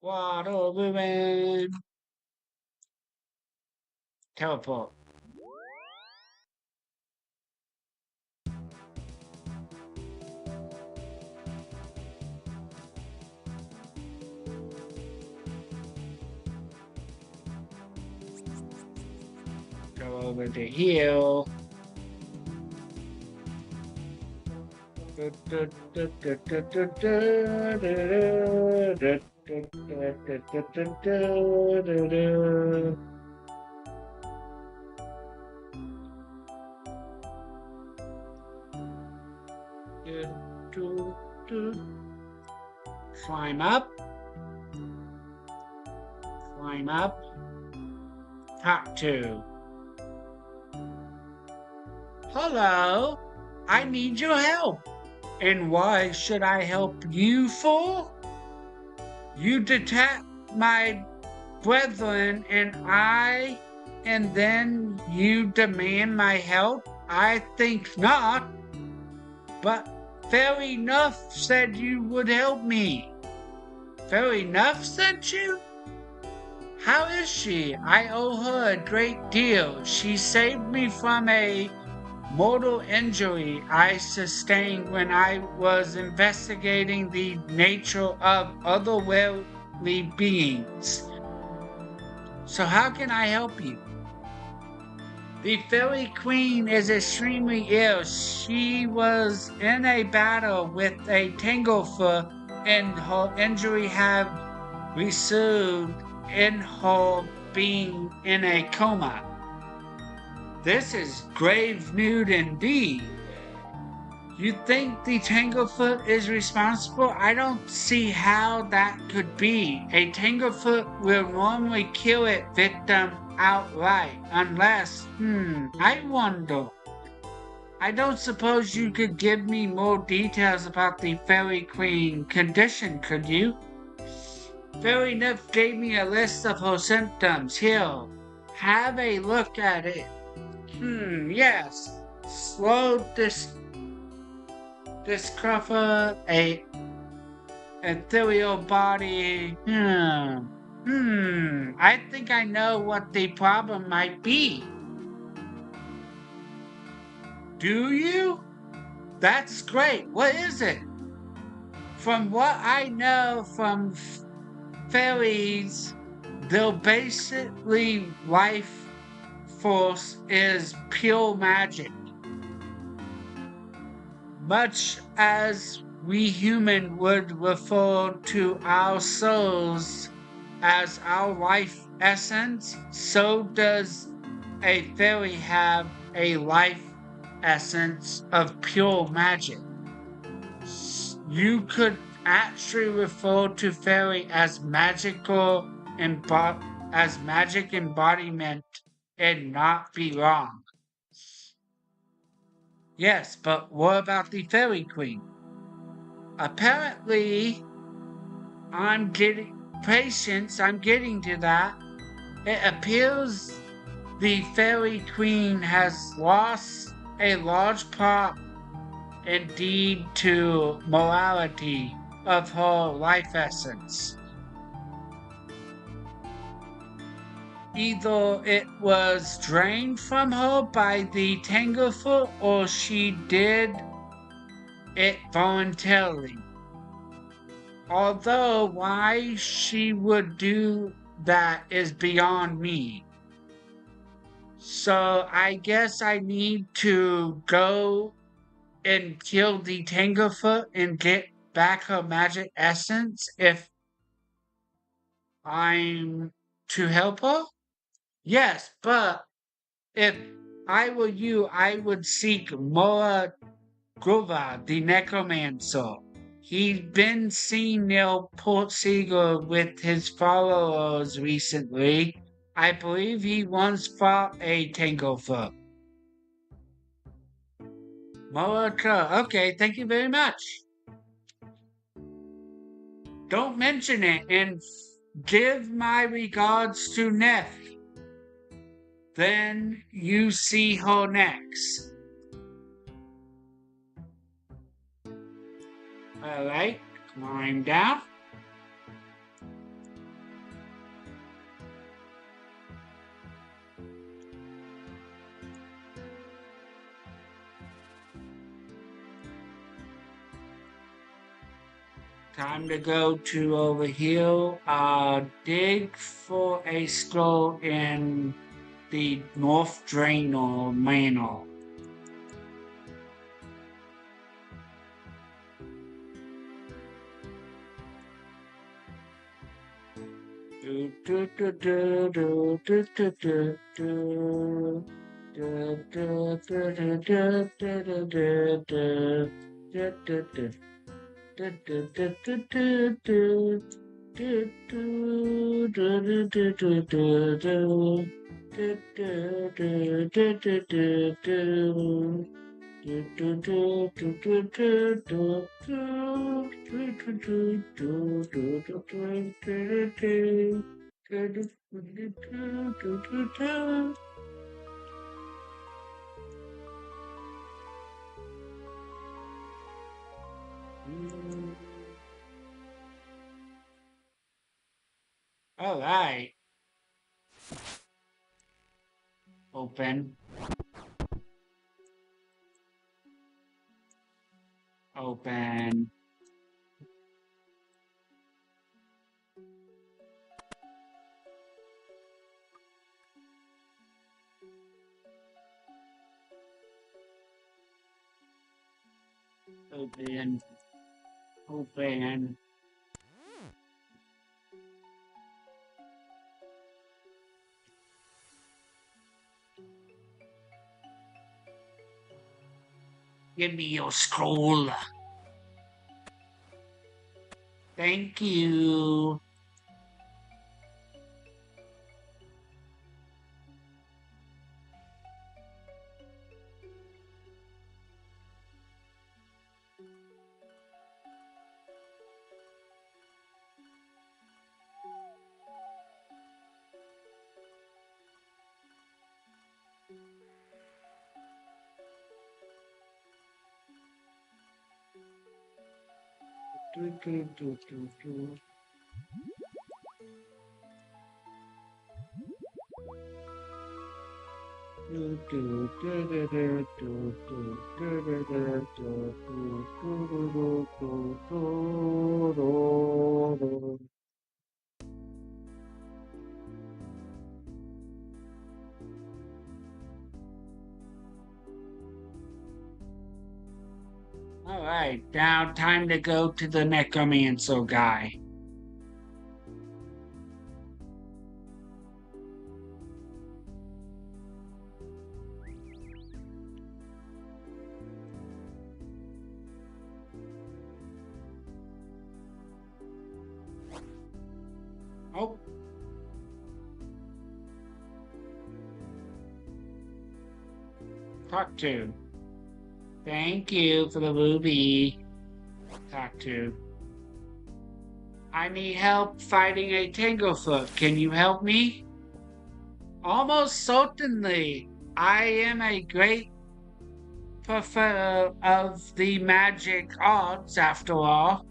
Water ruin. Teleport. Go over to heal. Climb up. Climb up. talk to. Hello, I need your help. And why should I help you for? You detect my brethren and then you demand my help? I think not. But fair enough said you would help me. Fair enough sent you? How is she? I owe her a great deal. She saved me from a mortal injury I sustained when I was investigating the nature of otherworldly beings. So how can I help you? The Fairy Queen is extremely ill. She was in a battle with a Tanglefoot and her injury have resulted in her being in a coma. This is grave news indeed. You think the Tanglefoot is responsible? I don't see how that could be. A Tanglefoot will normally kill its victim outright, unless, I wonder. I don't suppose you could give me more details about the Fairy Queen condition, could you? Fairy Nymph gave me a list of her symptoms. Here, have a look at it. Yes. Slow discomfort, a ethereal body. I think I know what the problem might be. Do you? That's great. What is it? From what I know from fairies, their basically life force is pure magic. Much as we human would refer to our souls as our life essence, so does a fairy have a life essence of pure magic. You could actually refer to fairy as magic embodiment and not be wrong. Yes, but what about the Fairy Queen? Apparently, I'm getting to that. It appears the Fairy Queen has lost a large part indeed to morality of her life essence. Either it was drained from her by the Tanglefoot or she did it voluntarily. Although why she would do that is beyond me. So I guess I need to go and kill the Tanglefoot and get back her magic essence if I'm to help her? Yes, but if I were you, I would seek Mora Grova, the necromancer. He's been seen near Port Seagull with his followers recently. I believe he once fought a Tanglefoot. Moraka, okay, thank you very much. Don't mention it and give my regards to Neff. Then you see her next. Alright, climb down. Time to go to over here. Dig for a skull in the North Drain or Manor. All right. Open. Open. Open. Open. Give me your scroll. Thank you. All right, now time to go to the necromancer guy. Oh. Talk to. Thank you for the ruby. Talk to. I need help fighting a Tanglefoot. Can you help me? Almost certainly. I am a great preferer of the magic arts, after all.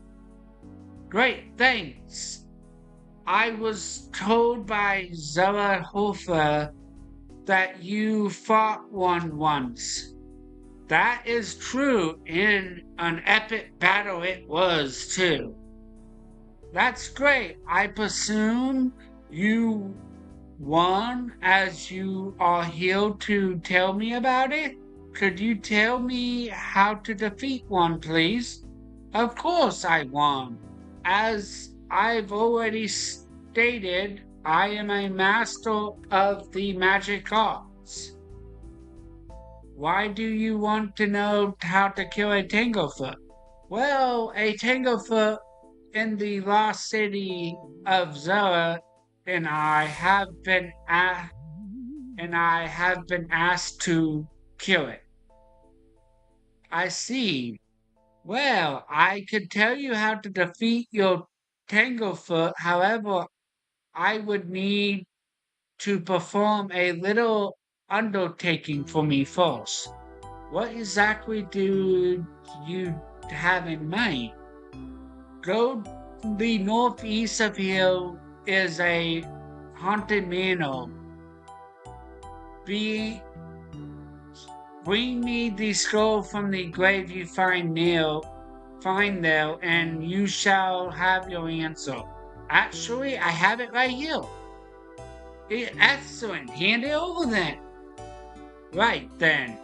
Great, thanks. I was told by Zarahofa that you fought one once. That is true. In an epic battle it was, too. That's great. I presume you won as you are here to tell me about it? Could you tell me how to defeat one, please? Of course I won. As I've already stated, I am a master of the magic arts. Why do you want to know how to kill a Tanglefoot? Well, a Tanglefoot in the lost city of Zara and I have been asked to kill it. I see. Well, I could tell you how to defeat your Tanglefoot. However, I would need to perform a little undertaking for me first. What exactly do you have in mind? Go the northeast of here is a haunted manor. Bring me the skull from the grave you find there, and you shall have your answer. Actually, I have it right here. Excellent. Hand it over then. Right then.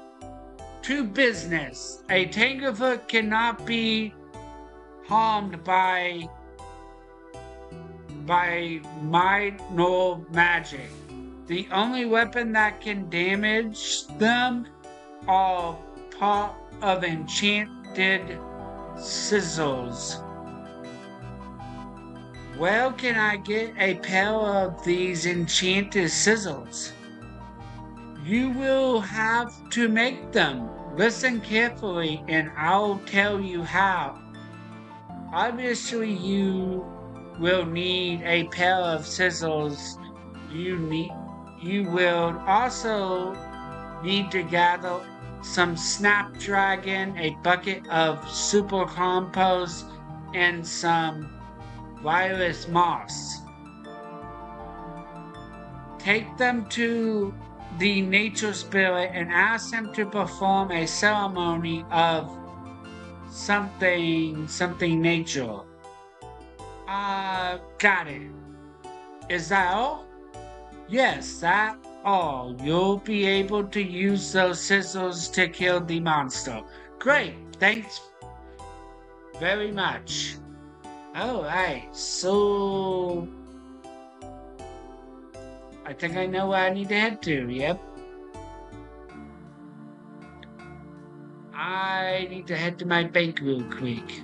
To business. A Tanglefoot cannot be harmed by might nor magic. The only weapon that can damage them are part of enchanted scissors. Where can I get a pair of these enchanted scissors? You will have to make them. Listen carefully and I'll tell you how. Obviously, you will need a pair of scissors. You will also need to gather some snapdragon, a bucket of super compost, and some virus moss. Take them to the nature spirit and ask them to perform a ceremony of something nature. Got it. Is that all? Yes, that all. You'll be able to use those scissors to kill the monster. Great, thanks very much. Alright, so I think I know where I need to head to, yep. I need to head to my bank real quick.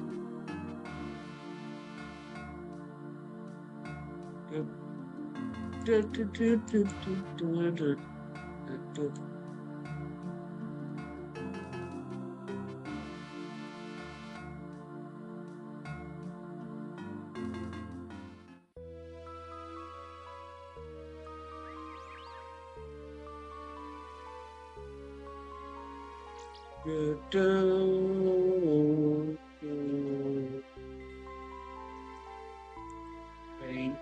Bank.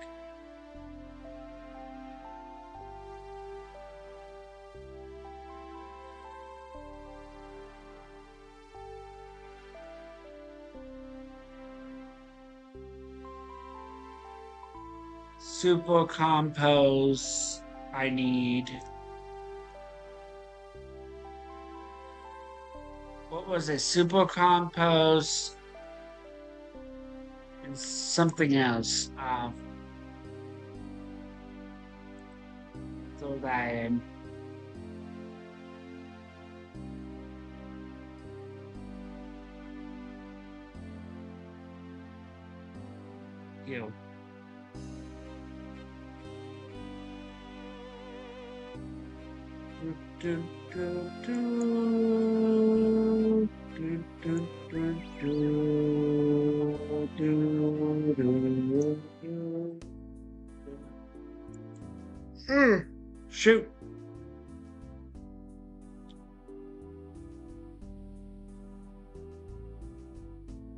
Super compost I need. What was it? Super compost and something else. Throw that in. Heal. Shoot.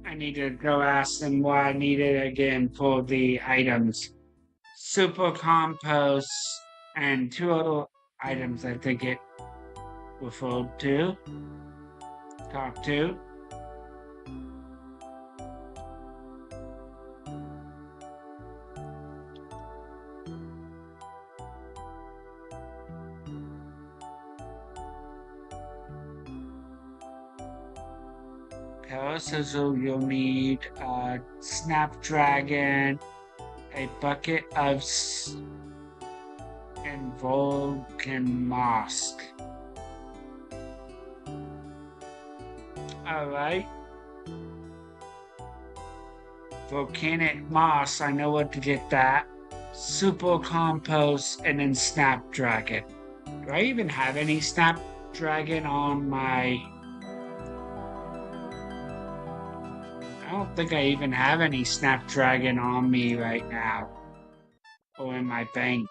I need to go ask them what I needed again for the items. Super compost and two other items I think it referred to. Talk to. So you'll need a snapdragon, a bucket of and Vulcan Mosque. Alright. Volcanic moss, I know what to get that. Super compost and then snapdragon. Do I even have any snapdragon on my... I don't think I even have any snapdragon on me right now. Or in my bank.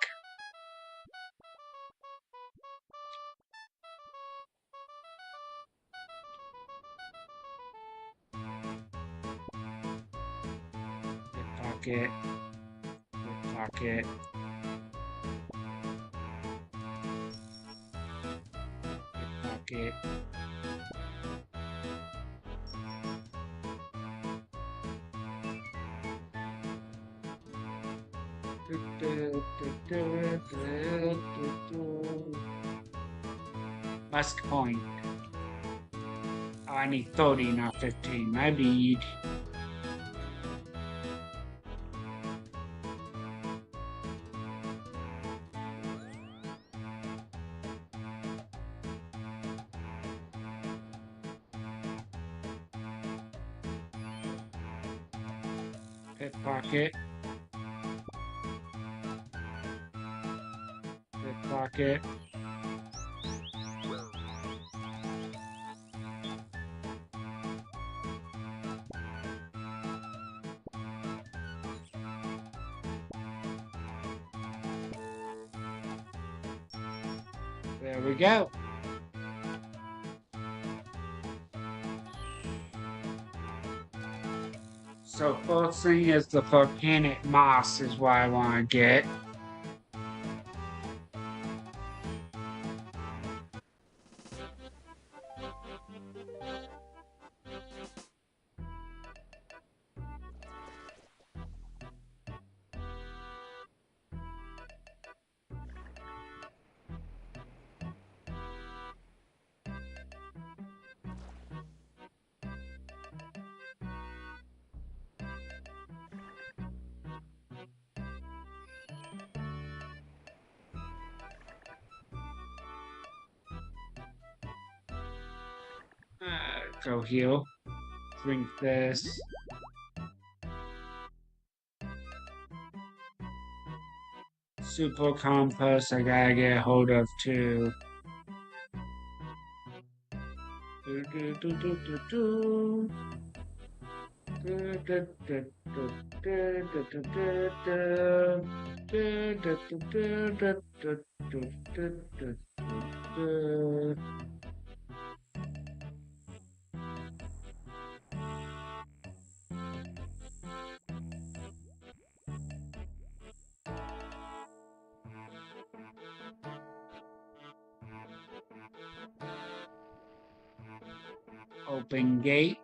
Pocket. Pocket. Pocket. Musk point. Oh, I need 30, not 15. My bead. Pickpocket. Pickpocket. we go. So first thing is the volcanic moss is what I want to get. Go heal. Drink this. Super compost I gotta get a hold of too. Open gate.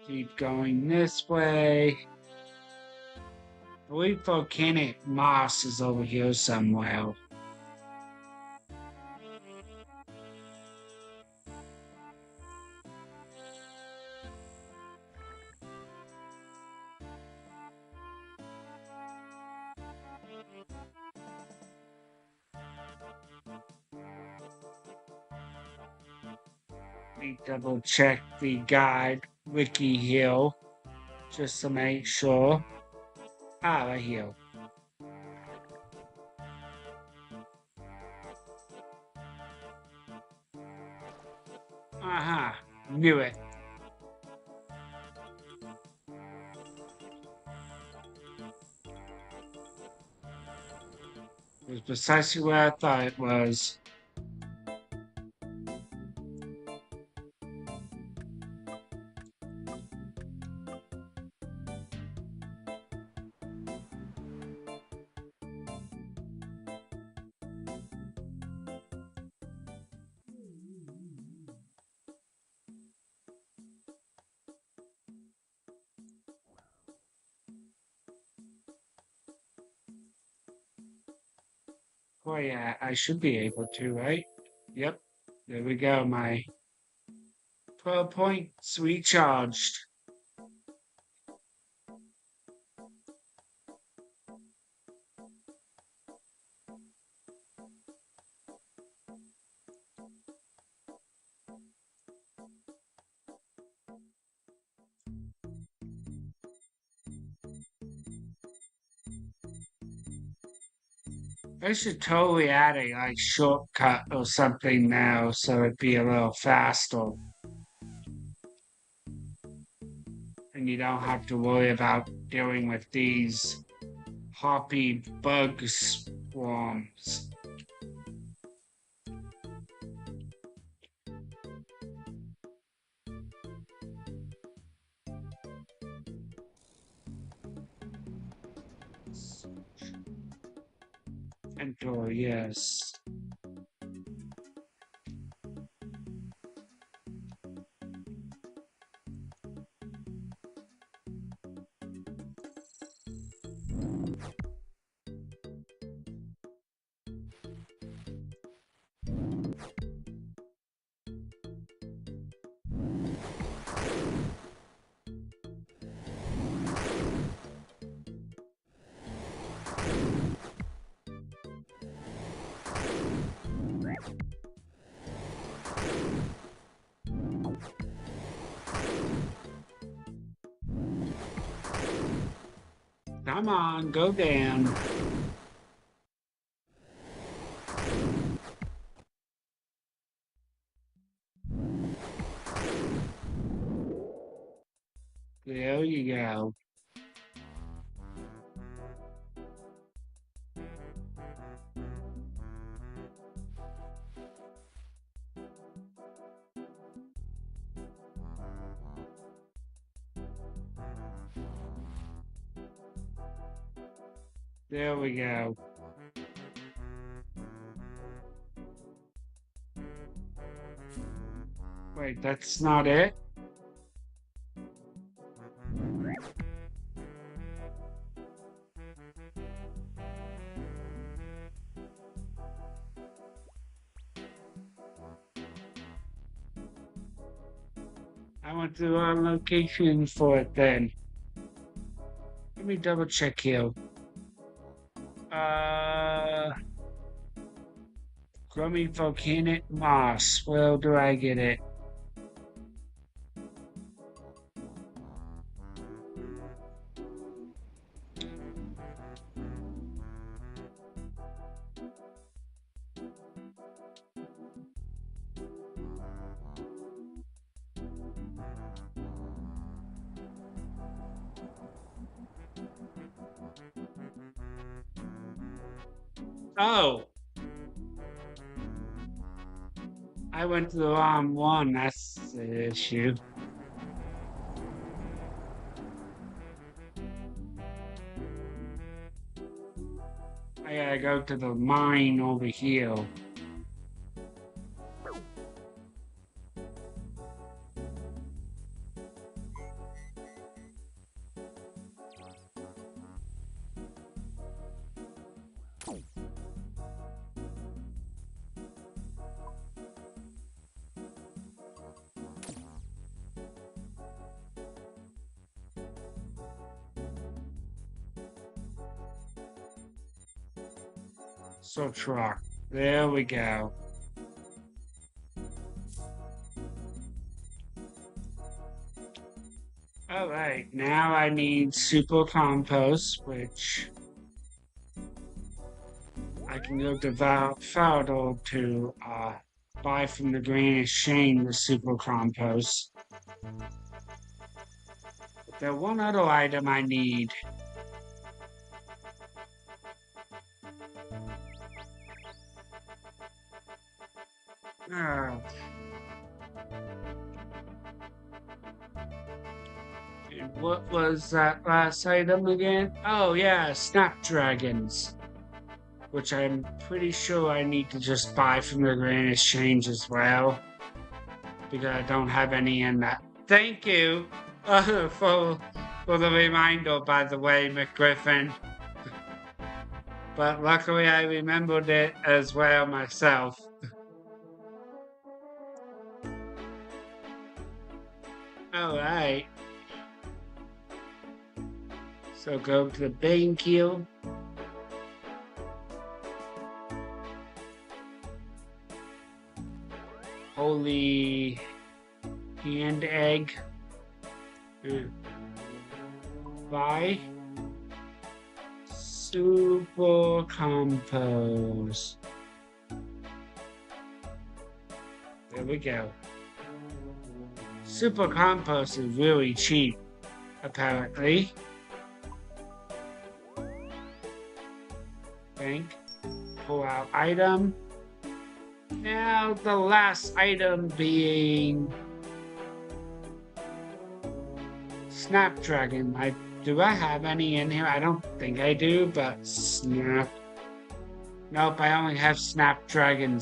Keep going this way. I believe volcanic moss is over here somewhere. Let me double check the guide wiki here just to make sure. Right here. Knew it. It was precisely where I thought it was. Oh yeah, I should be able to, right? Yep. There we go, my 12 points recharged. I should totally add a shortcut or something now so it'd be a little faster. And you don't have to worry about dealing with these hoppy bug swarms. Enter, yes. Come on, go down. There you go. There we go. Wait, that's not it? I went to the wrong location for it then. Let me double check here. Grummy volcanic moss. Where do I get it? Oh, I went to the wrong one. That's the issue. I gotta go to the mine over here. So truck. There we go. Alright, now I need super compost, which I can go to Faldo to buy from the Grand Exchange the super compost. But there's one other item I need. Oh. And what was that last item again? Oh yeah, snapdragons. Which I'm pretty sure I need to just buy from the Grand Exchange as well. Because I don't have any in that. Thank you for the reminder, by the way, McGriffin. But luckily I remembered it as well myself. Alright. So go to the bank here. Holy hand egg. Buy super compost. There we go. Super compost is really cheap, apparently. Bank, pull out item. Now the last item being Snapdragon. Do I have any in here? I don't think I do, but Nope, I only have Snapdragon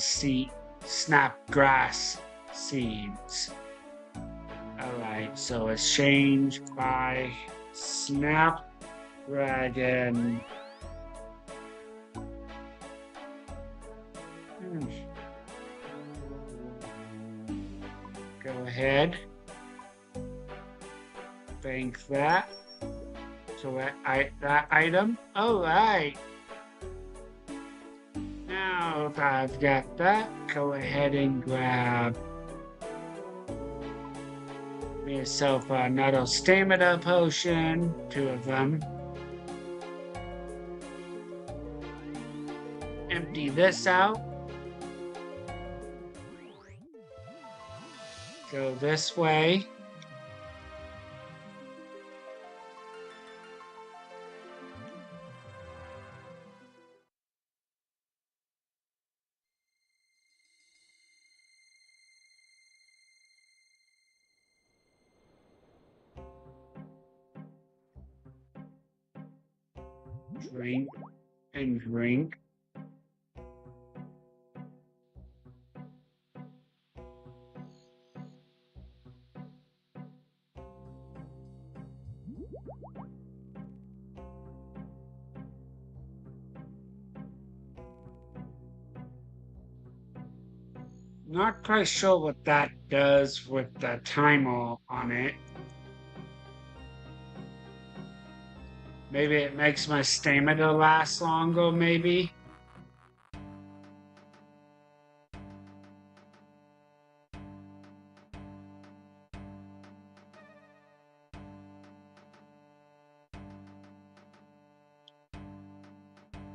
Snapgrass seeds. Alright, so exchange by Snapdragon. Go ahead. Bank that. So that item. Alright. Now that I've got that, go ahead and grab myself another stamina potion, 2 of them. Empty this out. Go this way. Drink. and drink. Not quite sure what that does with the timer on it. Maybe it makes my stamina last longer, maybe?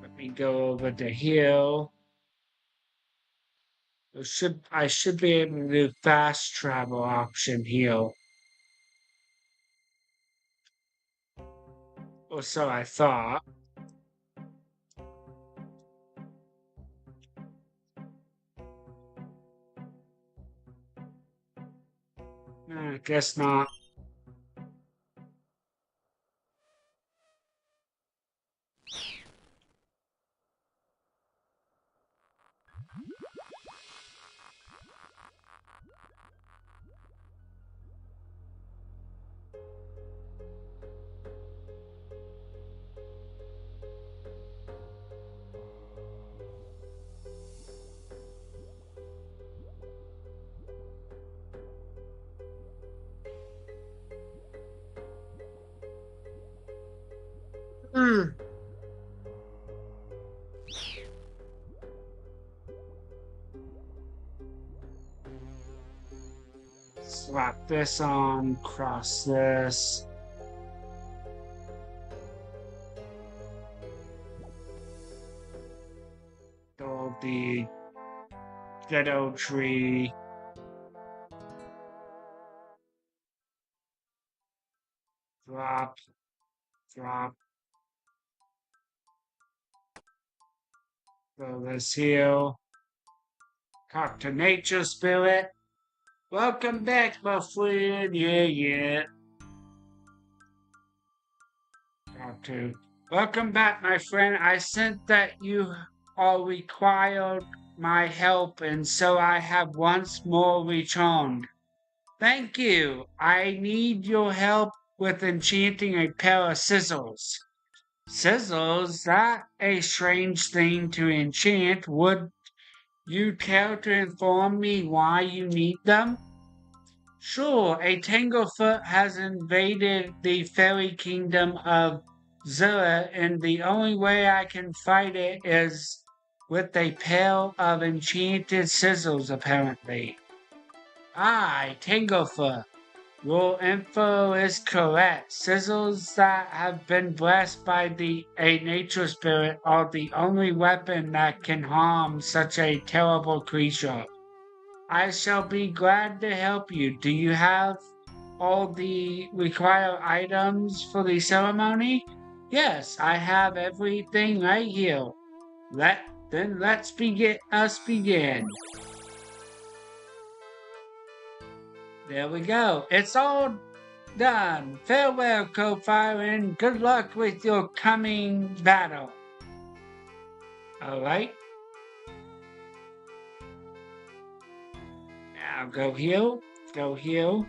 Let me go over to heal. I should be able to do fast travel option here. Or so I thought. I guess not. Hmm. Slap this on, cross this. Build the ghetto tree. Drop, drop. Build this here. Talk to nature spirit. Welcome back, my friend. Yeah. Talk to. Welcome back, my friend. I sent that you all required my help, and so I have once more returned. Thank you. I need your help with enchanting a pair of scissors. Scissors? That a strange thing to enchant. Would you care to inform me why you need them? Sure, a Tanglefoot has invaded the fairy kingdom of Zilla, and the only way I can fight it is with a pair of enchanted scissors, apparently. Aye, Tanglefoot. Your info is correct. Scissors that have been blessed by a nature spirit are the only weapon that can harm such a terrible creature. I shall be glad to help you. Do you have all the required items for the ceremony? Yes, I have everything right here. Let's begin. There we go. It's all done. Farewell, Co-Fire, and good luck with your coming battle. Alright. Now go heal. Go heal.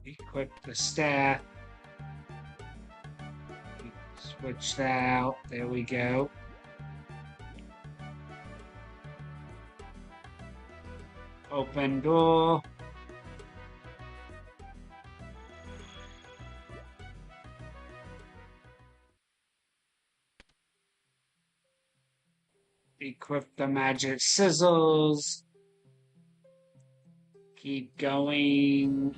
Equip the staff. Switch that out. There we go. Open door. Equip the magic scissors. Keep going.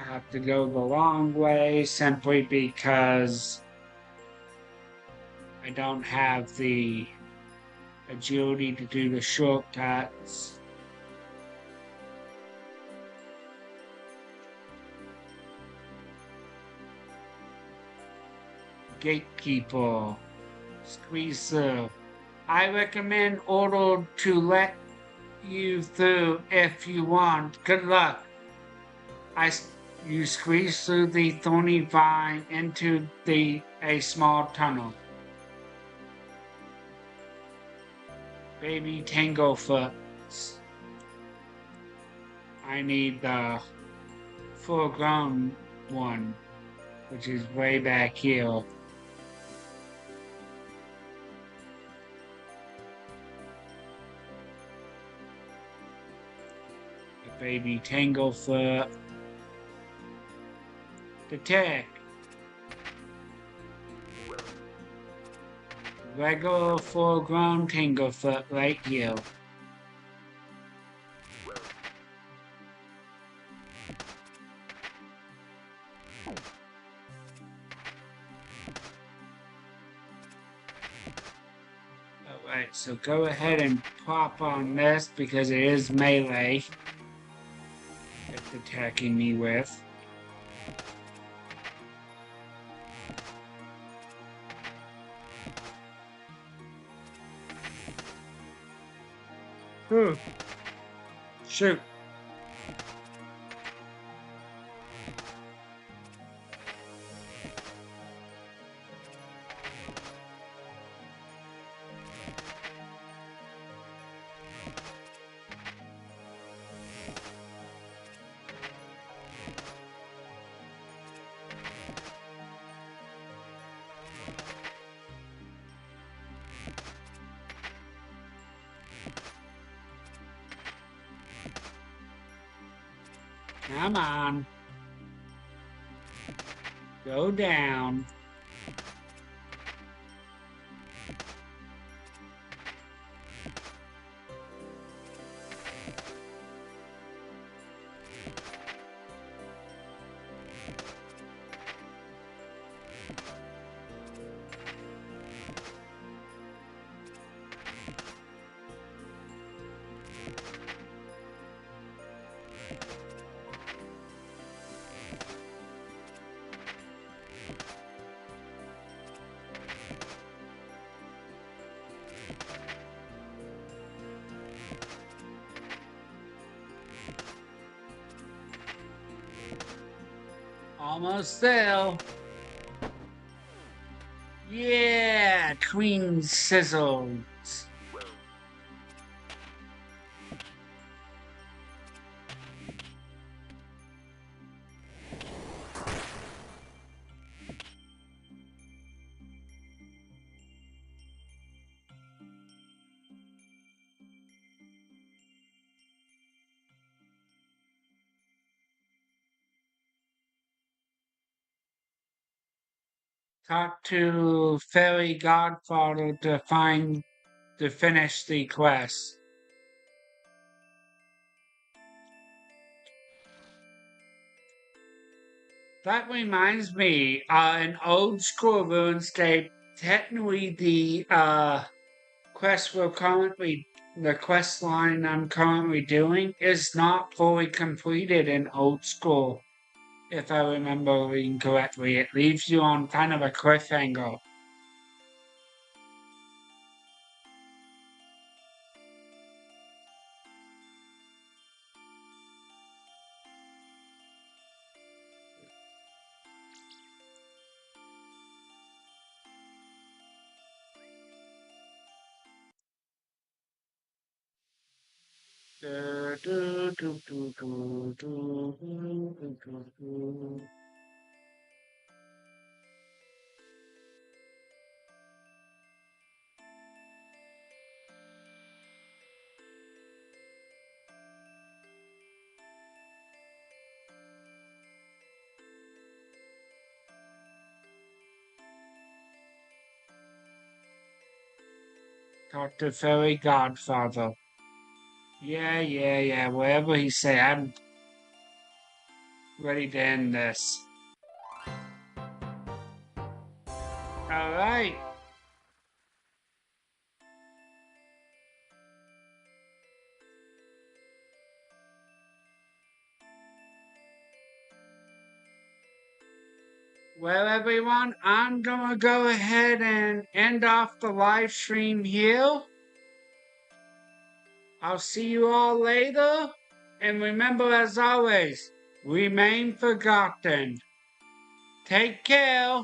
I have to go the long way simply because I don't have the agility to do the shortcuts. Gatekeeper, squeeze through. I recommend order to let you through if you want. Good luck. You squeeze through the thorny vine into a small tunnel. Baby Tanglefoot. I need the full-grown one, which is way back here. The baby Tanglefoot. Attack. Regular full-grown Tanglefoot right here. Alright, so go ahead and pop on this because it is melee. It's attacking me with. Shoot. Come on. Go down. Almost there. Yeah, Queen Sizzles. Talk to Fairy Godfather to finish the quest. That reminds me, in Old-School RuneScape, technically the quest line I'm currently doing is not fully completed in Old School. If I remember reading correctly, it leaves you on kind of a cliffhanger. Talk to Fairy Godfather. Yeah, whatever he say, ready to end this. Alright. Well, everyone, I'm gonna go ahead and end off the live stream here. I'll see you all later. And remember, as always, remain forgotten. Take care.